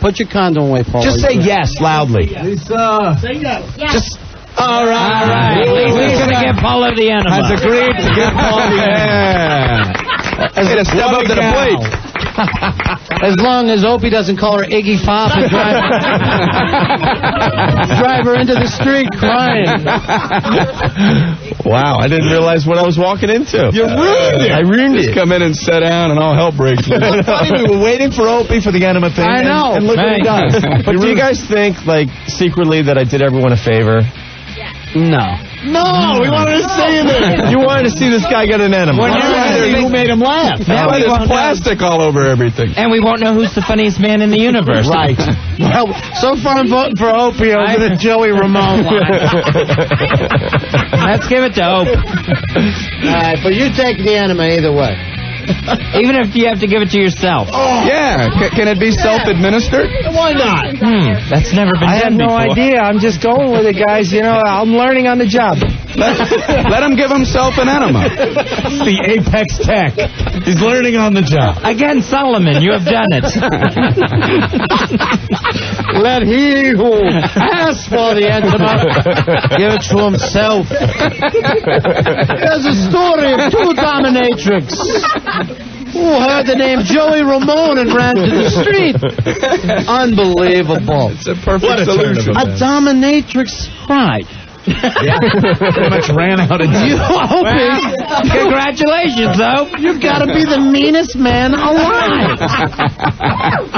C: Put your condom away, Paul.
K: Just say yes loudly.
Q: Lisa. Say yes.
K: Just. All right.
B: All right. Lisa's going to get Paula the enema.
K: Has agreed to give Paul the enema.
I: Hey, to step up to the plate.
C: As long as Opie doesn't call her Iggy Pop and drive her into the street crying.
Q: Wow, I didn't realize what I was walking into.
I: You ruined it.
Q: I ruined it.
I: Just come in and sit down and all hell breaks loose.
K: We were waiting for Opie for the enema thing.
C: I know.
K: And look what he does.
Q: But do you guys think, like, secretly that I did everyone a favor?
C: No.
K: No, we wanted to see it.
Q: You wanted to see this guy get an enema.
K: Who made him laugh?
B: Now
I: Why
B: we
I: there's
B: won't
I: plastic all over everything.
B: And we won't know who's the funniest man in the universe.
C: Right. Well, so far I'm voting for Opie over the Joey Ramone line.
B: Let's give it to Hope.
C: All right, but you take the enema either way.
B: Even if you have to give it to yourself.
I: Yeah. Can it be self-administered?
C: Why not?
B: That's never been
Q: I have
B: done
Q: no
B: before.
Q: idea. I'm just going with it, guys. You know, I'm learning on the job.
I: Let him give himself an enema.
K: It's the apex tech. He's learning on the job.
B: Again, Solomon, you have done it.
C: Let he who asks for the enema give it to himself. There's a story of two dominatrix who heard the name Joey Ramone and ran to the street. Unbelievable.
I: It's a perfect solution.
C: A dominatrix cried.
K: Yeah, pretty much ran out of
C: You, Opie,
B: Congratulations, Hope.
C: you've got to be the meanest man alive.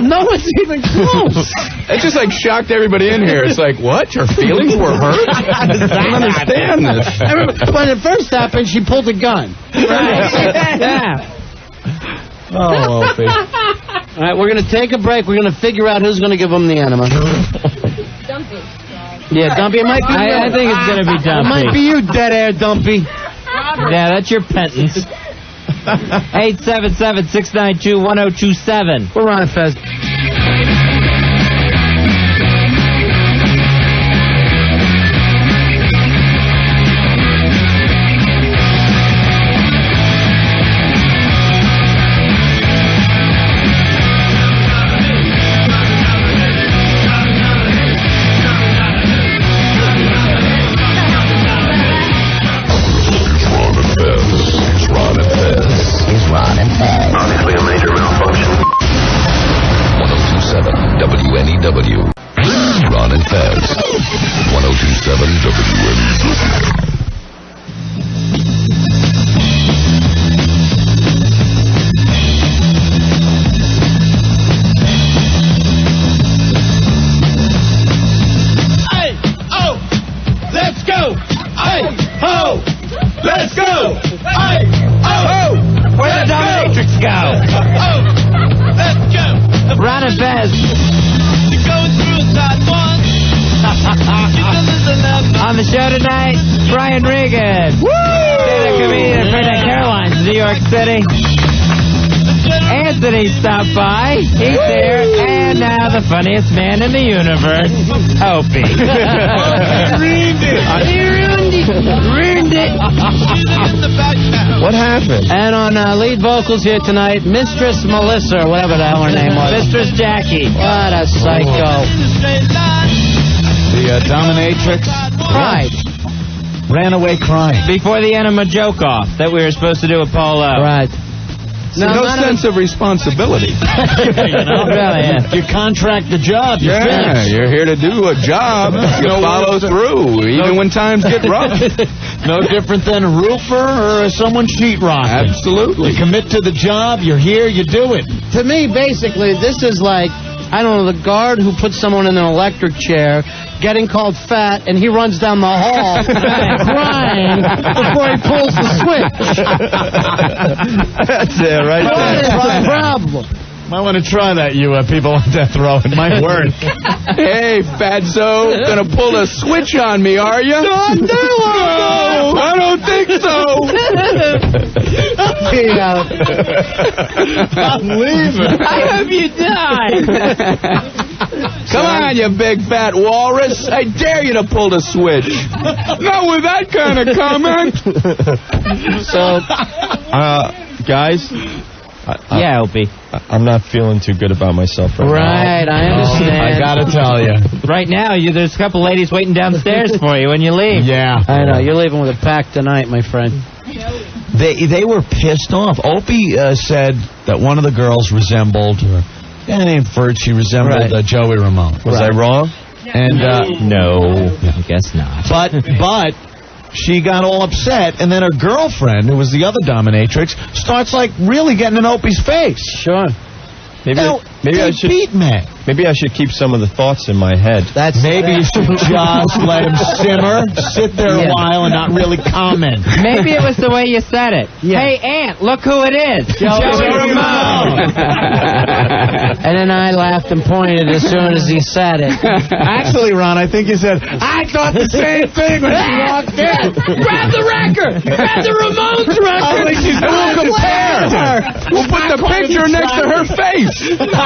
C: No one's even close.
I: It just like shocked everybody in here. It's like, what? Your feelings were hurt? I don't understand this.
C: When it first happened, she pulled a gun.
B: Right. Yeah.
K: Oh, Opie.
C: All right, we're going to take a break. We're going to figure out who's going to give him the enema.
T: Dumpy.
C: Yeah, Dumpy, it might be you.
B: I think it's going to be Dumpy.
C: It might be you, dead air Dumpy.
B: Yeah, that's your penance. 877-692-1027.
C: We're Ron Fez.
A: Obviously a major malfunction. 102.7
B: Ron and Fez. On the show tonight, Brian Regan. Stand-up comedian from Caroline's, New York City. Anthony stopped by. He's there. And now the funniest man in the universe, Opie. Ruined it.
Q: What happened?
C: And on lead vocals here tonight, Mistress Melissa, or whatever the hell her name was.
B: Mistress Jackie.
C: What a psycho.
K: The dominatrix.
C: Right.
K: Ran away crying.
B: Before the Enema Jokeoff that we were supposed to do with Polo.
C: Right.
I: No sense of responsibility.
K: You contract the job.
I: You're here to do a job. You follow through, even when times get rough.
K: No different than a roofer or someone sheetrocking.
I: Absolutely.
K: You commit to the job, you're here, you do it.
C: To me, basically, this is like, I don't know, the guard who puts someone in an electric chair, getting called fat, and he runs down the hall crying before he pulls the switch.
Q: That's it, right
C: What
Q: there.
C: is the problem?
K: Might want to try that, you people on death row. It might work.
I: Hey, fatso, gonna pull a switch on me, are you?
C: Don't do it!
I: No, I don't think so.
K: I'm leaving.
B: I hope you die.
I: Come on, you big fat walrus. I dare you to pull the switch. Not with that kind of comment.
Q: So, guys,
B: Yeah, Opie.
Q: I'm not feeling too good about myself right now.
C: Right, I understand.
K: I gotta tell you.
B: Right now, there's a couple ladies waiting downstairs for you when you leave.
K: Yeah.
C: I know, you're leaving with a pack tonight, my friend.
K: They were pissed off. Opie said that one of the girls resembled, a guy named Ferd, she resembled Joey Ramone.
Q: Was I wrong?
K: And
B: no, I guess not.
K: But she got all upset, and then her girlfriend, who was the other dominatrix, starts like really getting in Opie's face.
C: Sure.
Q: Maybe I should
K: beat me.
Q: Maybe I should keep some of the thoughts in my head.
K: Maybe you should just let him simmer, sit there a while, and not really comment.
B: Maybe it was the way you said it.
C: Yeah.
B: Hey, Aunt, look who it is.
C: Joey
B: Ramone.
C: And then I laughed and pointed as soon as he said it.
K: Actually, Ron, I think you said, I thought the same thing when she walked in.
B: Grab the record. Grab the Ramones record.
K: I think she's going to compare.
I: We'll put the picture next to her face.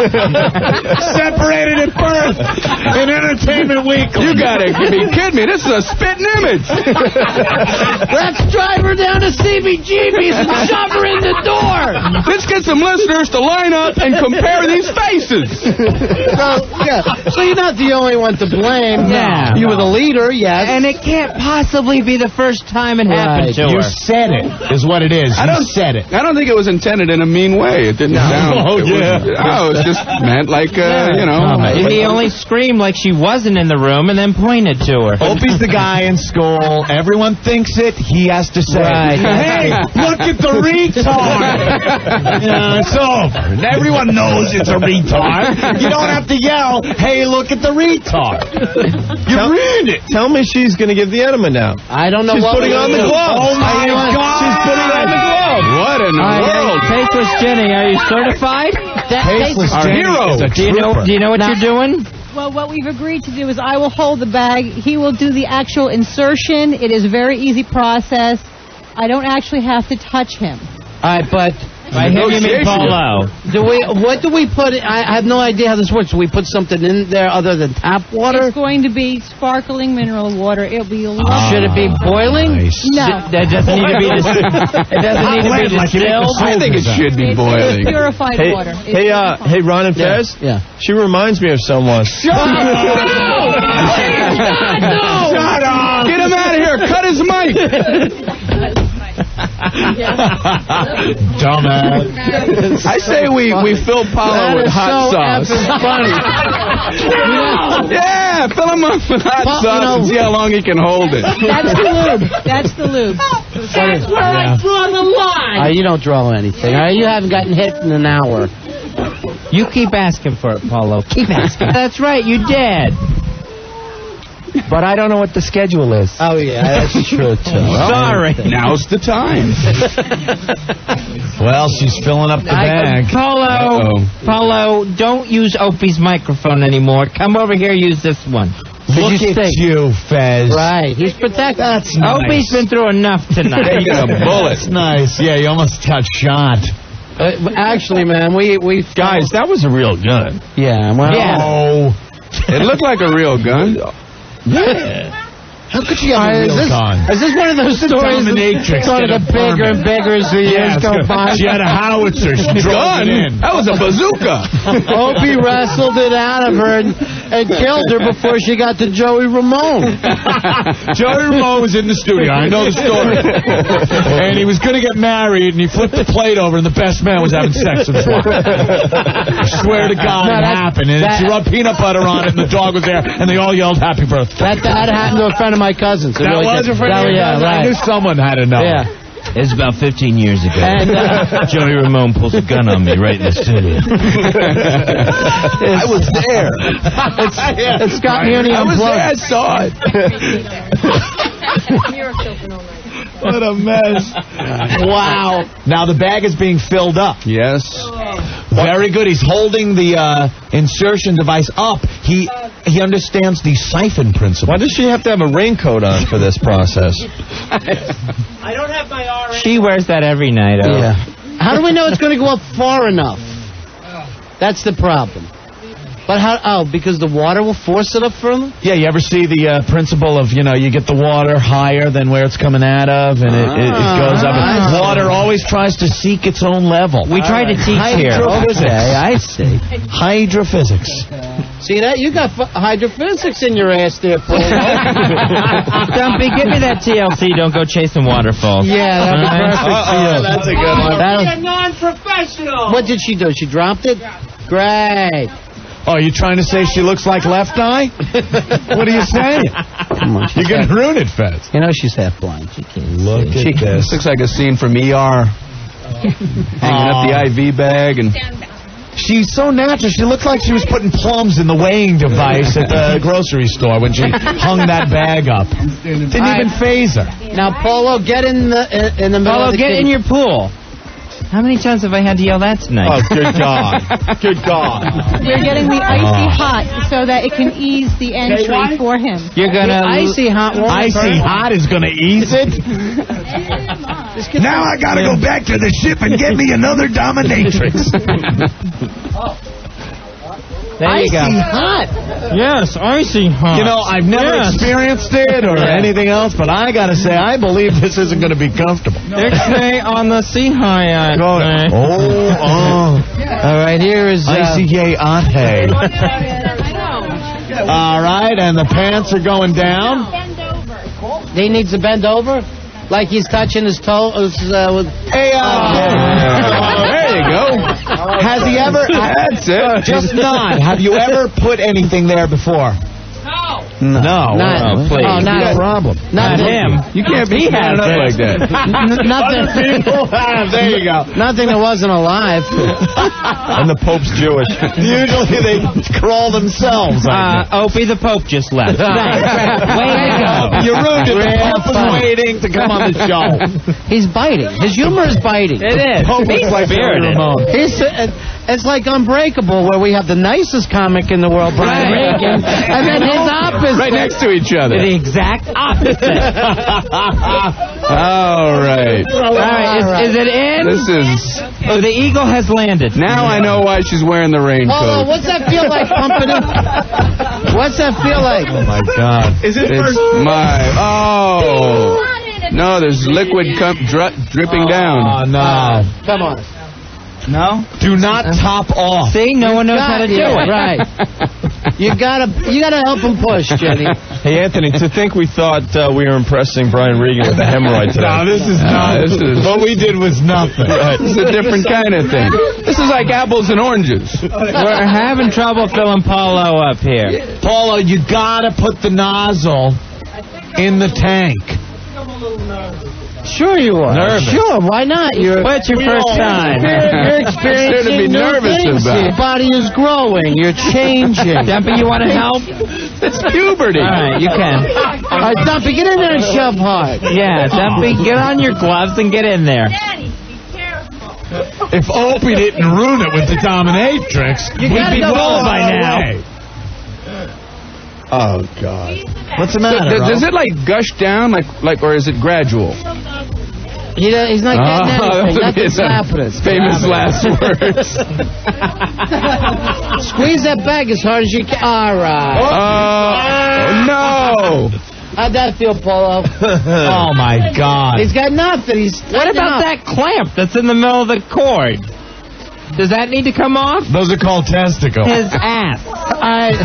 K: Separated at birth in Entertainment Weekly.
I: You gotta be kidding me. This is a spitting image.
C: Let's drive her down to CBGB's and shove her in the door.
I: Let's get some listeners to line up and compare these faces.
C: So you're not the only one to blame.
B: Yeah.
C: You were the leader, yes.
B: And it can't possibly be the first time it happened to
K: You
B: her.
K: said it, is what it is. You said it.
I: I don't think it was intended in a mean way. It didn't sound.
K: Oh,
I: it was just meant like,
B: He only screamed like she wasn't in the room and then pointed to her.
K: Opie's the guy in school. Everyone thinks it. He has to say, hey, look at the retard. It's over. And everyone knows it's a retard. You don't have to yell, hey, look at the retard. You ruined it.
Q: Tell me she's going to give the enema now.
C: I don't know
Q: She's
C: what
Q: putting on the glove.
K: Oh, my God.
Q: She's putting on the glove.
I: What in the world?
B: Faceless Jenny, are you certified?
K: Faceless
I: Our
K: Jenny
I: hero.
K: is a
B: Do you know what you're doing?
H: Well, what we've agreed to do is I will hold the bag. He will do the actual insertion. It is a very easy process. I don't actually have to touch him.
C: All right, but
B: By him, you mean Polo.
C: What do we put? I have no idea how this works. Do we put something in there other than tap water?
H: It's going to be sparkling mineral water. It'll be lovely.
C: Should it be boiling?
H: No.
B: That doesn't need to be distilled.
I: I think it should be boiling.
H: It's purified water.
Q: Hey, Ron and Fez?
C: Yeah.
Q: She reminds me of someone.
I: Shut up! No! Shut up! Get him out of here! Cut his mic!
K: Dumbass.
I: I say we fill Paulo with hot sauce.
C: Funny.
I: Yeah, fill him up with hot sauce and see how long he can hold it.
H: That's the lube. That's the lube.
C: That's where I draw the line. You don't draw anything. You haven't gotten hit in an hour.
B: You keep asking for it, Paulo. Keep asking. That's right, you did.
D: but I don't know what the schedule is.
C: Oh, yeah, that's true, too.
K: Sorry.
I: Now's the time.
K: Well, she's filling up the bag.
B: Polo, don't use Opie's microphone anymore. Come over here, use this one.
K: Look at you, Fez.
C: Right, he's protected.
K: That's nice.
B: Opie's been through enough tonight.
I: You got a bullet.
K: That's nice. Yeah, you almost got shot.
C: Actually, man, we
Q: Guys, that was a real gun.
C: Yeah, well...
K: Oh.
I: It looked like a real gun.
K: Yeah.
C: How could she have a real gun? Is this one of those stories
K: dominatrix
C: sort of get bigger and bigger as the years go by?
K: She had a howitzer. She drove it in.
I: That was a bazooka.
C: Opie wrestled it out of her and killed her before she got to Joey Ramone.
K: Joey Ramone was in the studio. I know the story. And he was going to get married, and he flipped the plate over, and the best man was having sex with his wife. I swear to God it happened. And she rubbed peanut butter on it, and the dog was there, and they all yelled happy birthday.
C: That happened to a friend of my cousin's.
K: That really was a friend of your cousin?
C: Right.
K: I knew someone had to know.
C: Yeah.
B: It's about 15 years ago.
C: And,
B: Joey Ramone pulls a gun on me right in the studio.
I: I was there.
C: It's Scott Muni
I: I was
C: Unplugged.
I: there. I saw it.
K: What a mess.
C: Wow.
K: Now the bag is being filled up.
I: Yes.
K: Very good. He's holding the insertion device up. He understands the siphon principle.
Q: Why does she have to have a raincoat on for this process?
B: I don't have my RA. She wears that every night.
C: Yeah. How do we know it's going to go up far enough? That's the problem. But how? Oh, because the water will force it up further?
K: Yeah, you ever see the principle of, you get the water higher than where it's coming out of, and it goes up. Water always tries to seek its own level.
B: We try to teach here.
K: Hydrophysics.
C: Okay, I see.
K: Hydrophysics.
C: See that? You got hydrophysics in your ass there, Paul.
B: Dumpy, give me that TLC. Don't go chasing waterfalls.
C: Yeah, that'd be perfect for you.
K: That's a good one.
C: That'll-
J: a non-professional.
C: What did she do? She dropped it? Great.
K: Oh, are you trying to say she looks like Left Eye? What are you saying?
C: Come on,
K: You're going to ruin it, Fez.
C: You know she's half blind. She can't
K: Look
C: see.
K: at this.
I: Looks like a scene from ER. Hanging up the IV bag and...
K: She's so natural. She looked like she was putting plums in the weighing device at the grocery store when she hung that bag up. Didn't even phase her.
C: Now, Polo, get in the middle
B: Polo,
C: of the
B: get in
C: kitty.
B: your pool. How many times have I had to yell that tonight?
Q: Oh, good God. Good God.
H: We're getting the icy hot so that it can ease the entry for him.
B: You're gonna
C: Icy hot water.
K: Icy hot is going to ease it?
D: Now I gotta go back to the ship and get me another dominatrix.
B: There you go.
C: Icy hot.
B: Yes, icy hot.
K: I've never experienced it or anything else, but I got to say, I believe this isn't going to be comfortable.
B: Ixnay on the sea high.
K: All
C: right, here is...
K: ICA Ate. All right, and the pants are going down.
C: He needs to bend over? Like he's touching his toes with...
K: Hey,
I: there you go.
K: Has he ever...
I: That's it.
K: Just nod. Have you ever put anything there before? No.
C: Not,
B: please.
C: Oh, not
K: a problem.
B: Not him.
I: You can't be standing up like that.
C: Nothing.
K: People have. There you go.
C: Nothing that wasn't alive.
Q: And the Pope's Jewish.
K: Usually they crawl themselves.
B: Opie, the Pope just left.
K: Way to go. You ruined it. The Pope was waiting to come on the show.
C: He's biting. His humor is biting.
B: It is.
K: Pope is like Joey Ramone.
C: It's like Unbreakable, where we have the nicest comic in the world, Brian Regan, and then his opposite.
I: Right next to each other.
B: The exact opposite.
I: All right.
B: All right. Is it in?
I: This is...
B: Oh, the eagle has landed.
I: Now I know why she's wearing the raincoat.
C: Oh, what's that feel like, pumping it? What's that feel like?
K: Oh, my God.
I: It's my... Oh. No, there's liquid dripping down.
K: Oh, no.
C: Come on.
B: No?
K: Do not top off.
B: See, no one knows how to do it.
C: Right. You gotta help him push, Jenny.
Q: Hey, Anthony, to think we thought we were impressing Brian Regan with a hemorrhoid today.
K: No, this is not. What we did was nothing.
I: This is a different kind of thing. This is like apples and oranges.
B: We're having trouble filling Paulo up here.
K: Paulo, you gotta put the nozzle in the tank.
C: Sure you are.
K: Nervous.
C: Sure, why not?
B: What's your first time?
C: You're experiencing
I: to be
C: new
I: nervous
C: things.
I: about.
C: Your body is growing. You're changing.
B: Dumpy, you want to help?
I: It's puberty.
B: All right, you can.
C: All right, Dumpy, get in there and shove hard.
B: Yeah, Dumpy, get on your gloves and get in there.
K: If Opie didn't ruin it with the dominatrix, we'd be well by now.
Q: Oh, God.
C: What's the matter?
I: Does it like gush down, like, or is it gradual?
C: He's not getting anything. Nothing's happening.
I: Famous last words.
C: Squeeze that bag as hard as you can. All right.
I: No.
C: How'd that feel, Polo?
K: Oh, my God.
C: He's got nothing.
B: What about that clamp that's in the middle of the cord? Does that need to come off?
K: Those are called testicles.
B: His ass.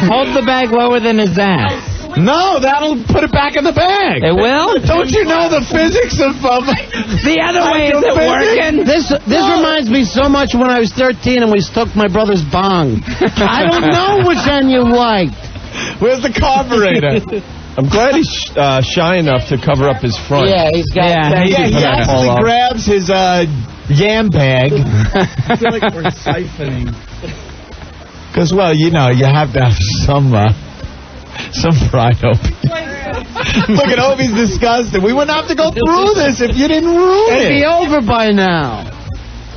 B: Hold the bag lower than his ass.
K: No, that'll put it back in the bag.
B: It will?
K: Don't you know the physics of
B: the other way isn't working?
C: This reminds me so much when I was 13 and we took my brother's bong. I don't know which end you liked.
K: Where's the carburetor?
Q: I'm glad he's shy enough to cover up his front.
C: Yeah, he's got...
K: he actually grabs his yam bag.
Q: I feel like we're siphoning.
K: Because, well, you know, you have to have some pride, Opie. Look at Opie's disgusted. We wouldn't have to go through this if you didn't ruin
C: It'd
K: it.
C: be over by now.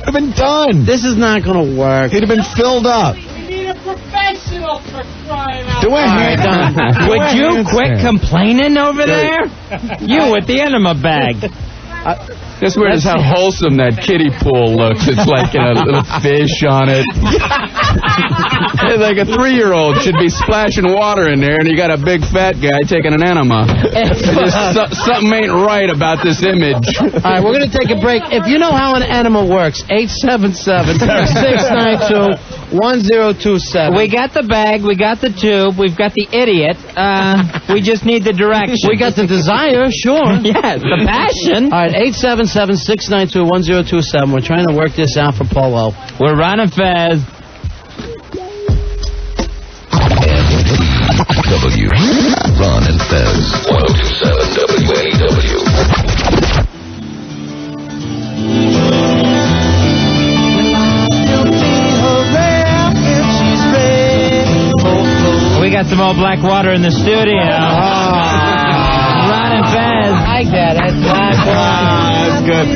K: It'd have been done.
C: This is not going to work.
K: It'd have been filled up.
J: We need a professional for crying out
K: Do it.
B: Would you quit complaining over there? You with the enema bag.
I: Just weird is how wholesome that kiddie pool looks. It's like a little fish on it. It's like a 3-year-old should be splashing water in there, and you got a big fat guy taking an enema. Something ain't right about this image.
C: All right, we're going to take a break. If you know how an enema works, 877-692-1027.
B: We got the bag, we got the tube, we've got the idiot. We just need the direction.
C: We got the desire, sure.
B: Yeah, the passion.
C: All right, 877-692-1027. We're trying to work this out for Polo.
B: We're Ron Fez.
A: W. Ron and Fez. 1027 WNEW.
B: We got some old black water in the studio. Ron and Fez.
C: I get it.
K: That's good.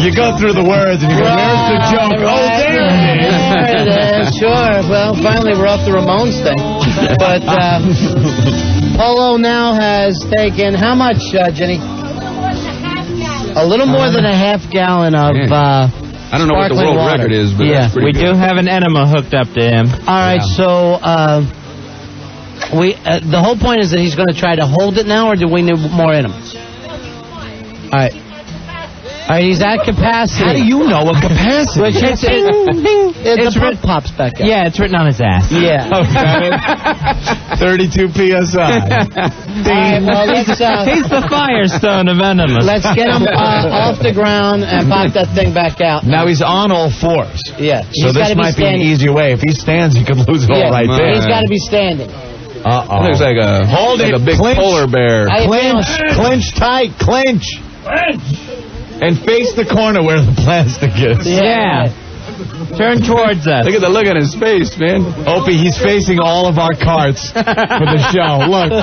K: You go through the words and you go, where's the joke? Oh, there it is.
C: There it is. Sure. Well, finally we're off the Ramones thing. But Polo now has taken how much, Jenny? A little more than a half gallon of
I: I don't know what the world
C: water.
I: record is, but
B: Yeah,
I: that's pretty
B: we
I: good.
B: do have an enema hooked up to him.
C: All right, so the whole point is that he's going to try to hold it now, or do we need more in him? All right. All right, he's at capacity.
K: How do you know what capacity?
C: Which it's the pump pops back up.
B: Yeah, it's written on his ass.
C: Yeah.
K: Okay. 32 PSI.
C: All right, well, let's,
B: He's the Firestone of enemas.
C: let's get him off the ground and pop that thing back out.
K: Now he's on all fours.
C: Yeah.
K: So this might be an easier way. If he stands, he could lose it all right there.
C: He's got to be standing.
K: Uh-oh.
I: Looks like a big
K: clinch.
I: polar bear.
K: Clinch tight, clinch. And face the corner where the plastic is.
B: Yeah. Turn towards us.
I: Look at the look on his face, man.
K: Opie, he's facing all of our carts for the show. Look,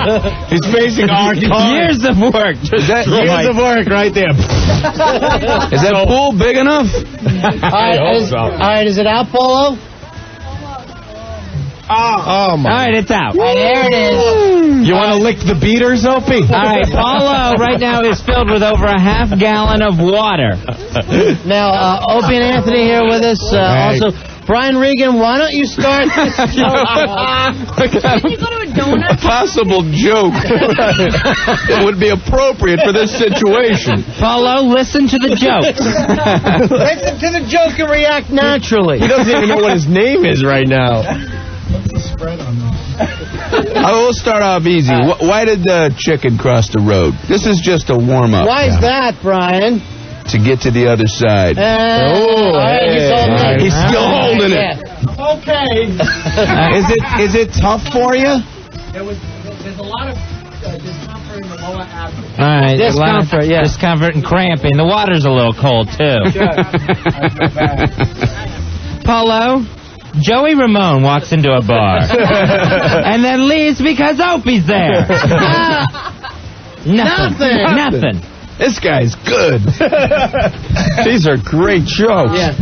K: he's facing our carts.
B: Years of work.
K: Years of work right there.
I: Is that pool big enough?
C: All right, is it out, Polo?
Q: Oh, my.
B: All right, it's out.
C: All right, there it is.
K: You want to lick the beaters, Opie?
B: All right, Paulo right now is filled with over a half gallon of water.
C: Now, Opie and Anthony here with us. Also, Brian Regan, why don't you start this show?
M: Did you go to a donut?
I: A possible joke that would be appropriate for this situation.
B: Paulo, listen to the jokes.
C: Listen to the joke and react naturally.
Q: He doesn't even know what his name is right now.
I: I will start off easy. Why did the chicken cross the road? This is just a warm-up.
C: Why is that, Brian?
I: To get to the other side.
C: He's
I: still holding it.
Q: Okay.
K: Is it tough for you?
J: There's a lot of discomfort in the
B: All right.
C: Discomfort, yeah.
B: Discomfort and cramping. The water's a little cold, too. Polo, Joey Ramone walks into a bar and then leaves because Opie's there. Nothing.
I: This guy's good. These are great jokes.
C: Yeah.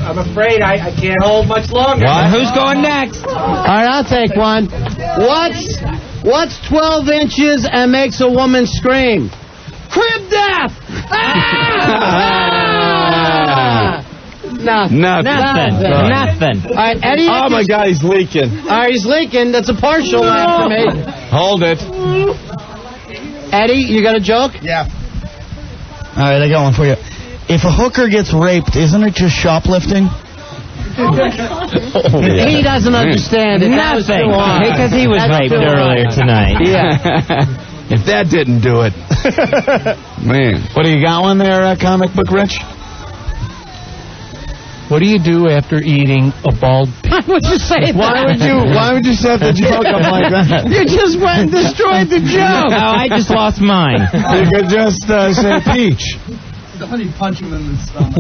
J: I'm afraid I can't hold much longer.
B: What? Who's going next?
C: All right, I'll take one. What's 12 inches and makes a woman scream? Crib death! Nothing.
B: All right, Eddie.
Q: Oh, my God, he's leaking.
C: All right, he's leaking. That's a partial laugh for me.
Q: Hold it.
C: Eddie, you got a joke?
R: Yeah. All right, I got one for you. If a hooker gets raped, isn't it just shoplifting?
C: He doesn't understand it.
B: Nothing. Because he was raped earlier tonight.
C: Yeah.
I: If that didn't do it. Man.
K: What do you got one there, Comic Book Rich?
J: What do you do after eating a bald pig?
C: Why would you say that?
K: Why would you set the joke up like that?
C: You just went and destroyed the joke.
B: Oh, I just lost mine.
K: You could just say peach.
J: Somebody punch him in the stomach.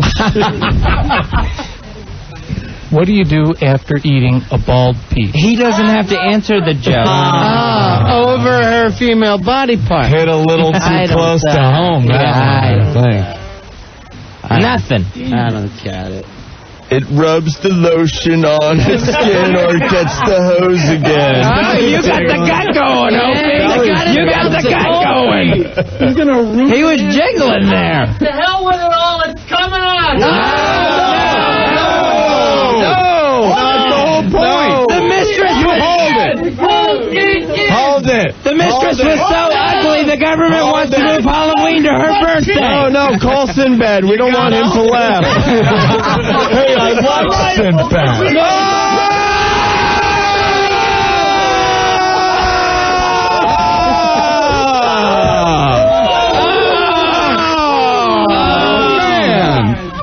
J: What do you do after eating a bald peach?
B: He doesn't have to answer the joke.
C: Over her female body part.
K: Hit a little too close to home.
C: I
K: think.
B: Nothing.
C: I don't get it.
I: It rubs the lotion on its skin or gets the hose again.
B: Oh, you got the gut going, Opie. You got the gut going.
J: He's gonna ruin
B: He was jiggling there.
J: The hell with it all, it's coming on!
I: No! That's the whole point.
B: The mistress was...
K: Hold it.
B: The mistress was so ugly, the government wants to move Halloween to her birthday.
Q: No, call Sinbad. We don't want him to laugh.
K: Hey, I like Sinbad.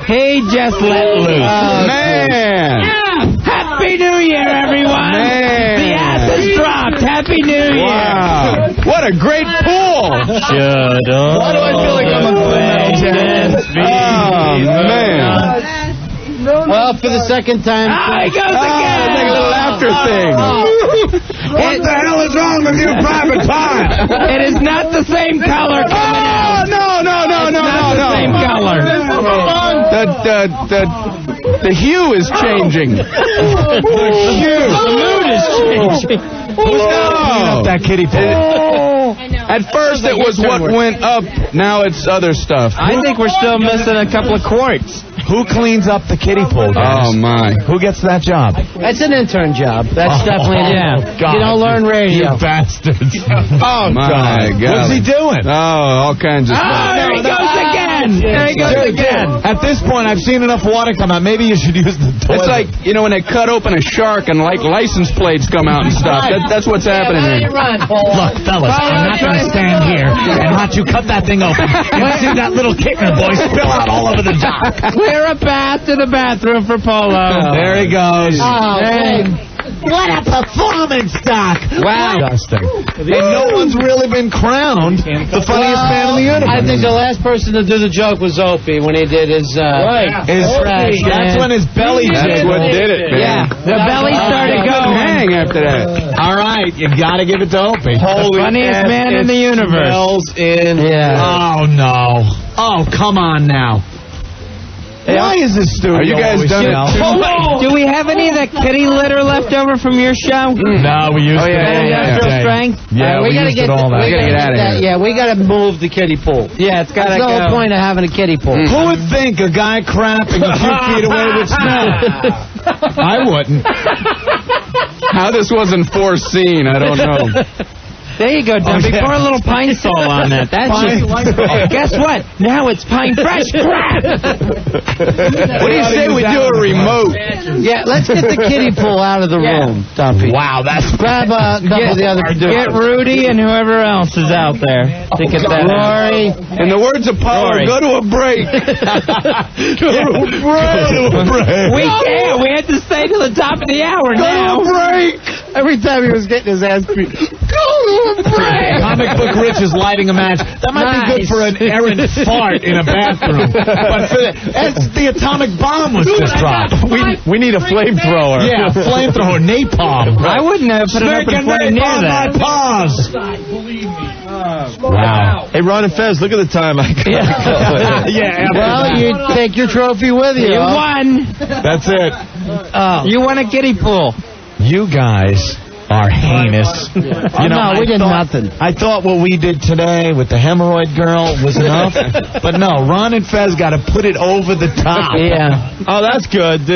B: He just let loose.
I: Man.
B: Happy New Year, everyone.
I: Man.
B: The ass has dropped. Happy New Year.
I: Wow. What a great pool.
B: Shut up.
I: Why do I feel like I'm a Oh, man.
C: Well, for the second time.
B: He goes again.
I: Like a little laughter thing.
K: What the hell is wrong with you, Private Pie?
B: It is not the same color coming out.
I: No.
B: Not the same color.
I: The hue is changing.
B: The mood is changing.
K: Who's up that kiddie pool?
I: At first it was what went up. Now it's other stuff.
B: I think we're still missing a couple of quarts.
K: Who cleans up the kiddie pool, guys?
I: Oh, my.
K: Who gets that job?
C: That's an intern job. That's definitely
K: God.
C: You don't learn radio.
K: You bastards.
I: Oh, my God.
K: What's he doing?
I: Oh, all kinds of stuff.
B: There he goes again. There he goes again.
K: At this point, I've seen enough water come out. Maybe you should use the toilet.
I: It's like, when they cut open a shark and, license plates come out and stuff. That's what's happening here.
K: Look, fellas, I'm not going to stand here and watch you cut that thing open and see that little kicker boy spill out all over the dock.
B: Clear a path to the bathroom for Polo.
K: There he goes.
R: What a performance, Doc!
B: Wow.
K: Disgusting. And no one's really been crowned the funniest man in the universe.
C: I think the last person to do the joke was Opie when he did his trash.
K: That's when his belly
I: That's what did it, man.
B: Yeah, the belly started going.
I: Hang after that.
K: All right, you got to give it to Opie.
B: Funniest man in the universe.
Q: Smells in.
C: Yeah.
K: Oh, no. Oh, come on now. Why is this studio?
I: Are you guys done?
B: Do we have any of that kitty litter left over from your show?
K: No, we used it.
B: Industrial strength?
K: Yeah, we used it all that.
I: We gotta get out of here.
C: Yeah, we got to move the kiddie pool.
B: Yeah, it's got to
C: There's
B: go.
C: no point of having a kiddie pool.
K: Who would think a guy crapping a few feet away would smell? I wouldn't.
I: How this wasn't foreseen, I don't know.
B: There you go, Dumpy. Pour a little pine sol on that. That's guess what? Now it's pine fresh crap.
I: What do you say we do a remote?
C: Yeah, let's get the kiddie pool out of the room, Dumpy.
K: Wow, that's...
C: Grab a couple of the other producers.
B: Get Rudy and whoever else is out there to get that.
C: Rory.
I: In the words of Power, go to a break.
K: Go to a break.
B: We can't. We had to stay to the top of the hour now.
I: Go to a break.
C: Every time he was getting his ass beat.
K: Comic Book Rich is lighting a match. That might be good for an errant fart in a bathroom. But the atomic bomb was just dropped.
Q: We need a flamethrower.
K: Yeah, flamethrower, napalm.
B: I wouldn't have put an open flame near that.
K: Pause.
Q: Wow. Hey, Ron and Fez, look at the time.
C: Yeah. Well, you take your trophy with you.
B: You won.
Q: That's it.
B: You won a kiddie pool.
K: You guys are heinous. You know,
C: we did nothing.
K: I thought what we did today with the hemorrhoid girl was enough, but no, Ron and Fez got to put it over the top.
C: Yeah.
Q: Oh, that's good.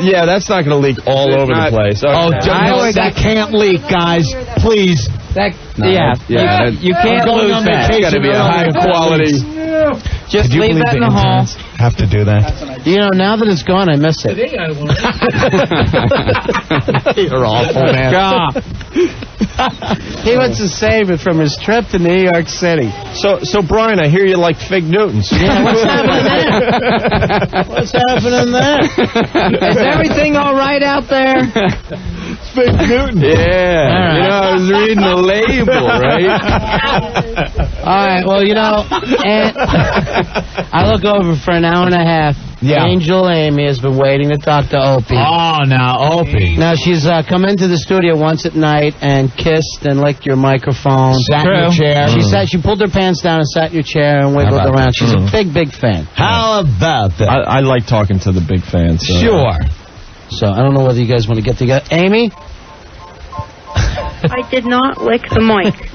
Q: Yeah, that's not going to leak all over the place. Okay.
K: Oh, that can't leak, guys. Please.
B: You can't lose that.
Q: It's got to be a high quality.
B: Just leave that in the hall.
K: Have to do that.
C: You know, now that it's gone, I miss it.
K: You're awful, man.
C: He wants to save it from his trip to New York City.
Q: So Brian, I hear you like Fig Newtons.
C: Yeah, what's happening there? What's happening there?
B: Is everything all right out there?
Q: Fig Newton. Yeah. Right. You know, I was reading the label, right?
C: All right, well, you know, I look over for an hour and a half.
K: Yeah.
C: Angel Amy has been waiting to talk to Opie.
K: Oh, now, Opie.
C: Now, she's come into the studio once at night and kissed and licked your microphone.
K: Sat in your chair.
C: She pulled her pants down and sat in your chair and wiggled around. She's a big, big fan.
K: How about that?
Q: I like talking to the big fans. So.
K: Sure.
C: So, I don't know whether you guys want to get together. Amy?
U: I did not lick the mic.
Q: Okay.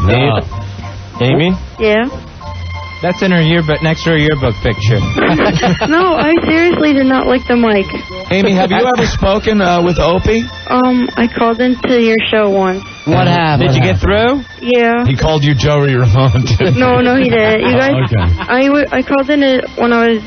Q: No. Amy?
U: Yeah?
B: That's in her yearbook, next to her yearbook picture.
U: No, I seriously did not lick the mic.
K: Amy, have you ever spoken with Opie?
U: I called into your show once.
C: What happened?
B: Did you get through?
U: Yeah.
K: He called you Joey Ramone.
U: No, he didn't. You guys,
K: okay.
U: I called in it when I was,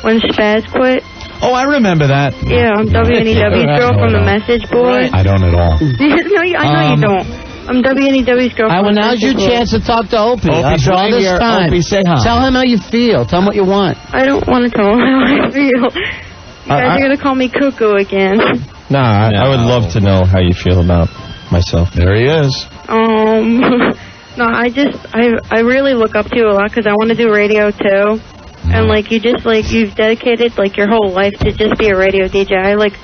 U: when Spaz quit.
K: Oh, I remember that.
U: Yeah, I'm WNEW's girl from the message board.
K: I don't at all.
U: No, I know you don't. I'm WNEW's girl from the
C: now's your chance to talk to Opie. After all this time.
K: Opie, say hi.
C: Tell him how you feel. Tell him what you want.
U: I don't want to tell him how I feel. You guys are going to call me cuckoo again.
Q: Nah, I would love to know how you feel about myself.
K: There he is.
U: No, I really look up to you a lot because I want to do radio too. And you've dedicated your whole life to just be a radio DJ.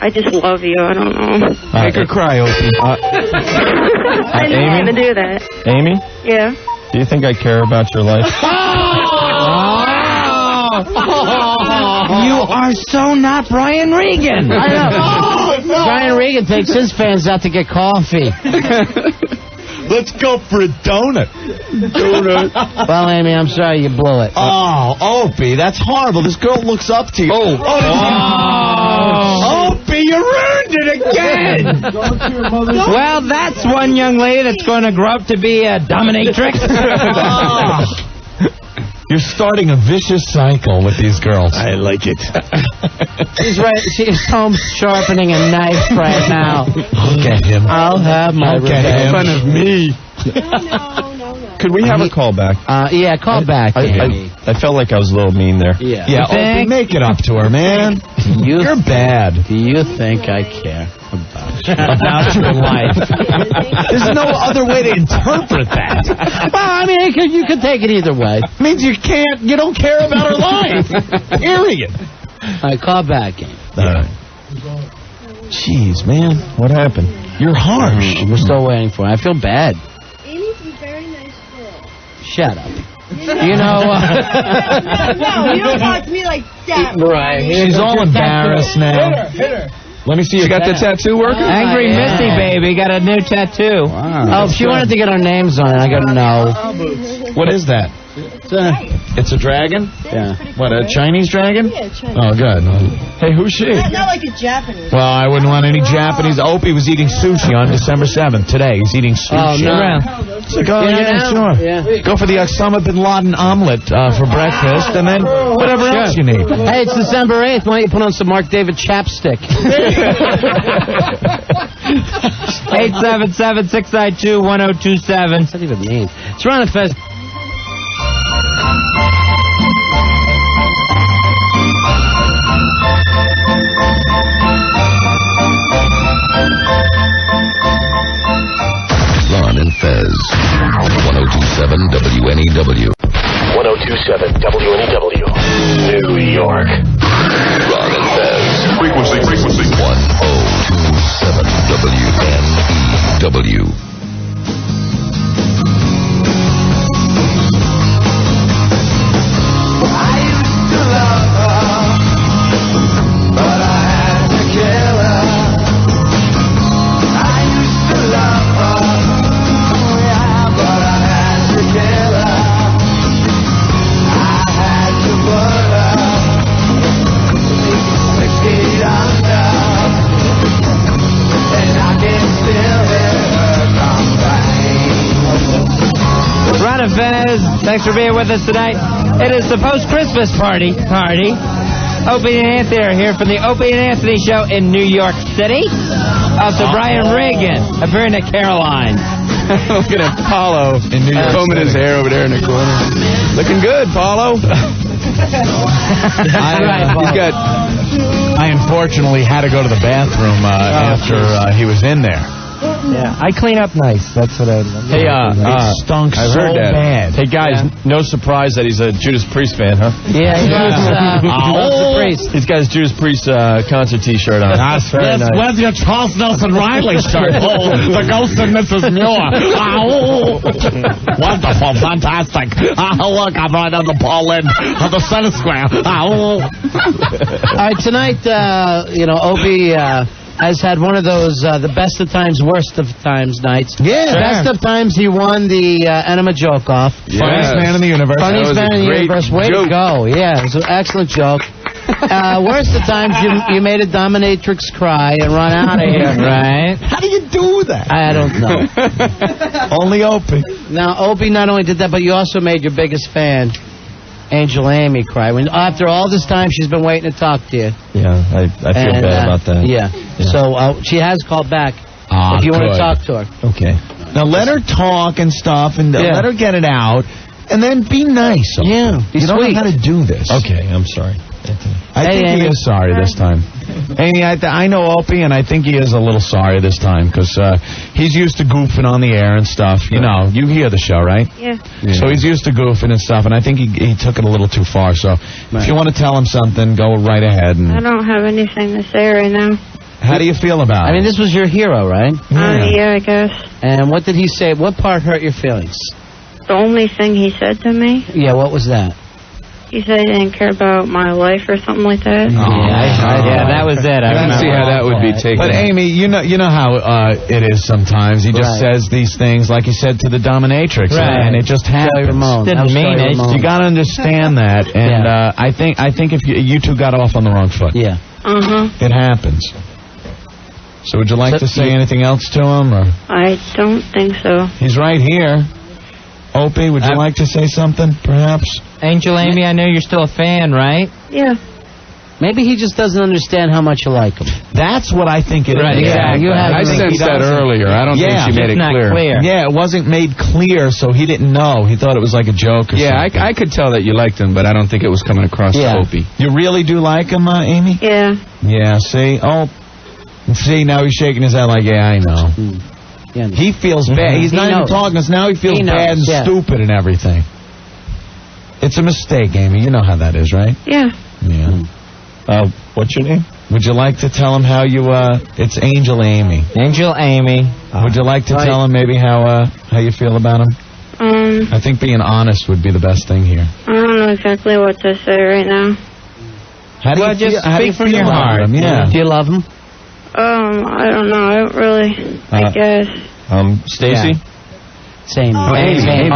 U: I just love you. I don't know.
K: Make her cry, Opie.
U: I didn't want to do that.
Q: Amy?
U: Yeah.
Q: Do you think I care about your life?
B: You are so not Brian Regan.
C: I know. Brian Regan takes his fans out to get coffee.
K: Let's go for a donut.
C: Well, Amy, I'm sorry you blew it.
K: Oh, Opie, that's horrible. This girl looks up to you. Opie, you ruined it again.
B: Well, that's one young lady that's going to grow up to be a dominatrix.
K: You're starting a vicious cycle with these girls.
Q: I like it.
C: She's home sharpening a knife right now.
K: I'll get him.
C: I'll have my revenge.
Q: In front of me. Could we have a call back?
C: Yeah, call back.
Q: I felt like I was a little mean there.
K: Yeah, Opie, make it up to her, man. You're bad.
C: Do you think I care
K: about your life? There's no other way to interpret that.
C: Well, I mean, you can take it either way.
K: It means you don't care about her life. Period.
C: All right, call back, Amy.
K: Jeez, man. What happened? You're harsh.
C: We're still waiting for her. I feel bad.
U: Amy's a very nice girl.
C: Shut up. You know...
U: No, you don't talk to me like that.
C: Right.
K: She's all embarrassed now.
Q: Hit her.
K: Let me see.
Q: You got the tattoo working?
B: Angry Missy, baby. Got a new tattoo.
C: Wow. Oh, if she wanted to get our names on it, I got to know.
K: What is that? It's a dragon?
C: Yeah.
K: What, a Chinese dragon?
U: Yeah, Chinese.
K: Oh, good. Hey, who's she?
U: Not like a Japanese.
K: Well, I wouldn't want any Japanese. Opie was eating sushi on December 7th. Today, he's eating sushi.
C: Oh, no.
K: It's like, sure.
C: Yeah.
K: Go for the Osama bin Laden omelet for breakfast, and then whatever else you need.
C: Hey, it's December 8th. Why don't you put on some Mark David chapstick?
B: 877-692-1027.
C: What's that even mean? It's Ron Fez.
A: Fez. 1027 WNEW.
S: 1027 WNEW. New York.
A: Ron and Fez.
S: Frequency.
A: 1027 WNEW.
B: Fez, thanks for being with us tonight. It is the post-Christmas party. Opie and Anthony are here from the Opie and Anthony show in New York City. Also, Brian Regan appearing at Caroline's.
I: Look at Paulo in New York, combing his hair over there in the corner. Looking good, Paulo.
K: I unfortunately had to go to the bathroom after he was in there.
D: Yeah, I clean up nice. That's what I.
K: Hey, it stunk so bad.
Q: Hey guys, no surprise that he's a Judas Priest fan, huh?
C: Yeah, he loves Priest.
Q: He's got his Judas Priest concert T-shirt on.
J: That's very nice. Where's your Charles Nelson Riley shirt? Oh, the ghost of Mrs. Muir. Oh, wonderful, fantastic. Oh, look, I'm right on the ball end of the center square. Oh.
C: All right, tonight, Opie has had one of those the best of times, worst of times nights.
K: Yeah.
C: Best of times, he won the Enema Joke Off.
K: Yes. Funniest man in the universe.
C: Funniest man in the universe. Way to go. Yeah, it was an excellent joke. Worst of times, you made a dominatrix cry and run out of here.
B: Right.
K: How do you do that?
C: I don't know.
K: Only Opie.
C: Now, Opie not only did that, but you also made your biggest fan, Angel Amy, cry. When after all this time, she's been waiting to talk to you.
Q: Yeah, I feel bad about that.
C: Yeah. So she has called back. If you want to talk to her.
K: Okay. Now let her talk and stuff, and let her get it out, and then be nice.
C: Yeah.
K: You don't know how to do this.
Q: Okay, I'm sorry.
K: I think he is sorry this time. Amy, I know Opie, and I think he is a little sorry this time because he's used to goofing on the air and stuff. You know, you hear the show, right?
U: Yeah.
K: So he's used to goofing and stuff, and I think he took it a little too far. So if you want to tell him something, go right ahead.
U: I don't have anything to say right now.
K: How do you feel about it?
C: I mean, this was your hero, right?
U: Yeah, I guess.
C: And what did he say? What part hurt your feelings?
U: The only thing he said to me,
C: Yeah, what was that?
U: he said he didn't care about my life or something like that.
B: Yeah, that was it.
I: I don't see how that would be taken.
K: But Amy, you know how it is sometimes. He just says these things like he said to the dominatrix, and it just happens.
B: Didn't mean it.
K: You got to understand that, and I think if you two got off on the wrong foot.
C: Yeah.
K: It happens. So would you like to say anything else to him, or?
U: I don't think so.
K: He's right here. Opie, would you like to say something, perhaps?
B: Angel Amy, I know you're still a fan, right?
U: Yeah.
C: Maybe he just doesn't understand how much you like him.
K: That's what I think it is.
B: Right, exactly.
I: I sensed that earlier. I don't think she made it clear.
K: Yeah, it wasn't made clear, so he didn't know. He thought it was like a joke or something.
I: I could tell that you liked him, but I don't think it was coming across to Opie.
K: You really do like him, Amy?
U: Yeah.
K: Yeah, see? See, now he's shaking his head like, I know. He feels bad. He's not even talking to us now. He feels bad and stupid and everything. It's a mistake, Amy. You know how that is, right?
U: Yeah.
K: Yeah. What's your name? Would you like to tell him how you, it's Angel Amy.
B: Angel Amy.
K: Would you like to tell him maybe how you feel about him? I think being honest would be the best thing here.
U: I don't know exactly what to say right now.
K: How do you
B: just speak from your heart.
K: Him? Yeah.
C: Do you love him?
U: I don't know. I don't really. I guess.
Q: Stacy?
C: Same.
B: Angel
C: Amy.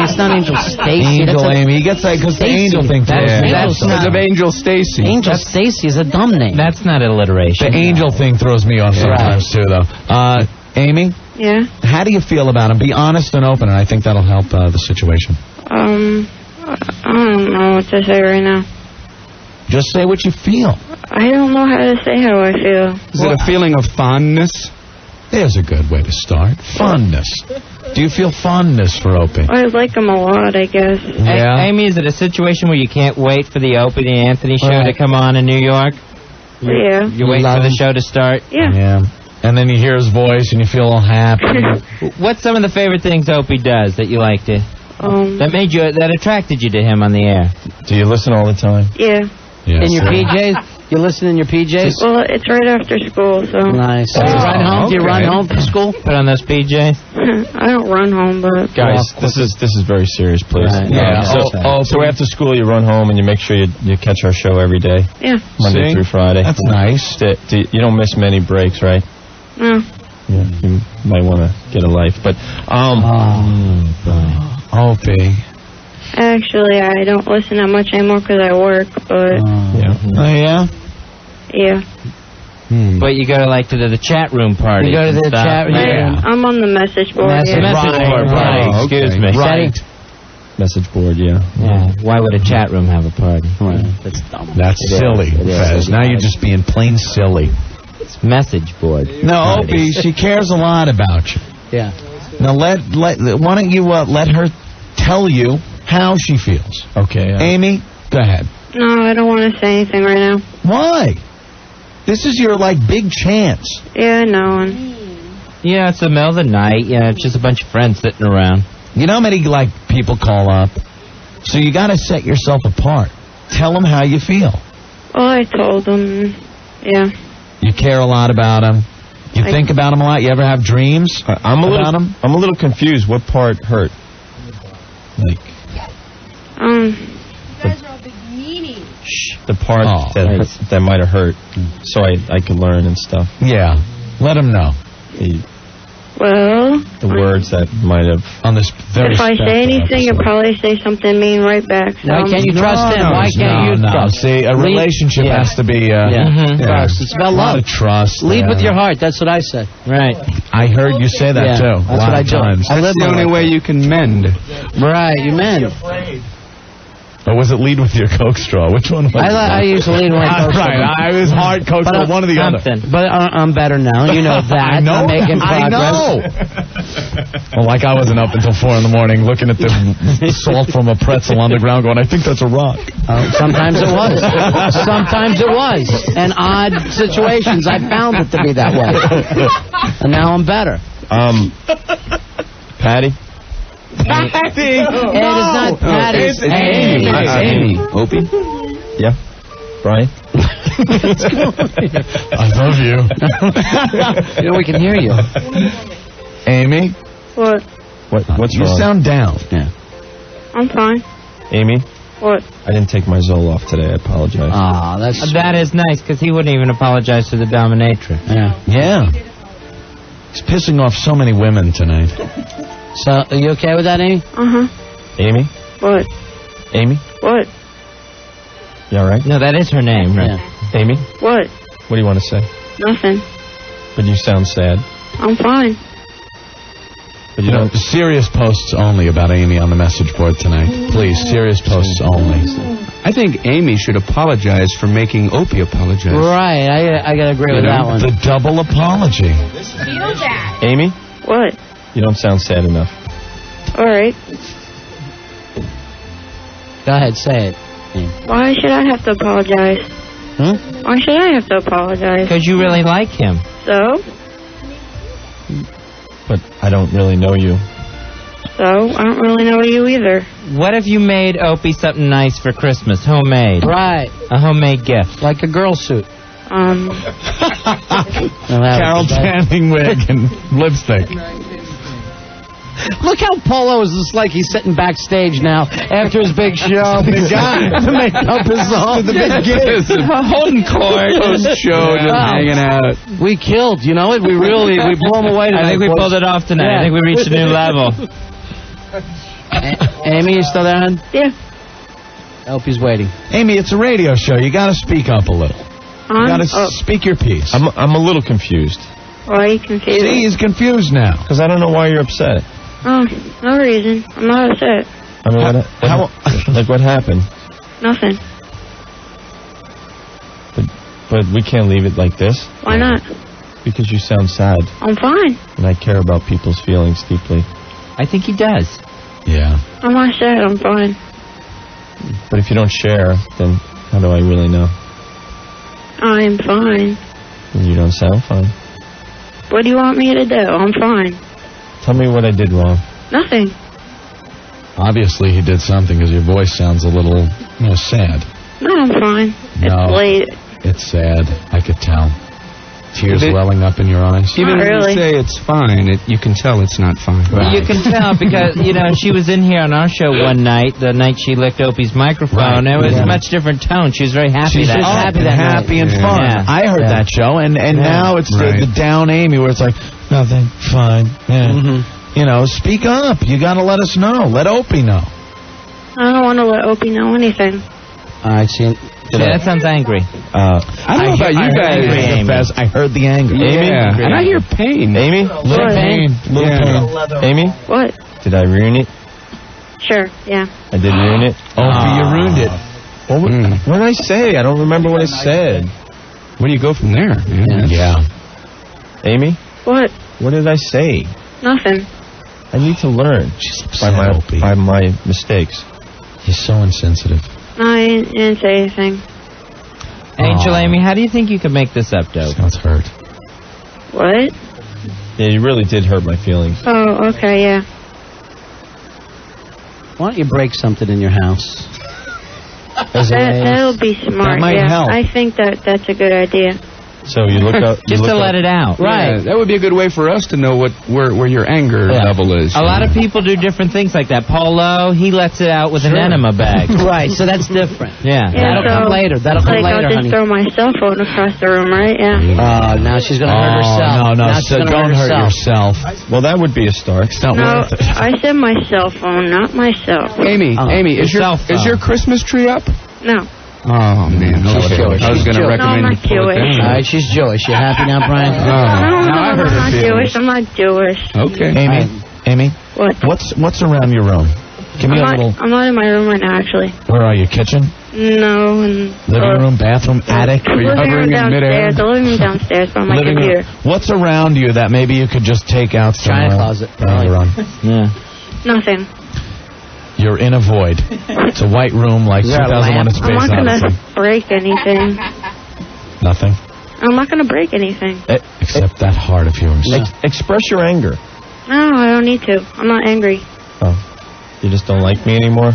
C: It's not Angel Stacy.
K: Angel Amy. He gets that because the Angel thing.
I: That's because of Angel Stacy.
C: Angel Stacy is a dumb name.
B: That's not alliteration.
K: The Angel thing throws me off sometimes too, though. Amy?
U: Yeah?
K: How do you feel about him? Be honest and open, and I think that'll help the situation.
U: I don't know what to say right now.
K: Just say what you feel.
U: I don't know how to say how I feel.
I: Is it a feeling of fondness?
K: There's a good way to start. Fondness. Do you feel fondness for Opie?
U: I like him a lot, I guess.
K: Yeah.
B: Amy, is it a situation where you can't wait for the Opie and Anthony show to come on in New York?
U: Yeah.
B: You're waiting for the show to start?
U: Yeah.
K: Yeah. And then you hear his voice and you feel all happy.
B: What's some of the favorite things Opie does that you liked it? That attracted you to him on the air?
Q: Do you listen all the time?
U: Yeah.
C: In your PJs? You listen in your PJs?
U: Well, it's right after school, so.
C: Nice. Do you run home? Do you run home from school?
B: Put on those PJs?
U: I don't run home, but.
Q: Guys, this is very serious, please.
K: Right. Yeah.
Q: So after school, you run home and you make sure you catch our show every day.
U: Yeah.
Q: Monday through Friday.
K: That's nice.
Q: You don't miss many breaks, right?
U: No.
Q: Yeah, you might want to get a life, but
K: Opie.
U: Actually, I don't listen that much anymore because I work, but.
K: Yeah.
U: Yeah.
B: But you go to the chat room party.
C: You go to the chat room.
U: Yeah. I'm on the message board.
B: Message board party. Excuse me.
K: Right.
Q: Message board, yeah.
B: Why would a chat room have a party?
C: That's dumb.
K: That's silly, Fez. Now you're just being plain silly.
B: It's message board.
K: No, Opie, she cares a lot about you.
C: Yeah.
K: Now why don't you let her tell you how she feels?
Q: Okay.
K: Amy, go ahead.
U: No, I don't want to say anything right now.
K: Why? This is your big chance.
U: Yeah, I know.
B: Yeah, it's the middle of the night. Yeah, it's just a bunch of friends sitting around.
K: You know how many people call up? So you got to set yourself apart. Tell them how you feel.
U: Well, I told them. Yeah.
K: You care a lot about them. You think about them a lot. You ever have dreams about them?
Q: I'm a little confused. What part hurt?
T: You guys are all big meanies.
Q: The part that might have hurt, so I could learn and stuff.
K: Yeah. Let them know.
U: Well.
Q: The words that might have
K: on this very.
U: If I say anything, you'll probably say something mean right back. So
C: Why can't you trust him? Why can't you trust?
K: See, a relationship has to be.
C: Trust. It's about love.
K: A lot of trust.
C: Lead with your heart. That's what I say.
B: Right.
K: I heard you say that too.
C: That's what I do.
I: That's the only way you can mend.
C: Right, you mend.
K: Or was it lead with your Coke straw? Which one was it?
C: I used to lead with my Coke straw.
K: Right, I was hard Coke straw, one or the other.
C: But I'm better now. You know that.
K: I know.
C: I'm making progress.
K: I know. Well, I wasn't up until 4 in the morning looking at the salt from a pretzel on the ground going, I think that's a rock.
C: Sometimes it was. Sometimes it was. In odd situations, I found it to be that way. And now I'm better.
Q: Patty?
C: Patty! It is not Patty.
Q: It's Amy. Amy. Opie? Yeah? Brian?
K: I love you.
C: You know, we can hear you.
K: Amy?
U: What?
Q: What's
K: you
Q: wrong?
K: You sound down.
C: Yeah.
U: I'm fine.
Q: Amy?
U: What?
Q: I didn't take my Zoloft today. I apologize.
C: Aw,
B: that is nice, because he wouldn't even apologize to the dominatrix.
K: Yeah. He's pissing off so many women tonight.
C: So, are you okay with that, Amy?
U: Uh-huh.
Q: Amy?
U: What?
Q: Amy?
U: What?
Q: You all right?
B: No, that is her name, right?
C: Yeah.
Q: Amy?
U: What?
Q: What do you want to say?
U: Nothing.
Q: But you sound sad.
U: I'm fine.
K: But you know, serious posts only about Amy on the message board tonight. Please, serious posts only.
I: I think Amy should apologize for making Opie apologize.
C: Right, I gotta agree with that one.
K: The double apology.
T: Feel that.
Q: Amy?
U: What?
Q: You don't sound sad enough.
U: All right.
C: Go ahead, say it.
U: Why should I have to apologize? Why should I have to apologize?
B: Because you really like him.
U: So?
Q: But I don't really know you.
U: So? I don't really know you either.
B: What if you made Opie something nice for Christmas, homemade?
C: Right.
B: A homemade gift.
C: Like a girl suit.
K: Carol Channing wig and lipstick.
C: Look how Polo is just like he's sitting backstage now after his big show.
K: Big guy.
C: To make up his song.
K: The big gig.
B: Holding court.
I: Post-show, just hanging out.
C: We killed, you know it? We blew him away tonight.
B: I think we pulled it off tonight.
C: Yeah.
B: I think we reached a new level.
C: Amy, you still there, hon?
U: Yeah.
C: I hope he's waiting.
K: Amy, it's a radio show. You got to speak up a little. You got to speak your piece.
Q: I'm a little confused.
U: Why are you confused?
K: See, he's confused now.
Q: Because I don't know why you're upset.
U: Oh, no reason. I'm not upset.
Q: I mean, what happened?
U: Nothing.
Q: But we can't leave it like this.
U: Why not?
Q: Because you sound sad.
U: I'm fine.
Q: And I care about people's feelings deeply.
B: I think he does.
K: Yeah.
U: I'm not sad. I'm fine.
Q: But if you don't share, then how do I really know?
U: I'm fine.
Q: And you don't sound fine.
U: What do you want me to do? I'm fine.
Q: Tell me what I did wrong.
U: Nothing.
K: Obviously, he did something because your voice sounds a little, sad.
U: No, I'm fine.
K: No.
U: It's late.
K: It's sad. I could tell. Tears
I: It-
K: welling up in your eyes.
I: Even
U: Not
I: when
U: really.
I: you say it's fine, you can tell it's not fine.
B: You can tell because, she was in here on our show one night, the night she licked Opie's microphone.
K: Right.
B: It was
K: Yeah.
B: a much different tone. She was very happy
K: She's
B: that
K: just
B: night.
K: happy and fun.
B: Yeah.
K: I heard that show, and now it's the down Amy where it's like, nothing, fine. Yeah. Speak up. You got to let us know. Let Opie know.
U: I don't want to let Opie know anything.
C: All right, see.
B: That sounds angry.
K: I don't know about you guys,
B: Amy.
K: Mr. Fez. I heard the anger.
I: Yeah, and I hear pain.
Q: Amy?
U: Little
Q: pain. Amy?
U: What?
Q: Did I ruin it?
U: Sure, yeah.
Q: I did ruin it?
K: Opie, you ruined it.
Q: What did I say? I don't remember what I said.
I: Where do you go from there?
K: Yeah.
Q: Amy?
U: What?
Q: What did I say?
U: Nothing.
Q: I need to learn by my mistakes.
K: He's so insensitive.
U: No, I didn't say anything.
B: Angel Amy, how do you think you could make this up, Dope?
K: Sounds hurt.
U: What?
Q: Yeah, you really did hurt my feelings.
U: Oh, okay, yeah.
C: Why don't you break something in your house?
U: That'll be smart.
K: That might help.
U: I think that's a good idea.
Q: So you look up...
B: Just to let it out.
I: Right. That would be a good way for us to know where your anger level is.
B: A lot of people do different things like that. Polo, he lets it out with an enema bag.
C: Right, so that's different.
B: Yeah.
C: That'll come later. That'll come later,
U: I'll just
C: honey.
U: throw my cell phone across the room, right? Yeah.
C: Now she's going to hurt herself.
K: No,
C: Now she's gonna
K: don't hurt yourself.
Q: Well, that would be a start. It's not
U: No,
Q: worth it.
U: I said my cell phone, not myself.
I: Amy, is your Christmas tree up?
U: No.
I: Oh, man.
C: She's
I: Okay.
C: Jewish.
I: I was going to
U: No,
I: recommend
U: I'm
I: you
U: not
I: pull it
U: Jewish.
I: down.
C: All right, she's Jewish. You happy now, Brian?
U: No,
I: now I
U: I'm
I: heard her
U: not
I: feelings.
U: Jewish. I'm not Jewish.
I: Okay.
K: Amy,
U: What?
K: what's around your room? Give me a little.
U: I'm not in my room right now, actually.
K: Where are you? Kitchen,
U: No, and
K: living room, bathroom, attic?
U: the living room downstairs. The living room downstairs by my
K: Living
U: computer.
K: room. What's around you that maybe you could just take out
C: China
K: somewhere?
C: closet.
K: Run.
B: Yeah.
U: Nothing.
K: You're in a void. It's a white room like 2001: A Space
U: I'm not
K: Odyssey.
U: gonna break anything.
K: Nothing.
U: I'm not gonna break anything.
K: Except that heart of yours.
Q: Express your anger.
U: No, I don't need to. I'm not angry.
Q: Oh, you just don't like me anymore?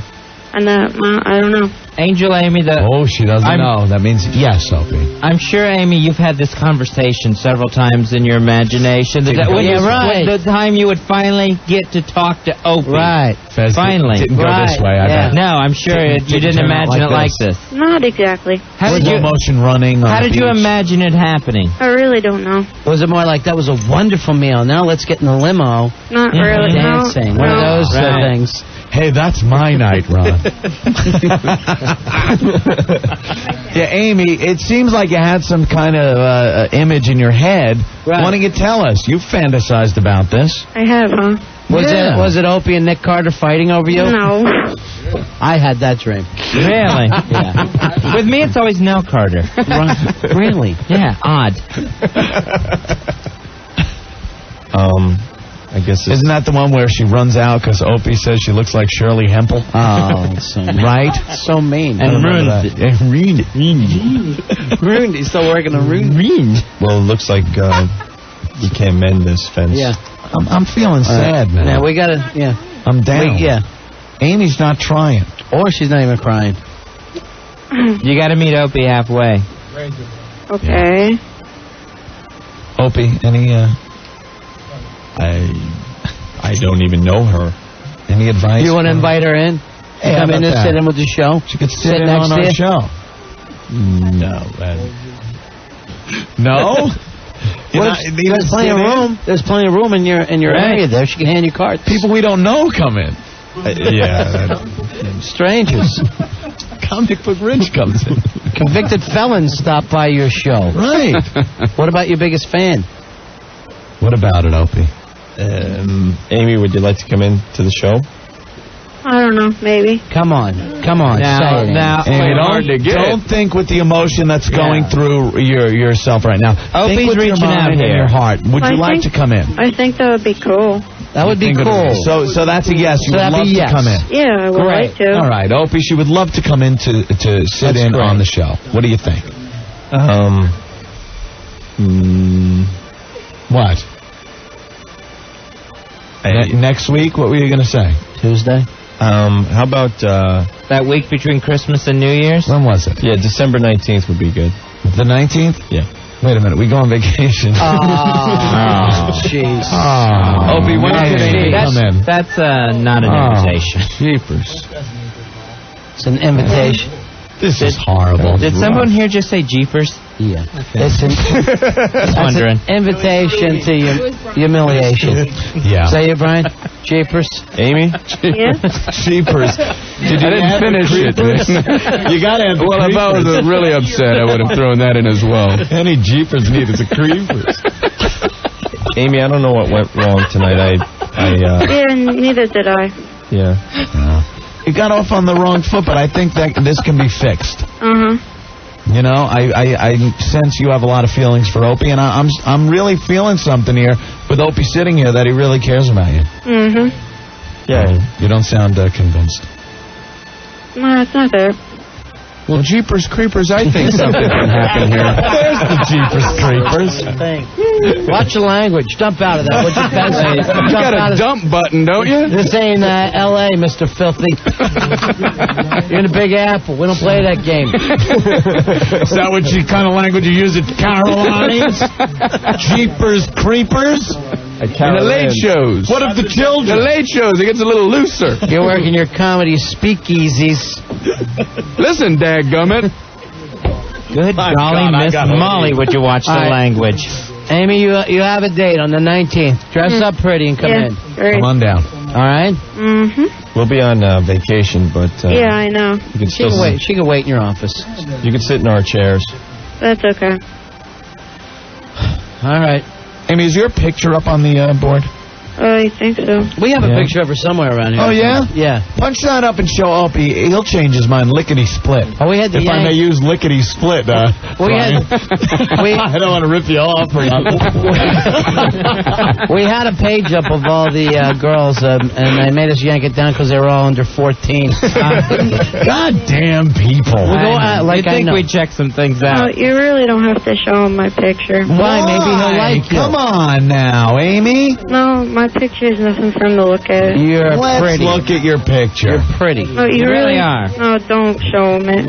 U: And I don't know.
B: Angel Amy,
K: she doesn't know. That means yes, Opie.
B: I'm sure, Amy, you've had this conversation several times in your imagination. When the time you would finally get to talk to Opie.
C: Right.
K: Fez,
B: Finally.
K: Didn't go this way. I bet.
B: No, I'm sure you didn't
K: turn out
B: imagine it like this.
U: Not exactly.
B: How did
K: Slow motion running on
B: How
K: the
B: did you
K: beach.
B: imagine it happening?
U: I really don't know.
C: Was it more like that was a wonderful meal? Now let's get in the limo.
U: Not really.
C: Dancing.
U: No,
C: One of
U: no.
C: those things.
K: Hey, that's my night, Ron. Yeah, Amy, it seems like you had some kind of image in your head.
C: Right.
K: Why don't you tell us? You fantasized about this.
U: I have, huh?
C: Was it Opie and Nick Carter fighting over you?
U: No.
C: I had that dream.
B: Really?
C: Yeah.
B: With me, it's always Nell Carter.
C: Really?
B: Yeah, odd.
Q: I guess
K: Isn't that the one where she runs out because Opie says she looks like Shirley Hempel?
C: Oh, so
K: right?
C: So mean.
B: And ruined it.
K: Ruined it.
C: Ruined. He's still working on ruined.
Q: Well, it looks like you can't mend this fence.
C: Yeah.
K: I'm feeling sad, man.
C: Yeah, we gotta. Yeah.
K: I'm down.
C: Yeah.
K: Amy's not trying.
C: Or she's not even crying.
B: You got to meet Opie halfway.
U: Okay.
K: Opie, any
Q: I don't even know her.
K: any advice?
C: You want to invite her in?
K: Hey,
C: Come
K: how
C: in
K: about
C: and
K: that?
C: sit in with the show?
K: She could sit in
C: next
K: on
C: to
K: our
C: you?
K: show. No?
C: There's plenty of room. There's plenty of room in your area there. She can hand you cards.
K: People we don't know come in.
C: Strangers.
K: Comic Book Rich comes in.
C: Convicted felons stop by your show.
K: Right.
C: What about your biggest fan?
K: What about it, Opie?
Q: Amy, would you like to come in to the show?
U: I don't know. Maybe.
C: Come on.
B: Now,
C: say it.
K: Amy, don't think with the emotion that's going through yourself right now.
B: Opie's
K: think with your
B: reaching out
K: mind and
B: here.
K: your heart. Would you like to come in?
U: I think that would be cool.
C: That would be cool.
K: So that's a yes. You
C: So
K: would
C: that'd
K: love
C: be
K: to
C: yes.
K: come in.
U: Yeah, I would like to.
K: All right, Opie, she would love to come in to sit
C: That's
K: in
C: great.
K: on the show. What do you think? What? Next week, what were you going to say?
C: Tuesday?
Q: How about...
B: that week between Christmas and New Year's?
K: When was it?
Q: Yeah, December 19th would be good.
K: The 19th?
Q: Yeah.
K: Wait a minute, we go on vacation.
C: Oh, jeez.
K: Oh,
Q: Opie, when can Amy
B: come in? That's not an invitation.
K: Jeepers.
C: It's an invitation.
K: This is horrible.
B: Did someone here just say jeepers?
C: Yeah. It's an invitation to humiliation.
K: Yeah.
C: Say it, Brian. Jeepers.
Q: Amy?
U: Yeah?
K: Jeepers.
I: I didn't finish it.
K: You got to have the
I: Well, if I was really upset, I would have thrown that in as well.
K: Any jeepers need is a creepers.
Q: Amy, I don't know what went wrong tonight.
U: Yeah, neither did I.
Q: Yeah.
K: You got off on the wrong foot, but I think that this can be fixed.
U: Uh-huh.
K: You know, I sense you have a lot of feelings for Opie, and I'm really feeling something here with Opie sitting here that he really cares about you.
U: Mm-hmm.
Q: Yeah.
K: You don't sound convinced.
U: No, it's not there.
I: Well, Jeepers Creepers, I think something can happen here.
K: There's the Jeepers Creepers.
C: Watch your language. Dump out of that. Would you, Fez?
I: You got a dump button, don't you?
C: This ain't L.A., Mr. Filthy. You're in the Big Apple. We don't play that game.
J: Is that what kind of language you use at Caroline's? Jeepers Creepers?
I: In the late shows.
J: What of the children?
I: The late shows, it gets a little looser.
C: You're working your comedy speakeasies.
I: Listen, dadgummit.
B: Good golly, Miss Molly, would you watch the language?
C: Amy, you have a date on the 19th. Dress up pretty and come in.
U: Great.
K: Come on down.
C: All right?
U: Mm-hmm.
Q: We'll be on vacation, but...
U: Yeah, I know.
Q: You can
C: She can wait. She can wait in your office.
Q: You can sit in our chairs.
U: That's okay.
C: All right.
K: Amy, is your picture up on the board?
U: I think so.
C: We have a picture of her somewhere around here.
K: Oh, yeah?
C: Yeah.
K: Punch that up and show Opie. He'll change his mind lickety-split.
C: Oh, we had the
K: If I may use lickety-split,
C: we
K: Brian.
J: I don't want to rip you off or nothing.
C: We had a page up of all the girls, and they made us yank it down because they were all under 14.
K: Goddamn people.
B: I think we check some things out.
U: Oh, you really don't have to show him my picture.
C: Why? Maybe he'll like you.
K: Come on now, Amy.
U: No, my picture is nothing for him to look at.
C: You're
K: Let's
C: pretty.
K: look at your picture.
C: You're pretty.
U: Oh, you
B: really are.
U: No, don't show him it.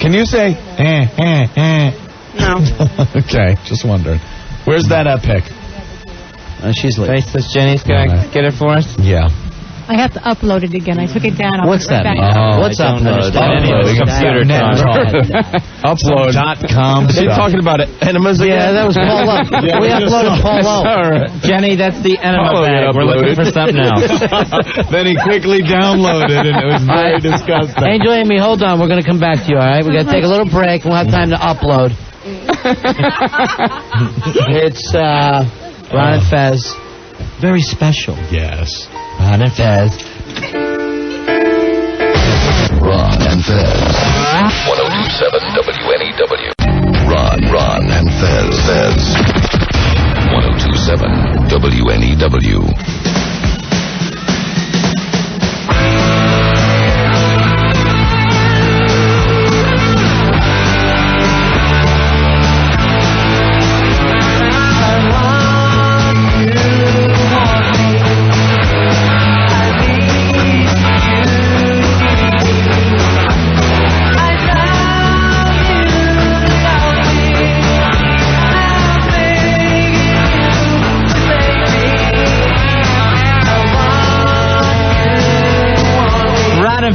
K: Can you say,
U: No.
K: Okay, just wondering. Where's that pic?
C: She's late.
B: Faceless Jenny's gonna get it for us?
K: Yeah.
H: I have to upload it again. I took it down. I'll
C: What's
H: put it
C: that
H: back
C: mean?
H: up.
C: What's upload?
B: Computer
K: Upload.
Q: .com. They're talking about enemas again?
C: Yeah, that was Polo. We uploaded Polo.
B: Jenny, that's the enema
I: Follow it
B: bag. We're looking for something else.
K: Then he quickly downloaded it, and it was very disgusting.
C: Angel, Amy, hold on. We're going to come back to you, all right? We're going to take a little break, and we'll have time to upload. It's Ron Fez. Very special.
K: Yes.
C: Ron and Fez.
A: Ron and Fez. 1027 WNEW. Ron and Fez. 1027 WNEW.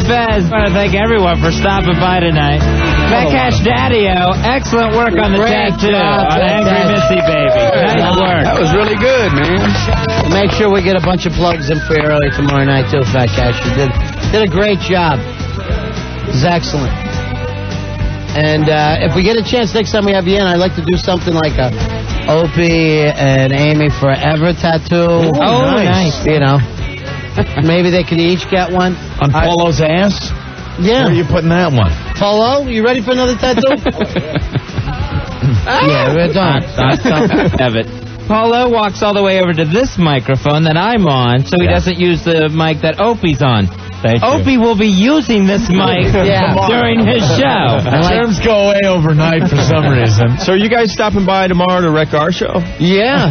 B: Fez, I want to thank everyone for stopping by tonight. Metcash Daddy-O, excellent work on the tattoo on Angry Missy Baby. Nice work.
I: That was really good, man.
C: Make sure we get a bunch of plugs in for you early tomorrow night, too, Fat Cash. You did a great job. It was excellent. And if we get a chance next time we have you in, I'd like to do something like a Opie and Amy Forever tattoo.
B: Oh, nice.
C: You know. Maybe they could each get one.
K: On Polo's ass?
C: Yeah.
K: Where are you putting that one?
C: Polo, you ready for another tattoo? Yeah, we're done.
B: Have it. Polo walks all the way over to this microphone that I'm on, so he doesn't use the mic that Opie's on.
Q: Thank you.
B: Opie will be using this mic during his show.
K: Germs go away overnight for some reason.
Q: So are you guys stopping by tomorrow to wreck our show?
C: Yeah.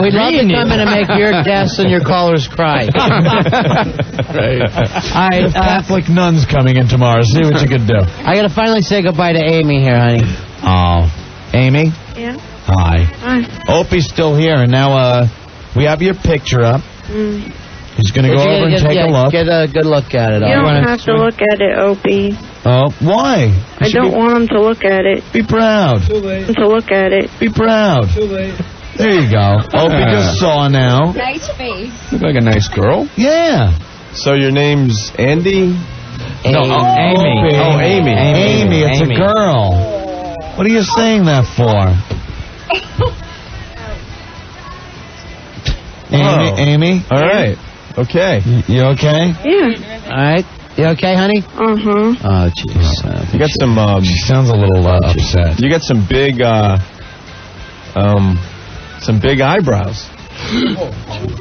C: We'd love to come in and make your guests and your callers cry.
K: Right.
C: All right.
K: Catholic nuns coming in tomorrow. See what you can do.
C: I got to finally say goodbye to Amy here, honey.
K: Oh. Amy?
U: Yeah.
K: Hi.
U: Hi.
K: Opie's still here, and now we have your picture up. He's going to go over and take a look.
C: Get a good look at it.
U: You don't have to look at it, Opie.
K: Oh, why?
U: I don't want him to look at it.
K: Be proud.
U: Too late. To look at it.
K: Be proud.
U: Too late.
K: There you go. Opie just saw now.
T: Nice face.
I: Look like a nice girl.
K: Yeah.
Q: So your name's Andy?
K: No,
B: Amy.
Q: Oh, Amy.
K: Amy, it's a girl. What are you saying that for? Amy?
Q: All right. Okay.
K: You okay?
U: Yeah.
C: All right. You okay, honey?
U: Uh-huh.
C: Oh, jeez.
Q: You got some...
K: she sounds a little upset.
Q: You got some big eyebrows.
C: Oh,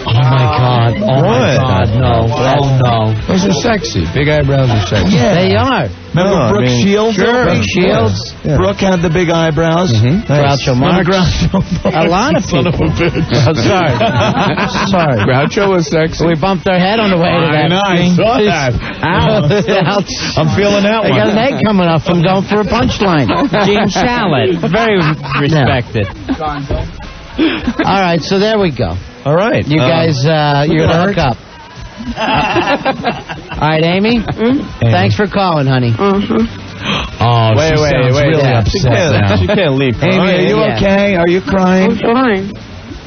C: my God. Oh, my God. No. Oh, no.
I: Those are sexy. Big eyebrows are sexy.
C: Yeah. They are.
K: Remember Brooke Shields?
C: Sure. Brooke Shields.
K: Yeah. Brooke had the big eyebrows.
C: Groucho Marx. A lot of people.
K: I'm sorry. Sorry.
I: Groucho was sexy.
C: We bumped our head on the way to that.
K: I know. I saw that.
C: Ouch.
K: I'm feeling that
C: I
K: one.
C: got an egg coming up from going for a punchline.
B: Gene Shalit. Very respected.
C: All right, so there we go.
Q: All right.
C: You guys, you're going to hook up. All right, Amy? Thanks for calling, honey.
K: Oh,
Q: Wait.
K: really upset now.
Q: She can't leave.
K: Amy, are you okay? Are you crying?
U: I'm fine.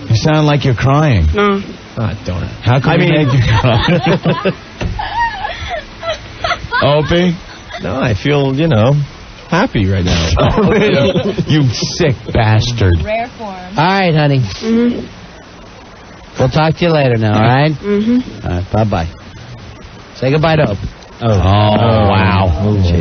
K: You sound like you're crying.
U: No.
Q: Ah, darn it.
K: How can we make you cry? Opie?
Q: No, I feel, happy right now.
K: Oh, really? You sick bastard.
T: Rare form.
C: All right, honey. We'll talk to you later now, all right? All right, bye-bye. Say goodbye to Opie.
K: Oh, wow.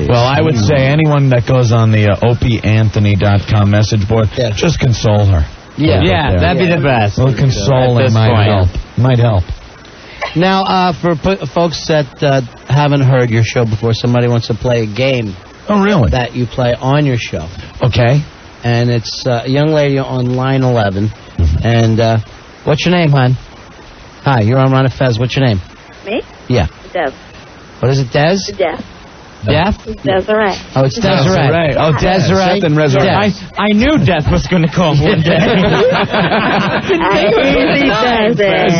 K: Well, I would say anyone that goes on the OpieAnthony.com message board, just console her.
B: Yeah, that'd be the best.
K: Well, consoling might help.
C: Now, for folks that haven't heard your show before, somebody wants to play a game.
K: Oh, really?
C: That you play on your show.
K: Okay.
C: And it's a young lady on line 11. And what's your name, hon? Hi, you're on Ron Fez. What's your name?
U: Me?
C: Yeah.
U: Dev.
C: What is it, Des?
U: Dev.
C: Death?
U: Desiree.
C: Oh, it's Desiree.
K: Oh,
C: Desiree.
K: Death and resurrection.
B: I knew Death was going to come one day.
I: I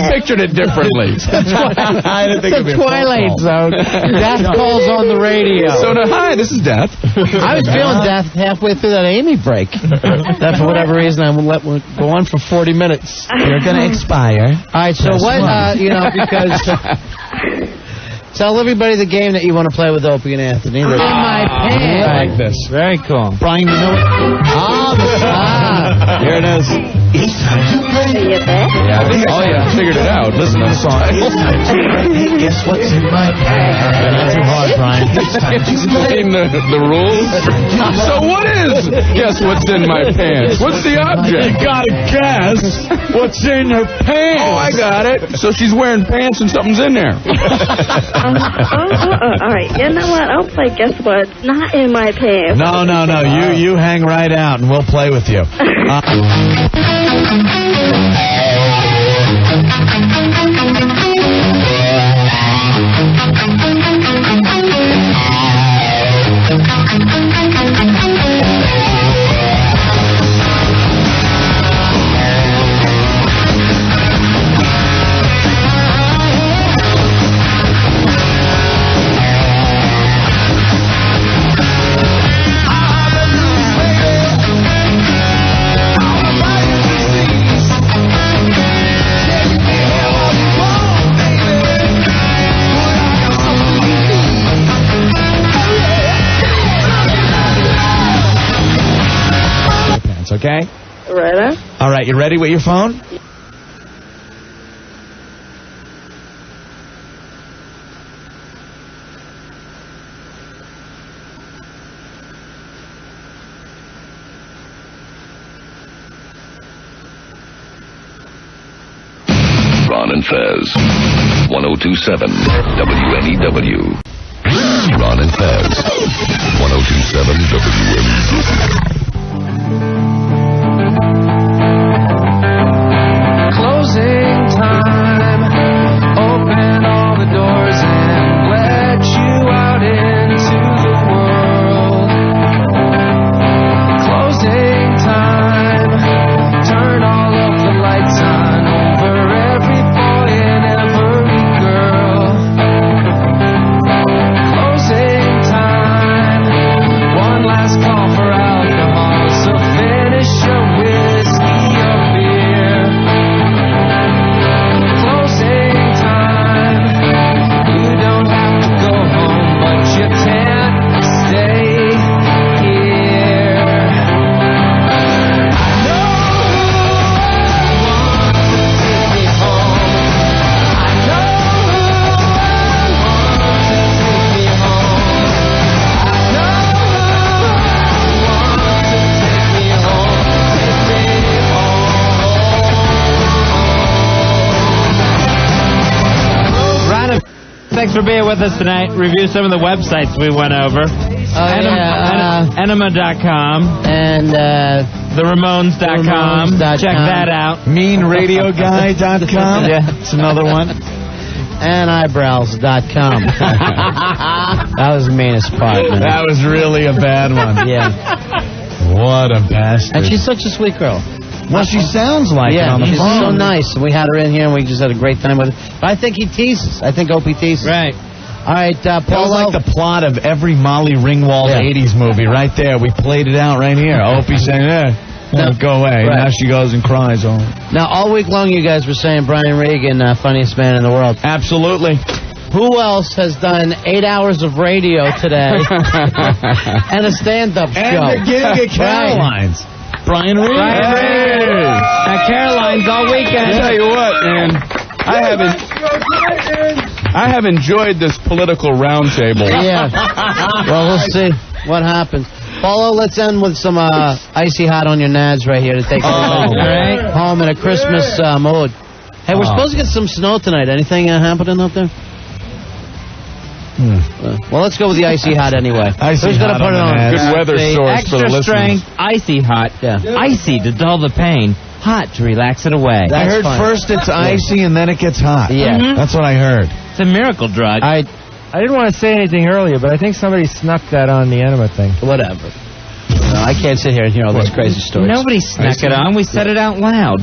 I: pictured it differently.
K: I didn't think
C: the Twilight Zone. Death calls on the radio.
I: So, hi, this is Death.
C: I was feeling Death halfway through that Amy break. That, for whatever reason, I will let it go on for 40 minutes.
K: You're going to expire.
C: All right, so what, because... Tell everybody the game that you want to play with Opie and Anthony. In my pants.
K: I like this.
B: Very cool.
K: Brian, you know what? Here it is.
U: Are you there?
I: Yeah, figured it out.
K: Listen to the song. Guess what's in my pants? Not too hard, Brian.
I: Explain the rules. So what is? Guess what's in my pants? What's the object?
J: You gotta guess what's in her pants.
I: Oh, I got it. So she's wearing pants and something's in there.
U: All right. You know what? I'll play Guess What? Not in my pants.
K: No. You hang right out and we'll play with you. Okay?
U: Ready?
K: All right, you ready with your phone?
A: Ron and Fez. 1027 WNEW. Ron and Fez. 1027 WNEW.
N: Closing time. Open all the doors and let you out into the world. Closing time. Turn all of the lights on over every boy and every girl. Closing time. One last call for alcohol, so finish your whiskey or beer. Closing time. You don't have to go home, but you can't stay here. I know who wants to take me home. I know who wants to take me home. I know who wants to take me home. Take me
B: Ron, thanks for being with us tonight. Review some of the websites we went over. Enema.com.
C: And
B: TheRamones.com. Check that out.
K: MeanRadioGuy.com.
B: Yeah.
K: It's another one.
C: And eyebrows.com. That was the meanest part, man.
K: That was really a bad one.
C: Yeah.
K: What a bastard.
C: And she's such a sweet girl.
K: Well, she sounds like it on the
C: she's
K: phone.
C: so nice. We had her in here, and we just had a great time with her. But I think he teases. I think Opie teases.
B: Right.
C: All right,
K: That was
C: Polo.
K: like the plot of every Molly Ringwald 80s movie right there. We played it out right here. Opie saying, go away.
C: Right.
K: Now she goes and cries.
C: Now, all week long, you guys were saying Brian Regan, funniest man in the world.
K: Absolutely.
C: Who else has done 8 hours of radio today and a stand-up show?
K: And the gig at Caroline's. Brian Regan.
B: At Caroline's all weekend.
I: I tell you what, man, I have enjoyed this political roundtable.
C: Yeah. Well, we'll see what happens. Polo, let's end with some icy hot on your nads right here to take everybody home in a Christmas mood. Hey, we're supposed to get some snow tonight. Anything happening up there? Well, let's go with the icy hot anyway. Who's going to put it on?
I: Good weather source for the
B: Extra
I: listeners.
B: strength, icy hot.
C: Yeah.
B: Icy to dull the pain. Hot to relax it away.
K: I heard
C: fine.
K: first it's icy and then it gets hot.
C: Yeah.
K: That's what I heard.
B: It's a miracle drug.
D: I didn't want to say anything earlier, but I think somebody snuck that on the Enema thing.
C: Whatever. No, I can't sit here and hear all these crazy stories.
B: Nobody snuck it on. We said it out loud.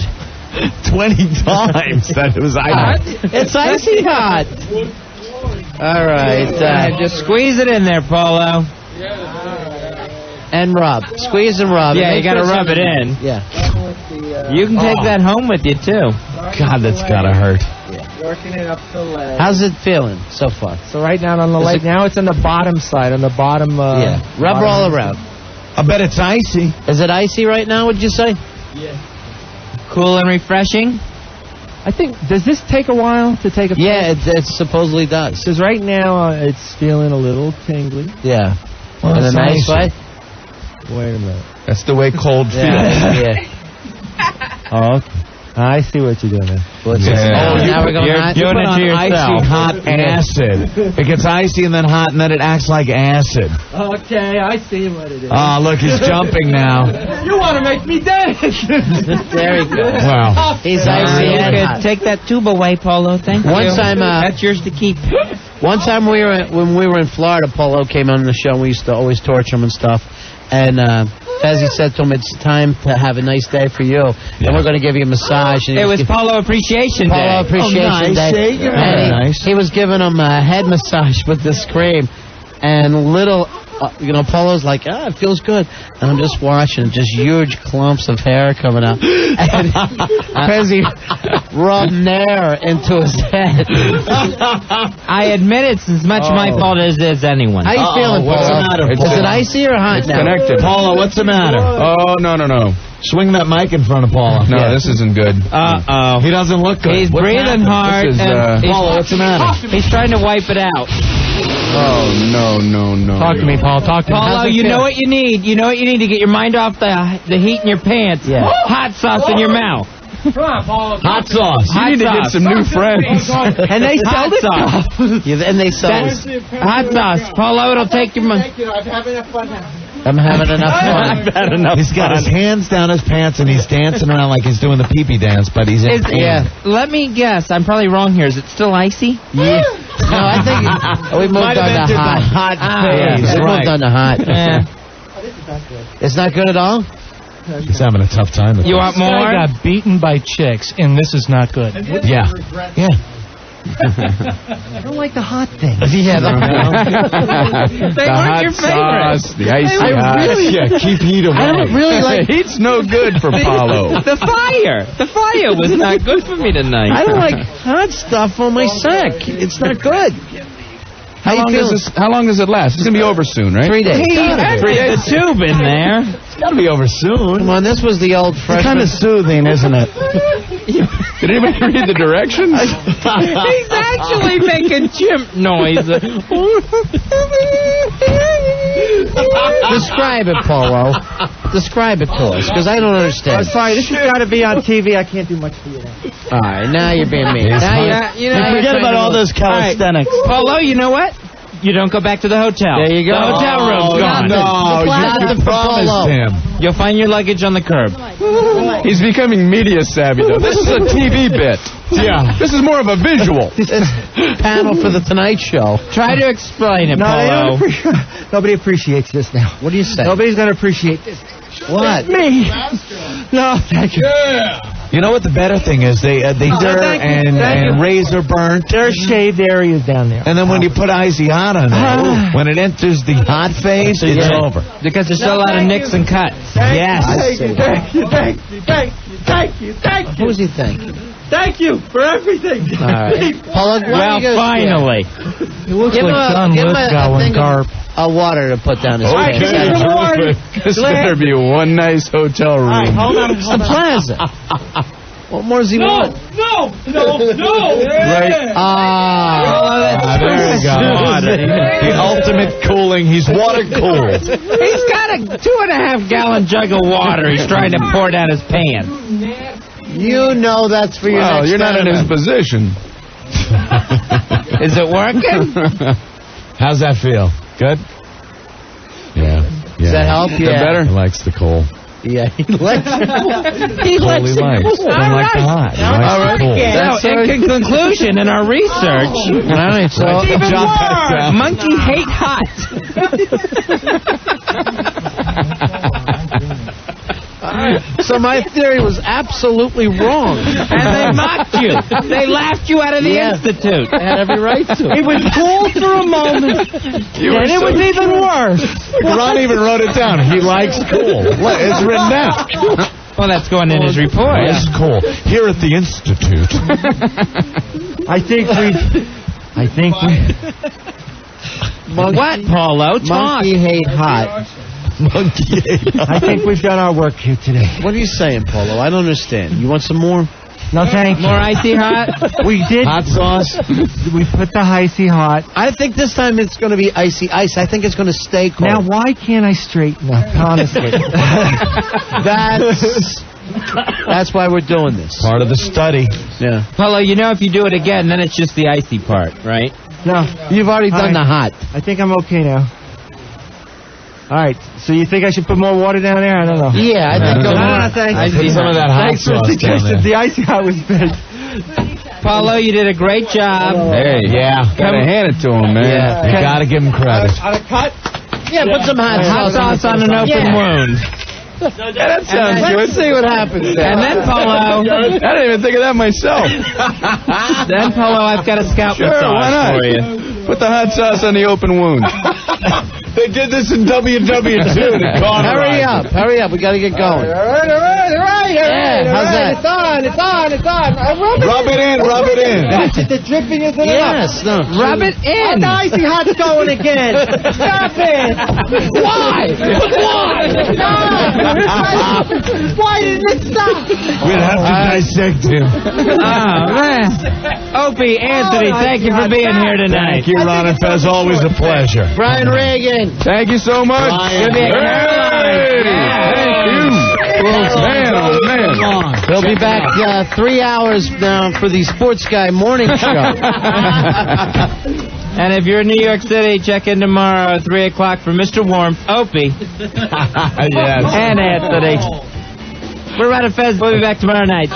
K: 20 times that it was icy.
C: It's icy hot. All right.
B: Just squeeze it in there, Polo.
C: And rub. Squeeze and rub.
B: Yeah,
C: And
B: you got to
C: make sure
B: rub it
C: something-
B: in.
C: Yeah.
B: You can take that home with you, too.
K: God, that's got to hurt.
D: Working it up the leg.
C: How's it feeling so far?
D: So right now on the leg, now it's on the bottom side, on the bottom.
C: Yeah. Rub
D: bottom
C: all around.
K: I bet it's icy.
C: Is it icy right now, would you say?
D: Yeah.
B: Cool and refreshing.
D: I think, does this take a while to take effect?
C: Yeah, it supposedly does.
D: Because right now it's feeling a little tingly.
C: Yeah.
K: Well,
C: In a
K: it's
C: nice
K: icy.
C: way?
D: Wait a minute.
K: That's the way cold feels.
C: Yeah.
D: Oh, okay. I see what you're doing there.
C: What's this?
K: Yeah.
C: Oh, now we're going
B: you're
C: hot?
B: doing
K: Put
B: it
K: on
B: to yourself.
K: icy hot acid. It gets icy and then hot, and then it acts like acid.
D: Okay, I see what it is.
K: Oh, look, he's jumping now.
D: You want to make me dance?
C: There he goes.
K: Wow.
C: He's icy
B: You
C: and
B: could
C: hot.
B: take that tube away, Polo. Thank
C: One
B: you.
C: time,
B: That's yours to keep.
C: One time when we were in Florida, Polo came on the show. We used to always torture him and stuff. And Fezzy said to him, "It's time to have a nice day for you, and we're going to give you a massage." And
B: It was Polo Appreciation Day.
C: Polo Appreciation Day. And
K: nice.
C: he was giving him a head massage with this cream, and little, Polo's like, it feels good. And I'm just watching, just huge clumps of hair coming out. And Fezzy rubbed Nair into his head.
B: I admit it's as much my fault as it is anyone.
C: How you feeling,
K: what's the
C: Polo?
K: matter,
C: Is
K: Polo?
C: it icy or hot now?
I: Connected.
K: Paula, what's the matter?
I: Oh, no.
K: Swing that mic in front of Paula.
I: No, this isn't good.
B: Uh-oh.
K: He doesn't look good.
B: He's
K: What's
B: breathing
K: happened?
B: hard.
I: This is,
B: and he's-
K: Paula, what's the matter?
B: He's trying to wipe it out.
I: Oh, no.
D: Talk to me, Paul. Talk to me.
B: Paulo, you know what you need. You know what you need to get your mind off the heat in your pants.
C: Yeah.
B: Hot sauce in your mouth.
Q: Come on, Paul.
I: Hot sauce. You need to get some new friends.
B: And they sell this stuff.
C: Yeah, and they sell
B: hot sauce. Paulo, it'll take your money.
Q: Thank you. I'm having enough fun now.
C: I'm having enough fun.
K: I've had enough
F: He's got his hands down his pants and he's dancing around like he's doing the pee-pee dance, but he's in pain.
B: Yeah. Let me guess. I'm probably wrong here. Is it still icy?
C: Yeah. No, I think we moved on to hot.
F: phase,
C: We moved on to hot.
B: Yeah.
C: It's not good at all?
F: He's having a tough time with
B: You
F: this.
B: want more?
Q: I got beaten by chicks, and this is not good.
F: Yeah. Yeah.
Q: I don't like the hot thing.
C: Yeah,
B: They weren't your favorite.
I: Sauce, the icy hot.
F: Yeah, keep heat
C: I don't really like...
I: Heat's no good for Paulo.
B: The fire. The fire was not good for me tonight.
C: I don't like hot stuff on my sack. It's not good.
I: How long does it last? It's going to be over soon, right?
C: 3 days.
B: He emptied the tube in there.
F: It's got to be over soon.
C: Come on, this was the old
F: It's
C: freshman.
F: kind of soothing, isn't it?
I: Did anybody read the directions?
B: He's actually making chimp noise.
C: Describe it, Polo. Describe it to us, because I don't understand.
Q: Sorry, this has got to be on TV. I can't do much for you now.
C: All right, now you're being mean.
B: Now
F: Forget about all those calisthenics.
B: Paulo, you know what? You don't go back to the hotel.
C: There you go.
B: The hotel room's gone.
F: No, you promised him.
B: You'll find your luggage on the curb.
I: He's becoming media savvy, though. This is a TV bit.
F: Yeah.
I: This is more of a visual.
C: It's panel for the Tonight Show.
B: Try to explain it,
Q: No, they don't
B: Paulo.
Q: nobody appreciates this now.
C: What do you say?
Q: Nobody's going to appreciate this.
C: What?
Q: Me. No, thank you.
F: You know what the better thing is? They
Q: thank you,
F: and razor burnt.
Q: There's shaved areas down there.
F: And then when you put icy hot on it, when it enters the hot phase, it's over.
B: Because there's still a lot of nicks and cuts.
F: Yes.
Q: Thank you.
C: Who's he think?
Q: Thank you for everything.
C: All right. Paulo,
B: Well, finally.
Q: He looks
C: Give him
Q: like John
C: a
Q: Lithgow
C: thing
Q: in Garp.
C: of water to put down his
I: Okay.
C: pants.
I: This better be one nice hotel room.
Q: All right, hold on.
C: It's the plaza. What more does he want?
Q: No.
F: Right. There you go. The ultimate cooling. He's water cooled.
B: He's got a 2.5 gallon jug of water he's trying to pour down his pants.
C: You know that's for your
I: Well,
C: next
I: you're not in his
C: tournament.
I: position.
B: Is it working?
F: How's that feel? Good? Yeah.
C: Does that help?
I: Is that better?
F: He likes the coal.
C: Yeah, he likes it.
F: He likes. Doesn't like the hot. He likes the cool.
B: Now, in conclusion, in our research,
C: All right, so
B: monkey hate hot.
C: So my theory was absolutely wrong.
B: And they mocked you. They laughed you out of the institute.
C: They had every right to.
Q: It was cool for a moment, and it was even worse.
F: Ron even wrote it down. He likes cool. It's written down.
B: Well, that's going in his report.
F: It's cool. Here at the Institute.
Q: I think we.
B: What, Paulo? Talk.
C: Monkey hate hot.
F: Monkey hate hot.
Q: I think we've done our work here today.
C: What are you saying, Paulo? I don't understand. You want some more?
Q: No, thank you.
B: More icy hot?
Q: We did.
F: Hot sauce.
Q: We put the icy hot.
C: I think this time it's going to be icy ice. I think it's going to stay cold.
Q: Now, why can't I straighten up? Honestly.
C: That's why we're doing this.
F: Part of the study.
C: Yeah.
B: Paulo, you know if you do it again, then it's just the icy part, right?
Q: No.
C: You've already done the hot.
Q: I think I'm okay now. All right. So you think I should put more water down there? I don't know.
C: Yeah, I think
Q: thanks.
F: Put some of that hot sauce down there.
Q: The icy hot was big.
B: Paulo, you did a great job.
I: Hey, gotta hand it to him, man.
C: Yeah.
F: You gotta give him credit.
Q: On a cut?
C: Yeah, put some hot
B: Sauce on an open wound.
I: That sounds good.
C: Let's see what happens there.
B: And then, Paulo,
I: I didn't even think of that myself.
B: then, Paulo, I've got a scalp
I: Sure, why
B: massage
I: not?
B: for you.
I: Put the hot sauce on the open wound.
F: They did this in WW2 to
C: Hurry up. We got to get going.
Q: All right.
C: Yeah, how's that?
Q: It's on.
F: Rub it in.
Q: That's it. The dripping isn't
C: Yes, no.
B: Rub it in.
Q: The icy hot's going again. Stop it.
B: Why?
Q: Why didn't it stop?
F: We'd have to dissect him.
B: Oh, man. Opie, Anthony, thank you for being here tonight.
F: Thank you, Ron and Fez. Always a pleasure.
C: Brian Regan.
I: Thank you so much.
C: Brian.
B: Gonna be a Caroline.
I: Hey, thank you. Man, oh, man.
C: They'll be back 3 hours now for the Sports Guy morning show.
B: And if you're in New York City, check in tomorrow at 3 o'clock for Mr. Warmth, Opie,
K: Yes.
B: and Anthony. We're Ron Fez. We'll be back tomorrow night.